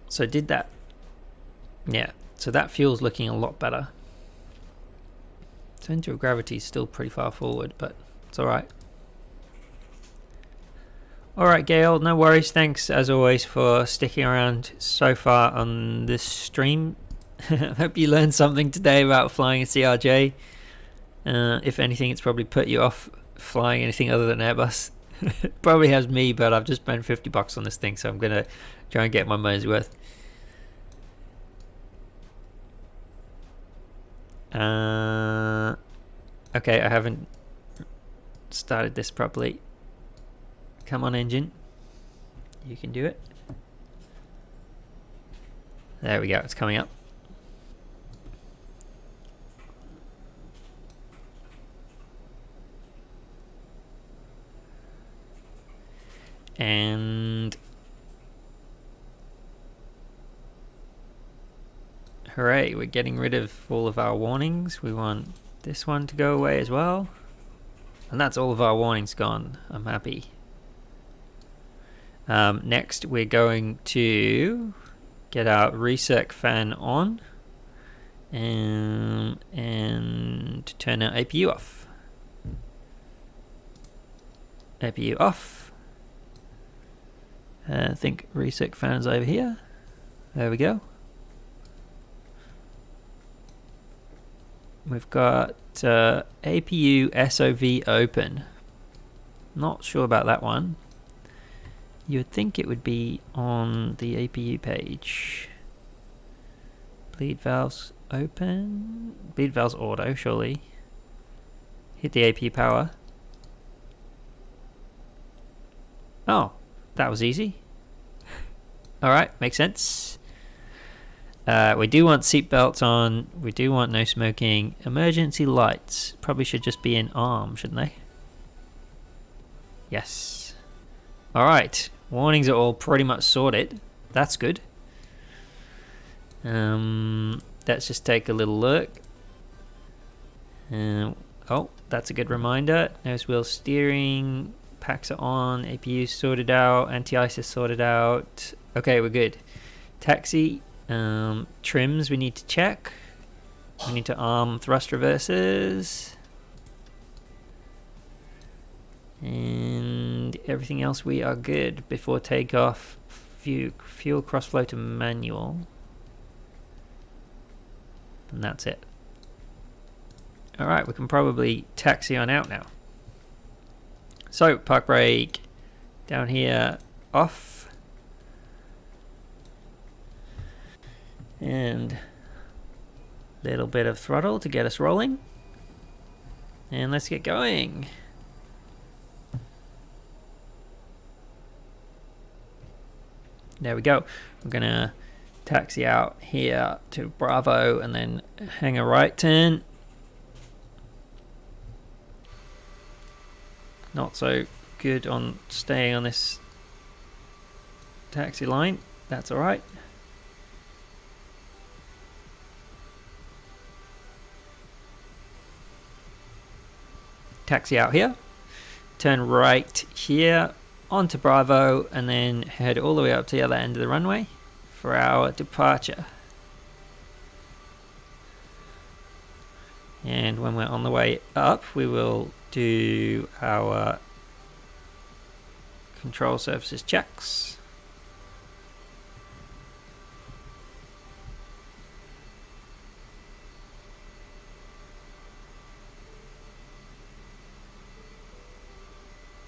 So did that. Yeah, so that fuel's looking a lot better. Center of gravity is still pretty far forward, but it's alright. Alright, Gail, no worries. Thanks, as always, for sticking around so far on this stream. Hope you learned something today about flying a CRJ. If anything, it's probably put you off flying anything other than Airbus. Probably has me, but I've just spent $50 on this thing, so I'm going to try and get my money's worth. Okay, I haven't started this properly. Come on, engine. You can do it. There we go, it's coming up. And hooray, we're getting rid of all of our warnings. We want this one to go away as well. And that's all of our warnings gone. I'm happy. Next, we're going to get our recirc fan on and turn our APU off. APU off. I think recirc fan's over here. There we go. We've got APU SOV open. Not sure about that one. You would think it would be on the APU page. Bleed valves open. Bleed valves auto, surely. Hit the APU power. Oh, that was easy. Alright, makes sense. We do want seatbelts on. We do want no smoking. Emergency lights. Probably should just be in arm, shouldn't they? Yes. Alright. Warnings are all pretty much sorted. That's good. Let's just take a little look. Oh, that's a good reminder. Nose wheel steering. Packs are on. APU sorted out. Anti-ice is sorted out. Okay, we're good. Taxi. Trims we need to check. We need to arm thrust reversers. And everything else we are good before takeoff. Fuel crossflow to manual. And that's it. Alright, we can probably taxi on out now. So, park brake down here, off. And a little bit of throttle to get us rolling. And let's get going. There we go. We're gonna taxi out here to Bravo and then hang a right turn. Not so good on staying on this taxi line. That's alright. Taxi out here. Turn right here onto Bravo and then head all the way up to the other end of the runway for our departure. And when we're on the way up, we will do our control surfaces checks.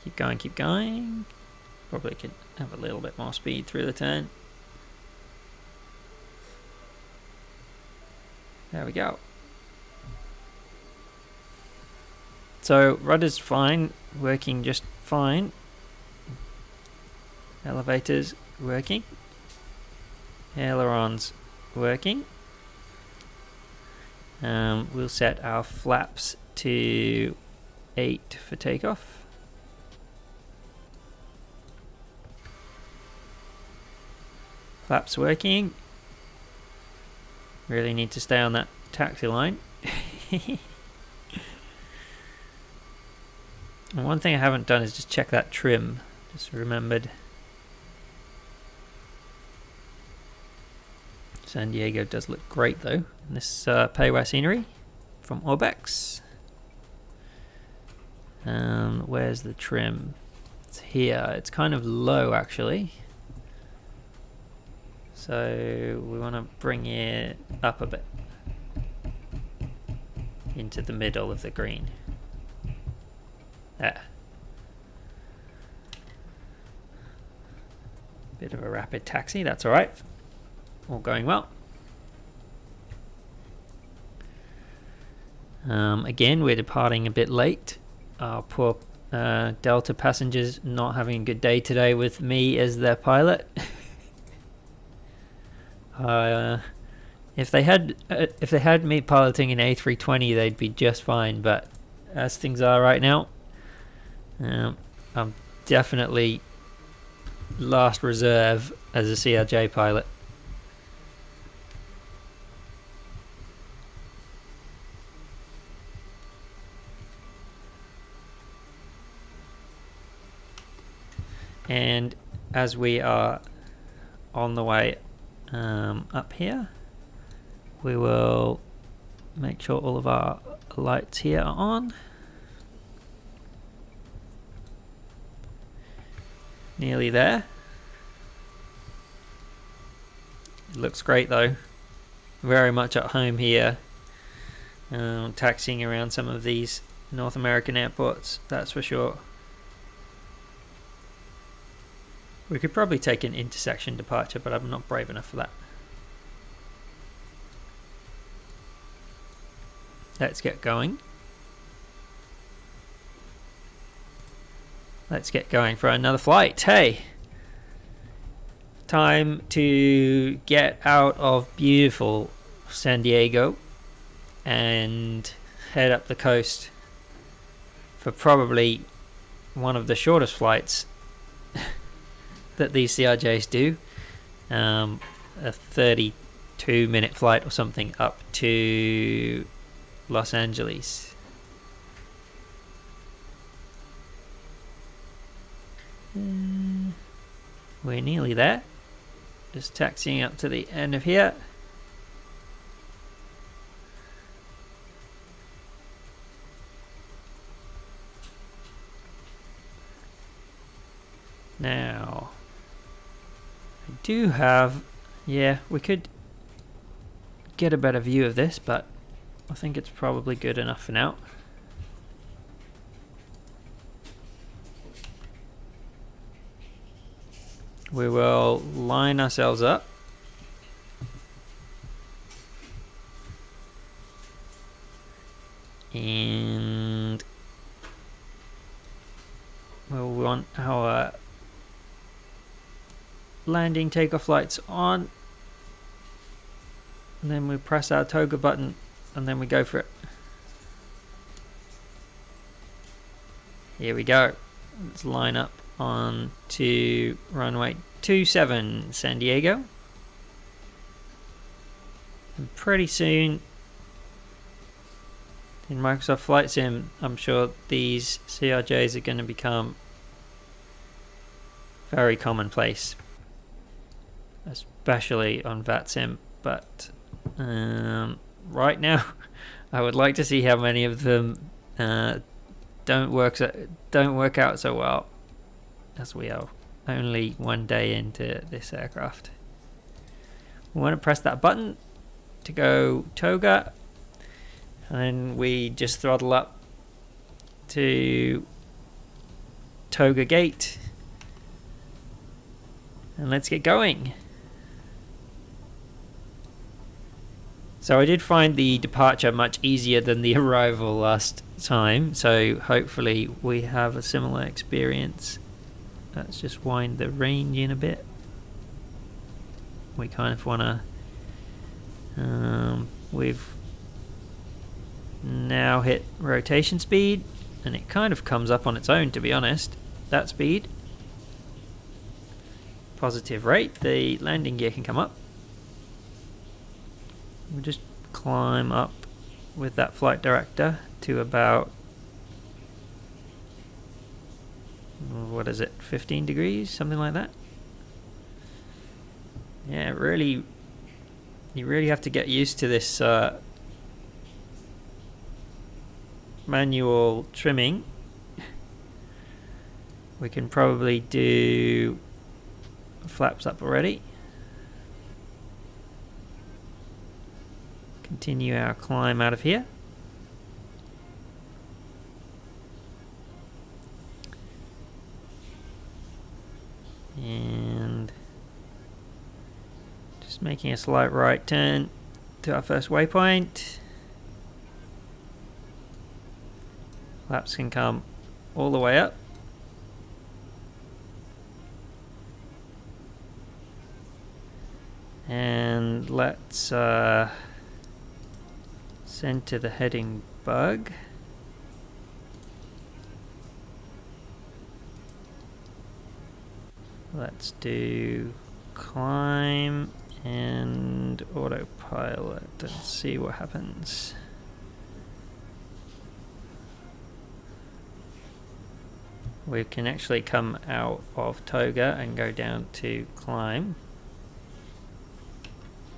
Keep going, keep going. Probably could have a little bit more speed through the turn. There we go. So rudder's fine, working just fine. Elevators working. Ailerons working. We'll set our flaps to 8 for takeoff. Flaps working. Really need to stay on that taxi line. And one thing I haven't done is just check that trim. Just remembered. San Diego does look great though in this payware scenery from Orbex. Where's the trim? It's here. It's kind of low actually. So we want to bring it up a bit into the middle of the green. There. Bit of a rapid taxi, that's alright. All going well. Again, we're departing a bit late. Our poor Delta passengers not having a good day today with me as their pilot. If they had me piloting an A320, they'd be just fine. But as things are right now, I'm definitely last reserve as a CRJ pilot. And as we are on the way up here, we will make sure all of our lights here are on. Nearly there. It looks great though. Very much at home here. Taxiing around some of these North American airports, that's for sure. We could probably take an intersection departure, but I'm not brave enough for that. Let's get going. Let's get going for another flight. Hey! Time to get out of beautiful San Diego and head up the coast for probably one of the shortest flights that these CRJs do. A 32-minute flight or something up to Los Angeles. We're nearly there. Just taxiing up to the end of here. Now, I do have, yeah, we could get a better view of this, but I think it's probably good enough for now. We will line ourselves up. And we'll want our landing takeoff lights on. And then we press our toga button and then we go for it. Here we go. Let's line up on to runway 27 San Diego. And pretty soon in Microsoft Flight Sim, I'm sure these CRJs are going to become very commonplace, especially on VATSIM. But right now, I would like to see how many of them don't work out so well, as we are only one day into this aircraft. We want to press that button to go toga, and we just throttle up to toga gate, and let's get going. So I did find the departure much easier than the arrival last time, so hopefully we have a similar experience. Let's just wind the range in a bit. We kind of want to, we've now hit rotation speed, and it kind of comes up on its own, to be honest, that speed. Positive rate, the landing gear can come up. We'll just climb up with that flight director to about, what is it, 15 degrees, something like that. Yeah, really, you really have to get used to this manual trimming. We can probably do flaps up already. Continue our climb out of here. And just making a slight right turn to our first waypoint. Flaps can come all the way up. And let's center the heading bug. Let's do climb and autopilot and see what happens. we can actually come out of Toga and go down to climb.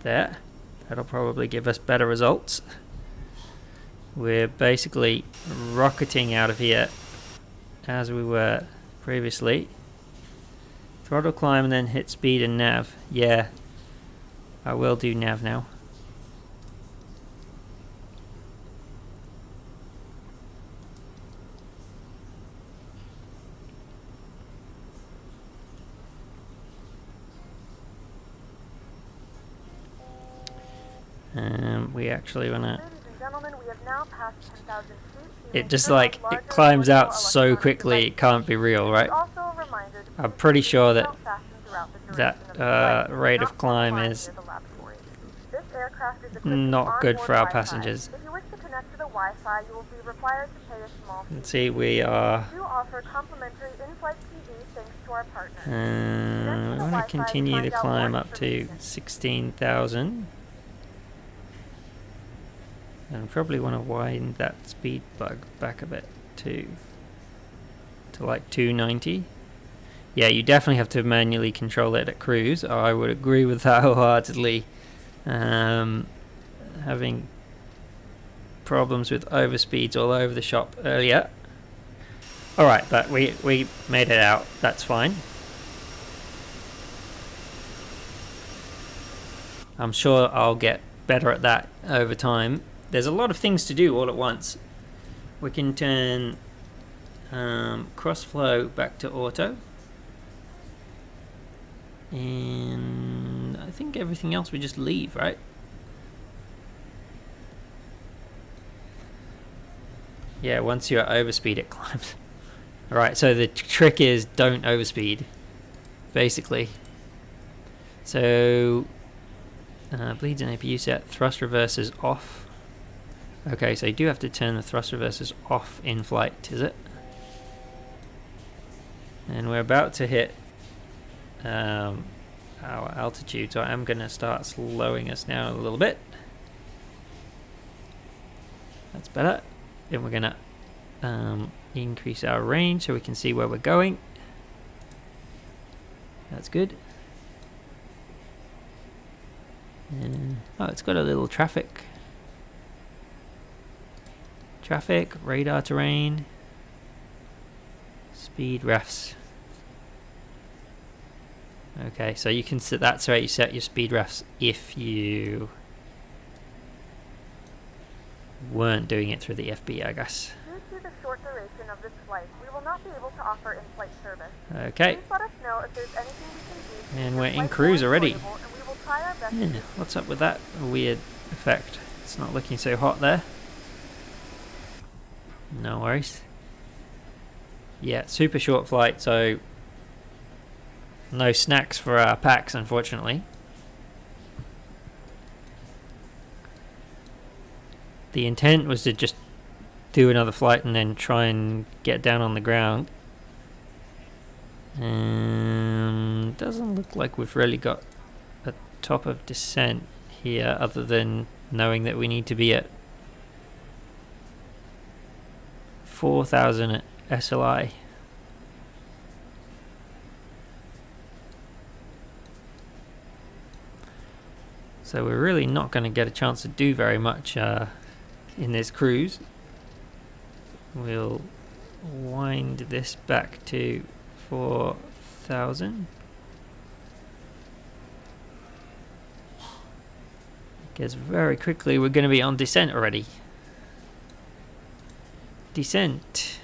There. That'll probably give us better results. We're basically rocketing out of here as we were previously. Throttle climb and then hit speed and nav. Yeah, I will do nav now. We actually wanna. Ladies and gentlemen, we have now passed 10,000 feet. It just like it climbs out so quickly, it can't be real, right? Also a reminder to I'm pretty sure that that rate of climb is This aircraft is equipped not good with for our Wi-Fi. passengers. If you wish to connect to the Wi-Fi, you will be required to pay a small fee. Let's see, we are. We do offer complimentary in-flight TV thanks to our partners. We want to continue the climb up to 16,000. And probably want to widen that speed bug back a bit to like 290. Yeah, you definitely have to manually control it at cruise. I would agree with that wholeheartedly. Having problems with overspeeds all over the shop earlier. Alright, but we made it out. That's fine. I'm sure I'll get better at that over time. There's a lot of things to do all at once. We can turn crossflow back to auto. And I think everything else we just leave, right? Yeah, once you're at overspeed it climbs. Alright, so the trick is don't overspeed, basically. So, bleeds and APU set, thrust reversers off. Okay, so you do have to turn the thrust reversers off in flight, is it? And we're about to hit our altitude, so I'm going to start slowing us down a little bit. That's better. Then we're going to increase our range so we can see where we're going. That's good. Oh, it's got a little traffic, radar terrain, speed refs. Okay, so you can set that's where you set your speed refs if you weren't doing it through the FB, I guess. Due to the short duration of this flight, we will not be able to offer in-flight service. Okay. Please let us know if there's anything we can do. And we're in cruise already. And we will try our best. Yeah, what's up with that weird effect? It's not looking so hot there. No worries. Yeah, super short flight, so no snacks for our packs, unfortunately. The intent was to just do another flight and then try and get down on the ground. Doesn't look like we've really got a top of descent here, other than knowing that we need to be at 4,000 SLI. So we're really not going to get a chance to do very much in this cruise. We'll wind this back to 4,000. Because very quickly we're going to be on descent already. Descent.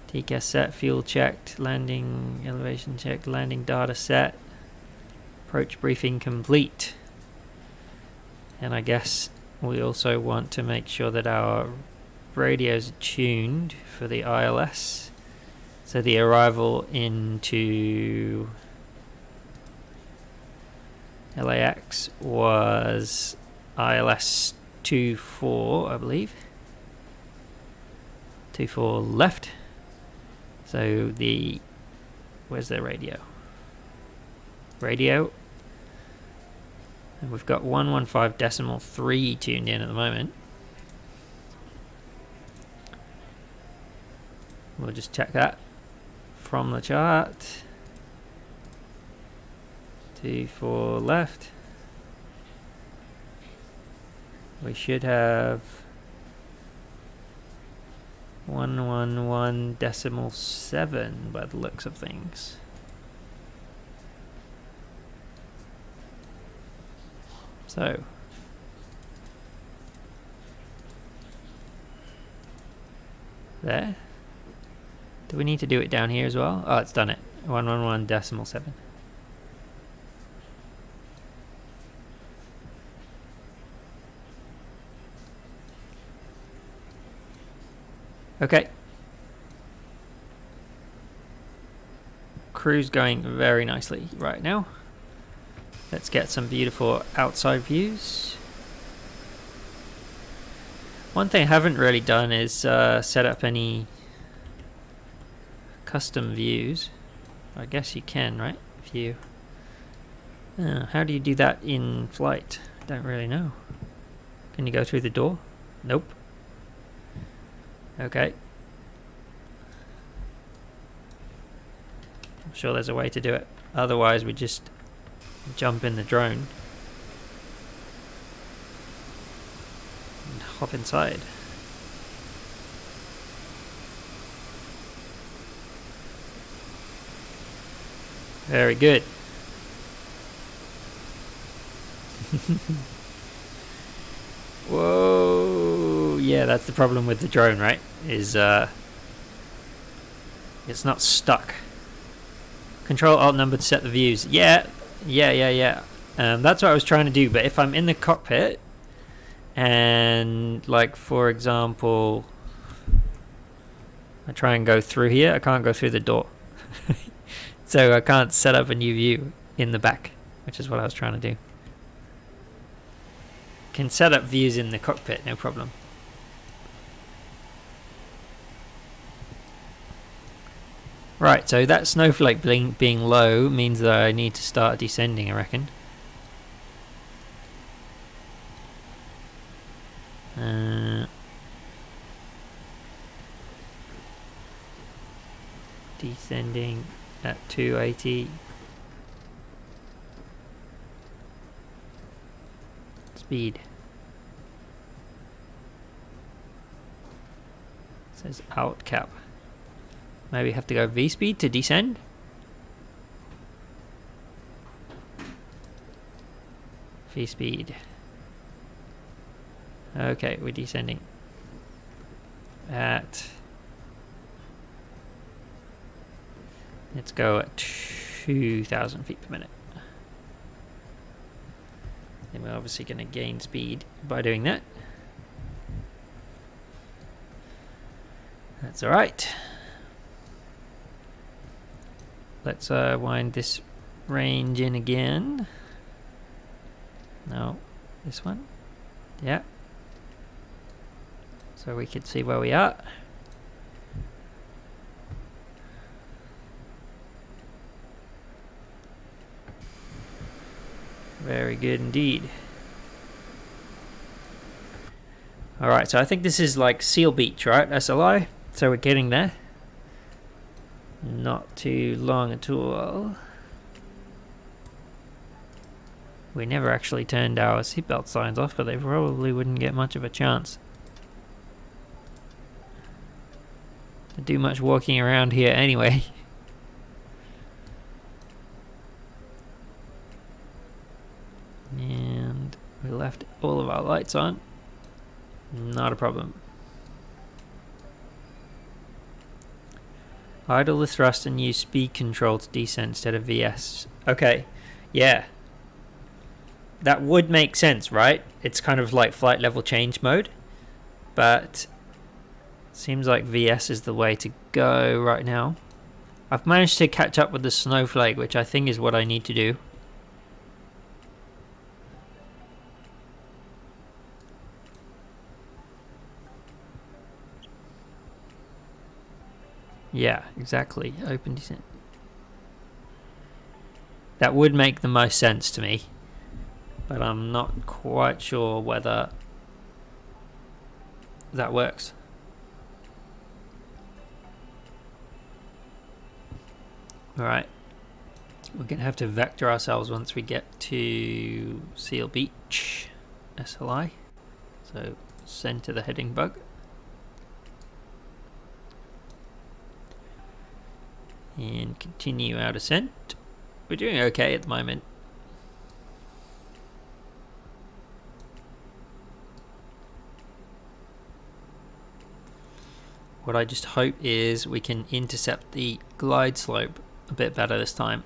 TCAS set, fuel checked, landing elevation checked, landing data set, approach briefing complete. And I guess we also want to make sure that our radios are tuned for the ILS. So the arrival into LAX was ILS 24, I believe. 24 left. So where's the radio? Radio. And we've got 115.3 tuned in at the moment. We'll just check that. from the chart. 24 left. We should have 111.7 by the looks of things. So there. Do we need to do it down here as well? Oh, it's done it. 111.7. Okay. Crew's going very nicely right now. Let's get some beautiful outside views. One thing I haven't really done is set up any custom views. I guess you can, right? If you... how do you do that in flight? I don't really know. Can you go through the door? Nope. Okay. I'm sure there's a way to do it. Otherwise we just jump in the drone and hop inside. Very good. Whoa, yeah, that's the problem with the drone, right? Is it's not stuck. Control Alt number to set the views. Yeah. That's what I was trying to do, but if I'm in the cockpit and, like, for example, I try and go through here, I can't go through the door. So I can't set up a new view in the back, which is what I was trying to do. Can set up views in the cockpit, no problem. Right, so that snowflake being low means that I need to start descending, I reckon. Descending at 280. Speed. It says out cap. Maybe have to go V speed to descend. V speed. Okay, we're descending at... Let's go at 2,000 feet per minute. Then we're obviously going to gain speed by doing that. That's alright. Let's wind this range in again. No, this one. Yeah. So we can see where we are. Very good indeed. Alright, so I think this is like Seal Beach, right? SLI. So we're getting there. Not too long at all. We never actually turned our seatbelt signs off, but they probably wouldn't get much of a chance to do much walking around here anyway. And we left all of our lights on. Not a problem. Idle the thrust and use speed control to descend instead of VS. Okay, yeah. That would make sense, right? It's kind of like flight level change mode. But seems like VS is the way to go right now. I've managed to catch up with the snowflake, which I think is what I need to do. Yeah, exactly. Open descent. That would make the most sense to me, but I'm not quite sure whether that works. Alright. We're going to have to vector ourselves once we get to Seal Beach, SLI. So center the heading bug. And continue our descent. We're doing okay at the moment. What I just hope is we can intercept the glide slope a bit better this time.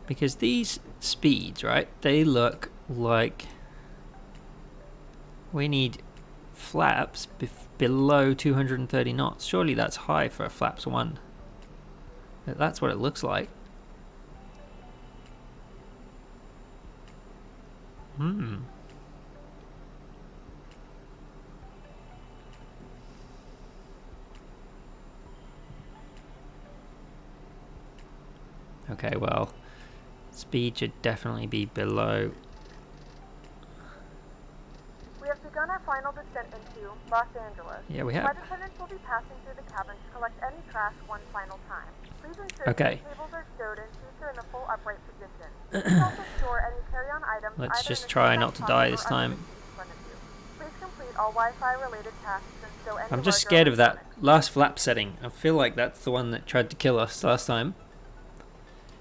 Because these speeds, right, they look like we need flaps below 230 knots. Surely that's high for a flaps 1. That's what it looks like. Okay, well, speed should definitely be below. We have begun our final descent into Los Angeles. Yeah, we have. Flight attendants will be passing through the cabin to collect any trash one final time. Please ensure Okay. that the tables are stowed and seats are in the full upright position. Please also store any carry-on items. Let's either just in the try seatbelt not to pocket die or this under time. the seat in front of you. Please complete all Wi-Fi related tasks and stow any I'm just larger scared of that electronics. last flap setting. I feel like that's the one that tried to kill us last time.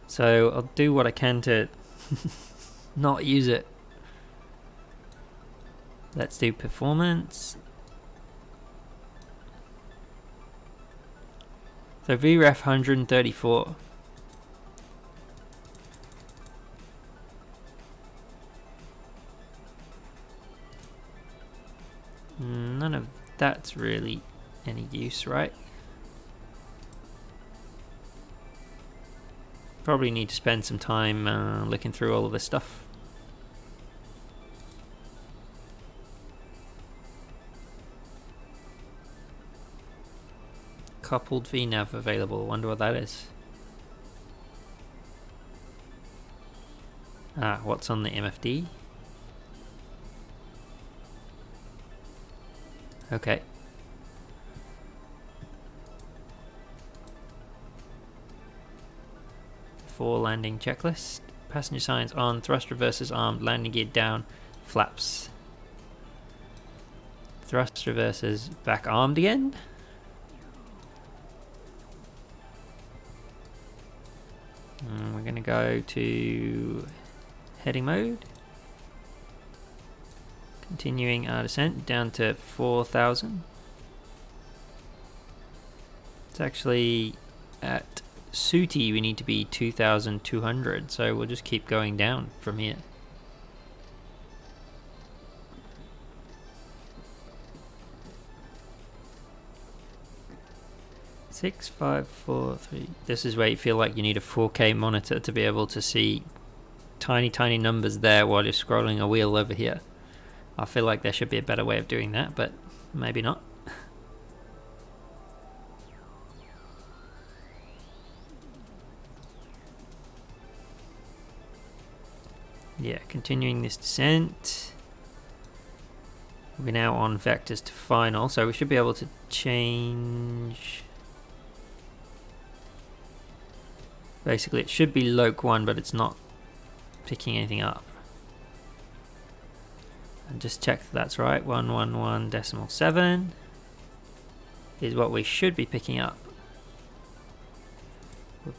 So I'll do what I can to not use it. Let's do performance. So VREF 134. None of that's really any use, right? Probably need to spend some time looking through all of this stuff. Coupled VNav available. Wonder what that is. Ah, what's on the MFD? Okay. For landing checklist. Passenger signs on, thrust reversers armed, landing gear down, flaps. Thrust reversers back armed again. We're going to go to heading mode. Continuing our descent down to 4,000. It's actually at Suti we need to be 2,200, so we'll just keep going down from here. Six, 5, 4, 3. This is where you feel like you need a 4K monitor to be able to see tiny numbers there while you're scrolling a wheel over here. I feel like there should be a better way of doing that, but maybe not. Yeah, continuing this descent. We're now on vectors to final, so we should be able to change. Basically, it should be Loc 1, but it's not picking anything up. And just check that that's right. 111.7 is what we should be picking up.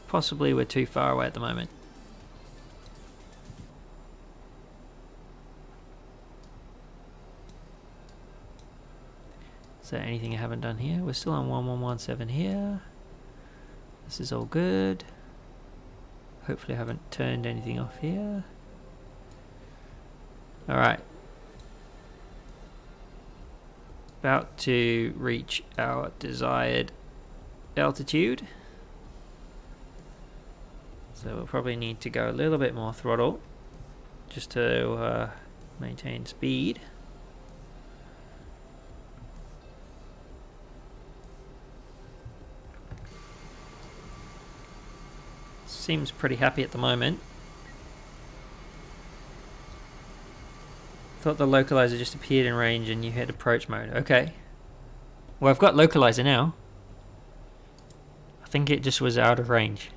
Possibly we're too far away at the moment. Is there anything I haven't done here? We're still on 1117 here. This is all good. Hopefully I haven't turned anything off here. Alright. About to reach our desired altitude. So we'll probably need to go a little bit more throttle just to maintain speed. Seems pretty happy at the moment. Thought the localizer just appeared in range and you hit approach mode. Okay. Well, I've got localizer now. think it just was out of range.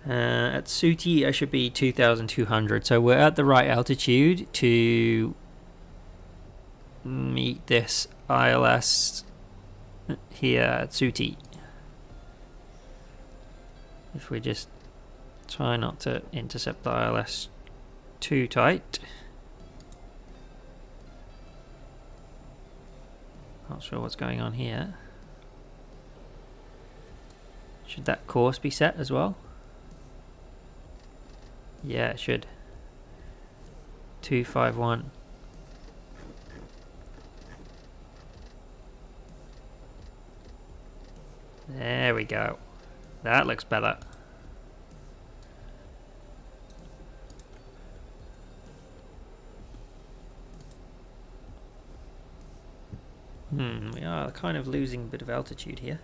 At Suti I should be 2,200, so we're at the right altitude to meet this ILS here at Suti. If we just try not to intercept the ILS too tight. Not sure what's going on here. Should that course be set as well? Yeah, it should. 251. There we go. That looks better. We are kind of losing a bit of altitude here.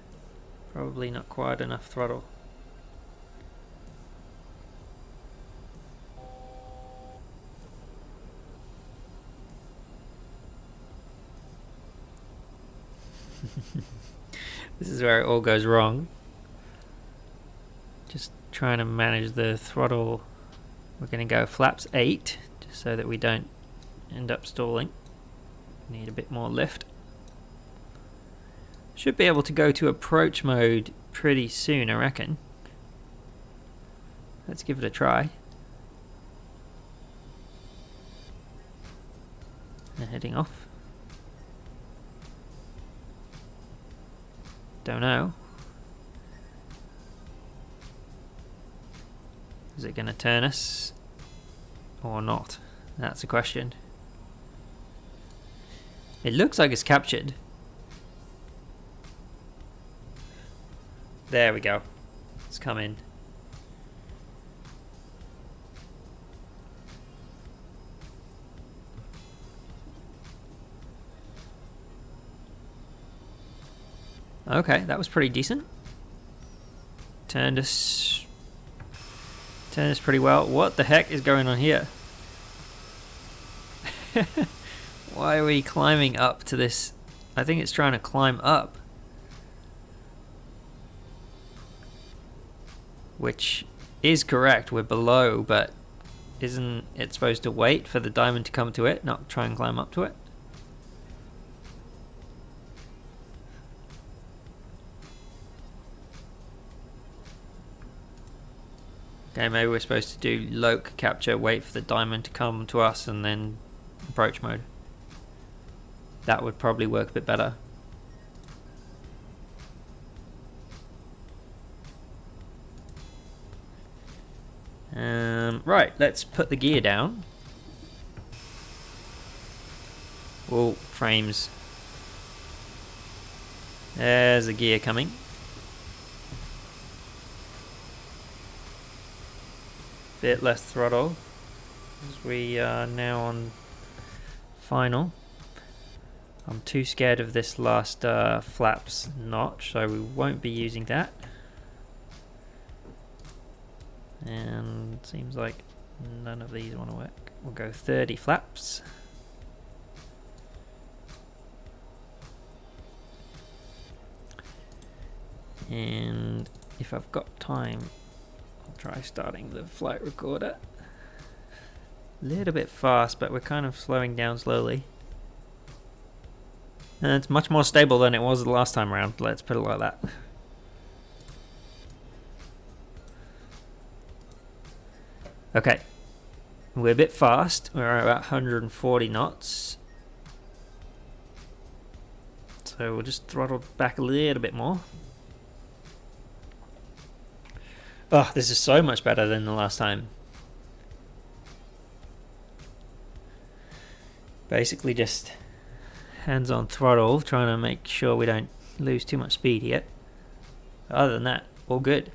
Probably not quite enough throttle. This is where it all goes wrong. Just trying to manage the throttle. We're going to go flaps 8, just so that we don't end up stalling. Need a bit more lift. Should be able to go to approach mode pretty soon, I reckon. Let's give it a try. And heading off. Don't know. Is it going to turn us or not? That's a question. It looks like it's captured. There we go. It's come in. Okay, that was pretty decent. Turned us pretty well. What the heck is going on here? Why are we climbing up to this? I think it's trying to climb up. Which is correct, we're below, but isn't it supposed to wait for the diamond to come to it, not try and climb up to it? Okay, maybe we're supposed to do loc capture, wait for the diamond to come to us, and then approach mode. That would probably work a bit better. Right, let's put the gear down. Whoa, frames. There's the gear coming. Bit less throttle, as we are now on final. I'm too scared of this last flaps notch, so we won't be using that. And seems like none of these want to work. We'll go 30 flaps. And if I've got time, I'll try starting the flight recorder. A little bit fast, but we're kind of slowing down slowly. And it's much more stable than it was the last time around, let's put it like that. Okay, we're a bit fast, we're about 140 knots. So we'll just throttle back a little bit more. Oh, this is so much better than the last time. Basically just hands on throttle, trying to make sure we don't lose too much speed here. Other than that, all good.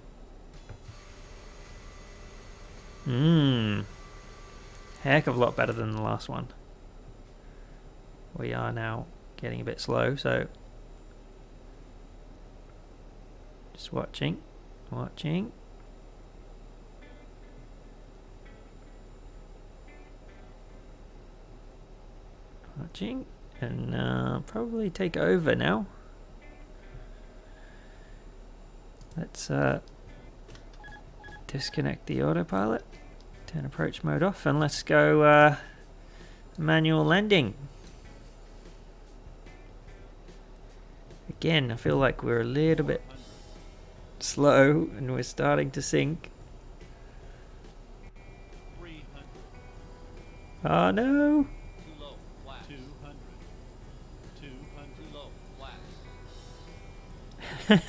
Heck of a lot better than the last one. We are now getting a bit slow, so just watching. watching, and probably take over now. Let's disconnect the autopilot, turn approach mode off, and let's go manual landing. Again, I feel like we're a little bit slow and we're starting to sink. 300. Oh no! Too low. Flaps. 200. 200. Too low.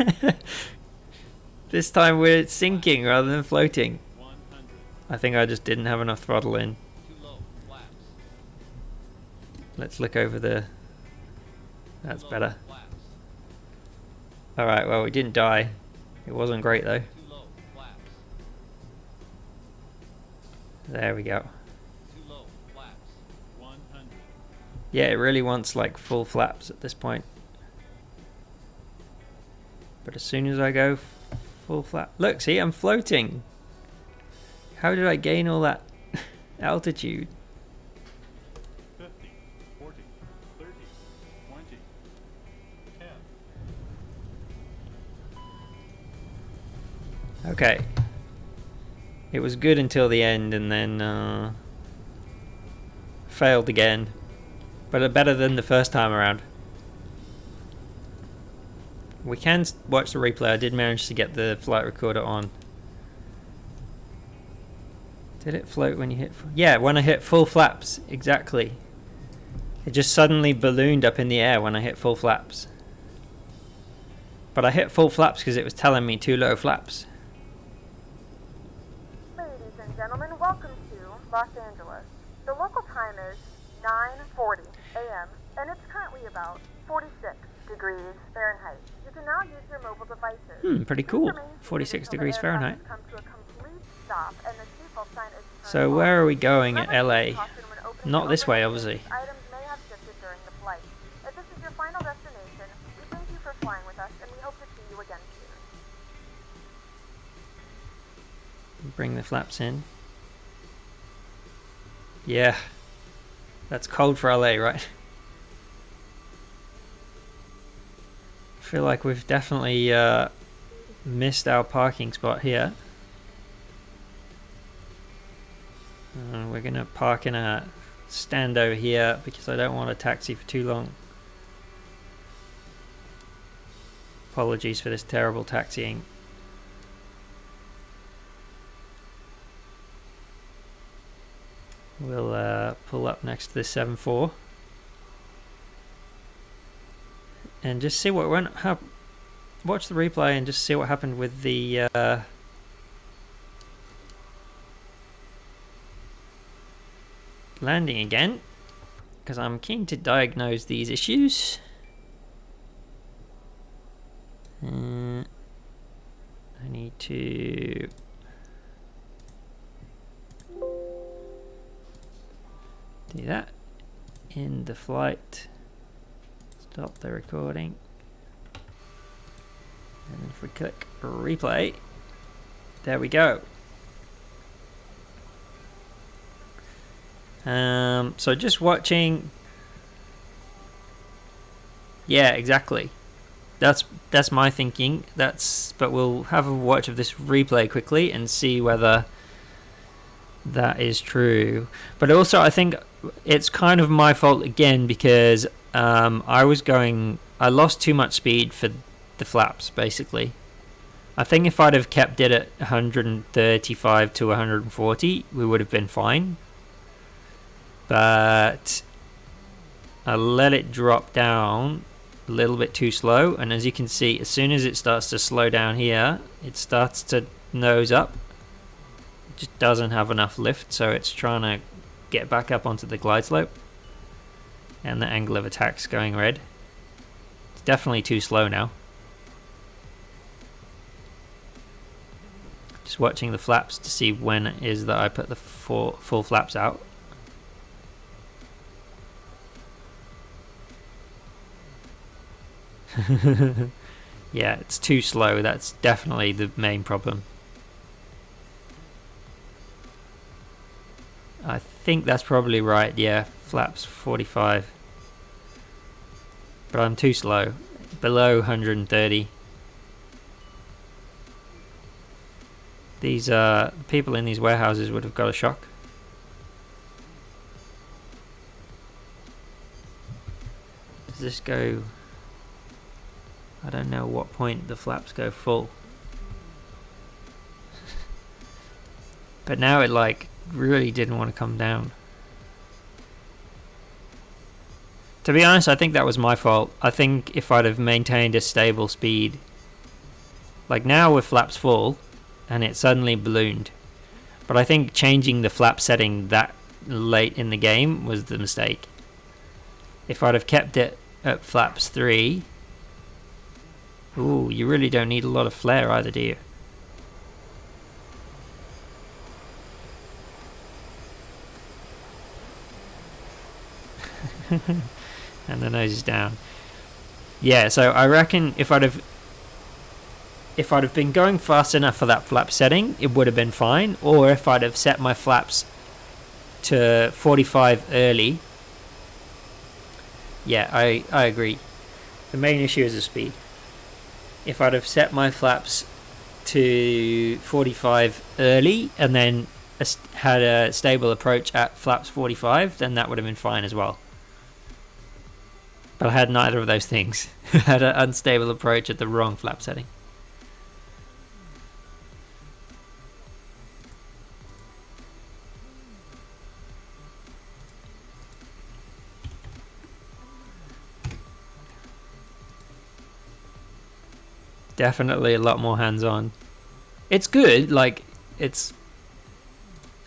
Flaps. This time we're sinking rather than floating. 100. I think I just didn't have enough throttle in. Too low. Flaps. Let's look over the... That's Too low. better. Flaps. Alright, well, we didn't die. It wasn't great though. Too low. Flaps. There we go. Too low. Flaps. 100. Yeah, it really wants like full flaps at this point. But as soon as I go full flap... Look, see, I'm floating. How did I gain all that altitude? 50. 40. 30. 20. 10. Okay. It was good until the end and then failed again. But better than the first time around. We can watch the replay. I did manage to get the flight recorder on. Did it float when you hit... Yeah, when I hit full flaps. Exactly. It just suddenly ballooned up in the air when I hit full flaps. But I hit full flaps because it was telling me too low flaps. Ladies and gentlemen, welcome to Los Angeles. The local time is 9:40 a.m. and it's currently about 46 degrees Fahrenheit. You can now use your mobile devices. Pretty cool. 46 degrees Fahrenheit. Come to a complete stop and the seatbelt sign is turned So off. where are we going at Remember to LA? use caution when opening Not this way, overhead obviously. bins. Items may have shifted during the flight. If this is your final destination, we thank you for flying with us and we hope to see you again soon. Bring the flaps in. Yeah. That's cold for LA, right? I feel like we've definitely missed our parking spot here. We're going to park in a stand over here because I don't want a taxi for too long. Apologies for this terrible taxiing. We'll pull up next to this 7.4 and just see what went. Watch the replay and just see what happened with the landing again, because I'm keen to diagnose these issues. I need to do that in the flight. Stop the recording. And if we click replay, there we go. So just watching. Yeah, exactly. That's my thinking. But we'll have a watch of this replay quickly and see whether that is true. But also, I think it's kind of my fault again because I lost too much speed for the flaps, basically. I think if I'd have kept it at 135 to 140, we would have been fine. But I let it drop down a little bit too slow, and as you can see, as soon as it starts to slow down here, it starts to nose up. It just doesn't have enough lift, so it's trying to get back up onto the glide slope. And the angle of attack's going red. It's definitely too slow now. Just watching the flaps to see when it is that I put the full flaps out. Yeah, it's too slow. That's definitely the main problem. I think that's probably right. Yeah, flaps 45. but I'm too slow. Below 130. These people in these warehouses would have got a shock. Does this go? I don't know what point the flaps go full. But now it like really didn't want to come down. To be honest, I think that was my fault. I think if I'd have maintained a stable speed, like now with flaps full, and it suddenly ballooned. But I think changing the flap setting that late in the game was the mistake. If I'd have kept it at flaps 3, ooh, you really don't need a lot of flare either, do you? And the nose is down. Yeah, so I reckon if I'd have been going fast enough for that flap setting, it would have been fine. Or if I'd have set my flaps to 45 early. Yeah, I agree. The main issue is the speed. If I'd have set my flaps to 45 early and then had a stable approach at flaps 45, then that would have been fine as well. But I had neither of those things. I had an unstable approach at the wrong flap setting. Definitely a lot more hands-on. It's good, like it's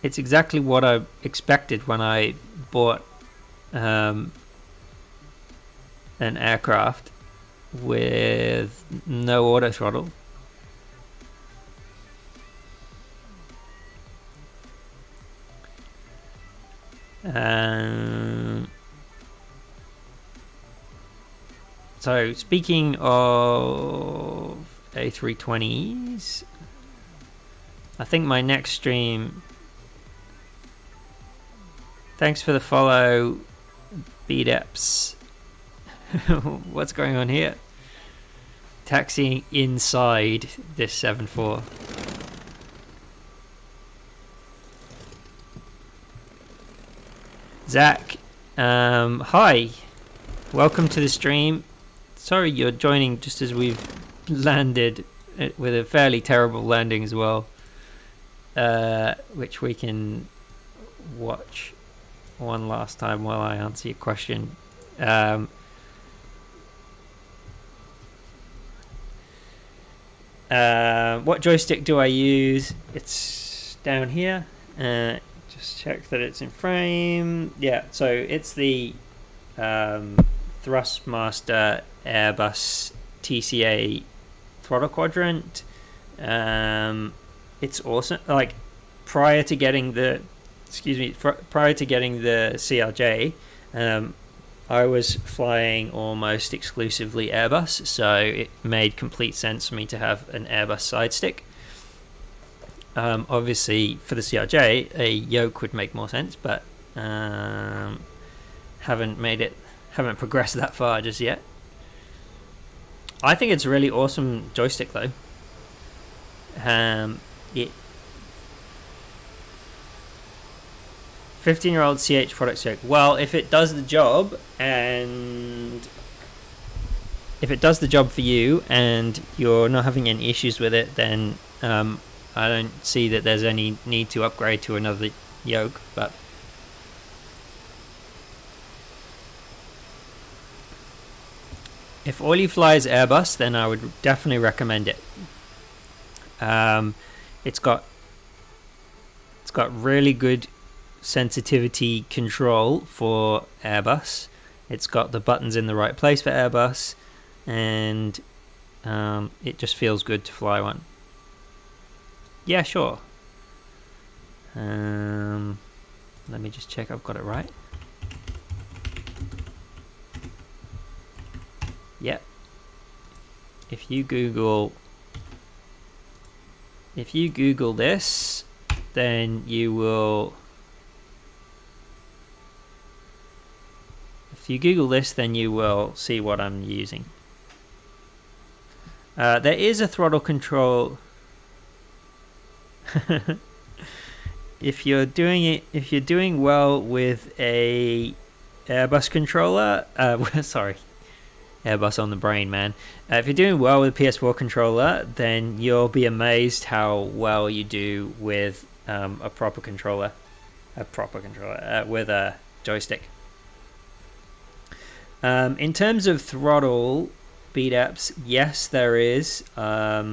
exactly what I expected when I bought an aircraft with no auto throttle. So speaking of A320s, I think my next stream, thanks for the follow, BDEPS. What's going on here? Taxiing inside this 7.4. Zach, hi, welcome to the stream. Sorry you're joining just as we've landed with a fairly terrible landing as well, which we can watch one last time while I answer your question. What joystick do I use? It's down here. Just check that it's in frame. Yeah, so it's the Thrustmaster Airbus TCA throttle quadrant. It's awesome. Like prior to getting the CRJ, I was flying almost exclusively Airbus, so it made complete sense for me to have an Airbus side stick. Obviously, for the CRJ, a yoke would make more sense, but haven't progressed that far just yet. I think it's a really awesome joystick, though. It 15-year-old CH product joke. Well, if it does the job for you and you're not having any issues with it, then I don't see that there's any need to upgrade to another yoke. But if all you fly is Airbus, then I would definitely recommend it. It's got really good sensitivity control for Airbus. It's got the buttons in the right place for Airbus, and it just feels good to fly one. Yeah, sure. Let me just check I've got it right. Yep. If you Google this, then you will. If you Google this, then you will see what I'm using. There is a throttle control. If you're doing well with a Airbus controller, sorry, Airbus on the brain, man. If you're doing well with a PS4 controller, then you'll be amazed how well you do with a proper controller with a joystick. In terms of throttle speed ups, yes, there is a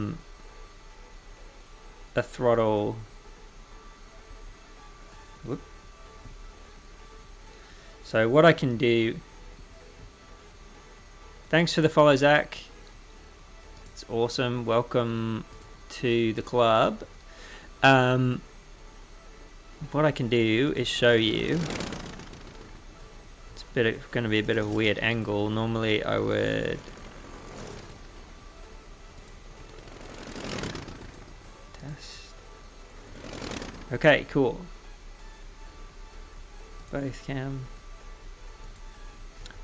throttle. Whoop. So what I can do. Thanks for the follow, Zach. It's awesome. Welcome to the club. What I can do is show you. It's going to be a bit of a weird angle. Normally I would test. Okay, cool. Both cam.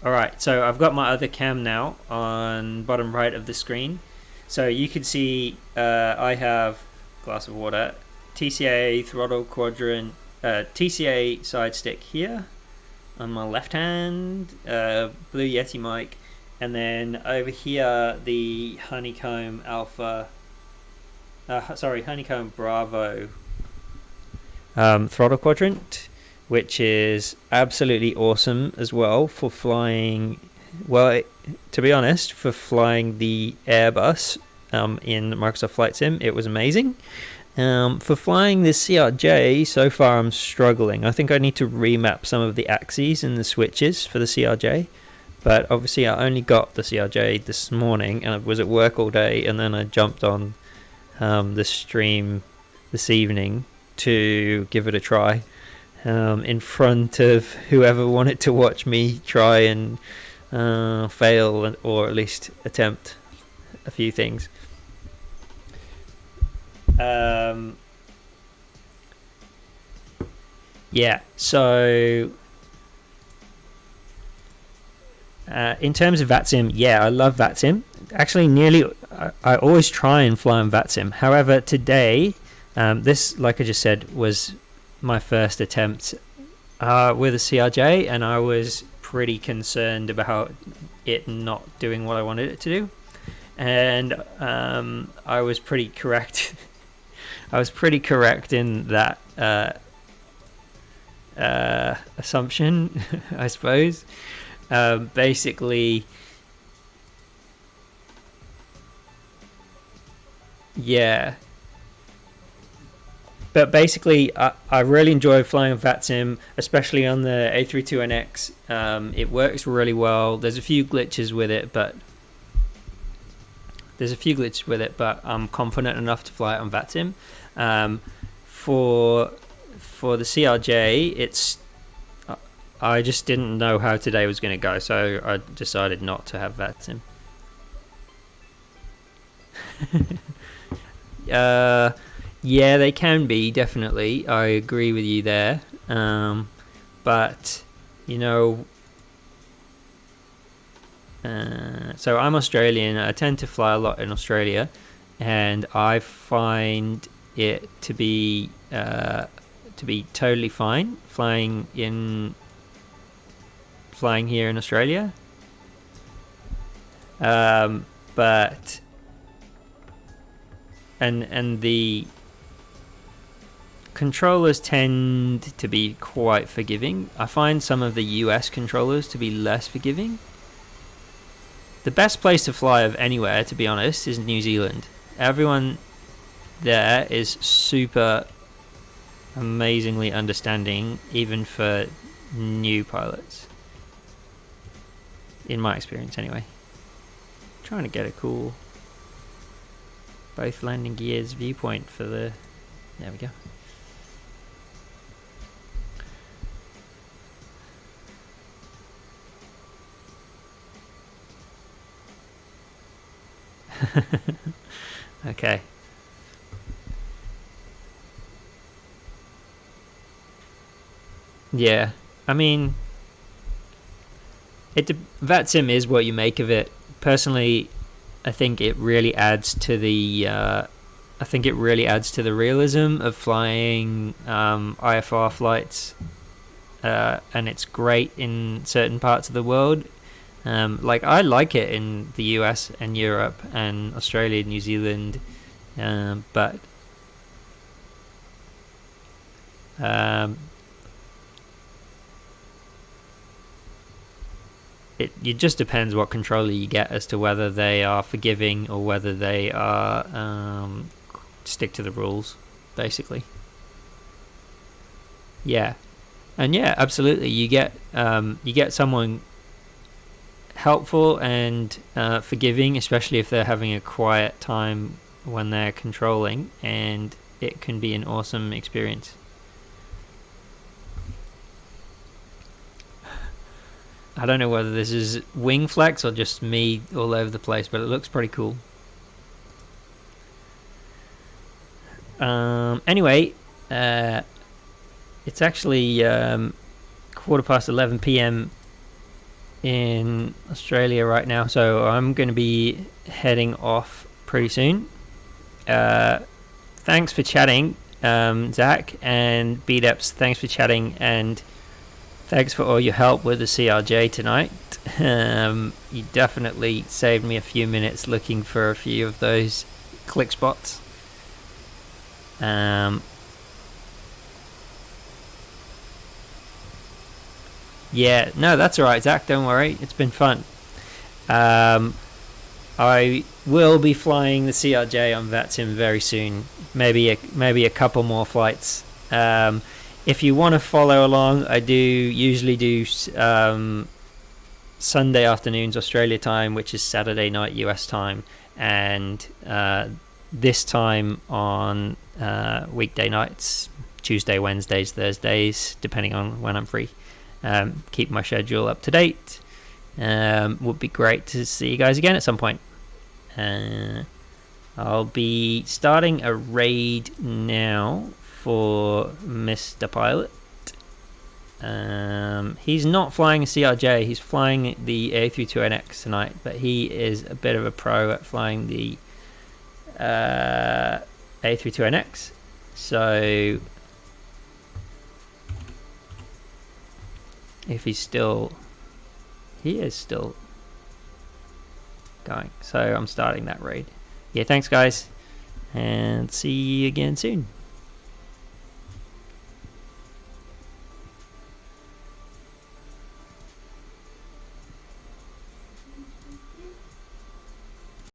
Alright, so I've got my other cam now on bottom right of the screen. So you can see I have glass of water, TCA throttle quadrant, TCA side stick here on my left hand, Blue Yeti mic, and then over here the Honeycomb Honeycomb Bravo throttle quadrant, which is absolutely awesome as well for flying. Well, to be honest, for flying the Airbus in Microsoft Flight Sim, it was amazing. For flying the CRJ, so far I'm struggling. I think I need to remap some of the axes and the switches for the CRJ. But obviously I only got the CRJ this morning and I was at work all day, and then I jumped on the stream this evening to give it a try. In front of whoever wanted to watch me try and fail, or at least attempt a few things. Yeah, so in terms of VATSIM, yeah, I love VATSIM. Actually, I always try and fly on VATSIM. However, today, this, like I just said, was my first attempt with a CRJ, and I was pretty concerned about it not doing what I wanted it to do. And I was pretty correct. I was pretty correct in that assumption, I suppose. Basically, yeah. But basically, I really enjoy flying on VATSIM, especially on the A32NX. It works really well. There's a few glitches with it, but I'm confident enough to fly it on VATSIM. For the CRJ, I just didn't know how today was going to go, so I decided not to have VATSIM. Yeah, they can be, definitely. I agree with you there. But, you know, so I'm Australian. I tend to fly a lot in Australia, and I find it to be totally fine flying here in Australia. But and the controllers tend to be quite forgiving. I find some of the US controllers to be less forgiving. The best place to fly of anywhere, to be honest, is New Zealand. Everyone there is super amazingly understanding, even for new pilots. In my experience, anyway. Trying to get a cool both landing gears viewpoint for the... There we go. Okay. Yeah, I mean, VATSIM is what you make of it. Personally, I think it really adds to the realism of flying IFR flights, and it's great in certain parts of the world. Like I like it in the US and Europe and Australia, New Zealand, but it just depends what controller you get as to whether they are forgiving or whether they are stick to the rules, basically. Yeah, and yeah, absolutely. You get someone helpful and forgiving, especially if they're having a quiet time when they're controlling, and it can be an awesome experience. I don't know whether this is wing flex or just me all over the place, but it looks pretty cool. Anyway, it's actually 11:15 p.m. in Australia right now, so I'm going to be heading off pretty soon. Thanks for chatting, Zach, and BDEPS, thanks for chatting, and thanks for all your help with the CRJ tonight. You definitely saved me a few minutes looking for a few of those click spots. Yeah, no, that's alright, Zach, don't worry, it's been fun. I will be flying the CRJ on VATSIM very soon, maybe a couple more flights. If you want to follow along, I do usually do Sunday afternoons Australia time, which is Saturday night US time, and this time on weekday nights, Tuesday, Wednesdays, Thursdays, depending on when I'm free. Keep my schedule up to date. Would be great to see you guys again at some point. I'll be starting a raid now for Mr. Pilot. He's not flying a CRJ, he's flying the A32NX tonight, but he is a bit of a pro at flying the A32NX. So if he is still going, so I'm starting that raid. Yeah, thanks guys, and see you again soon.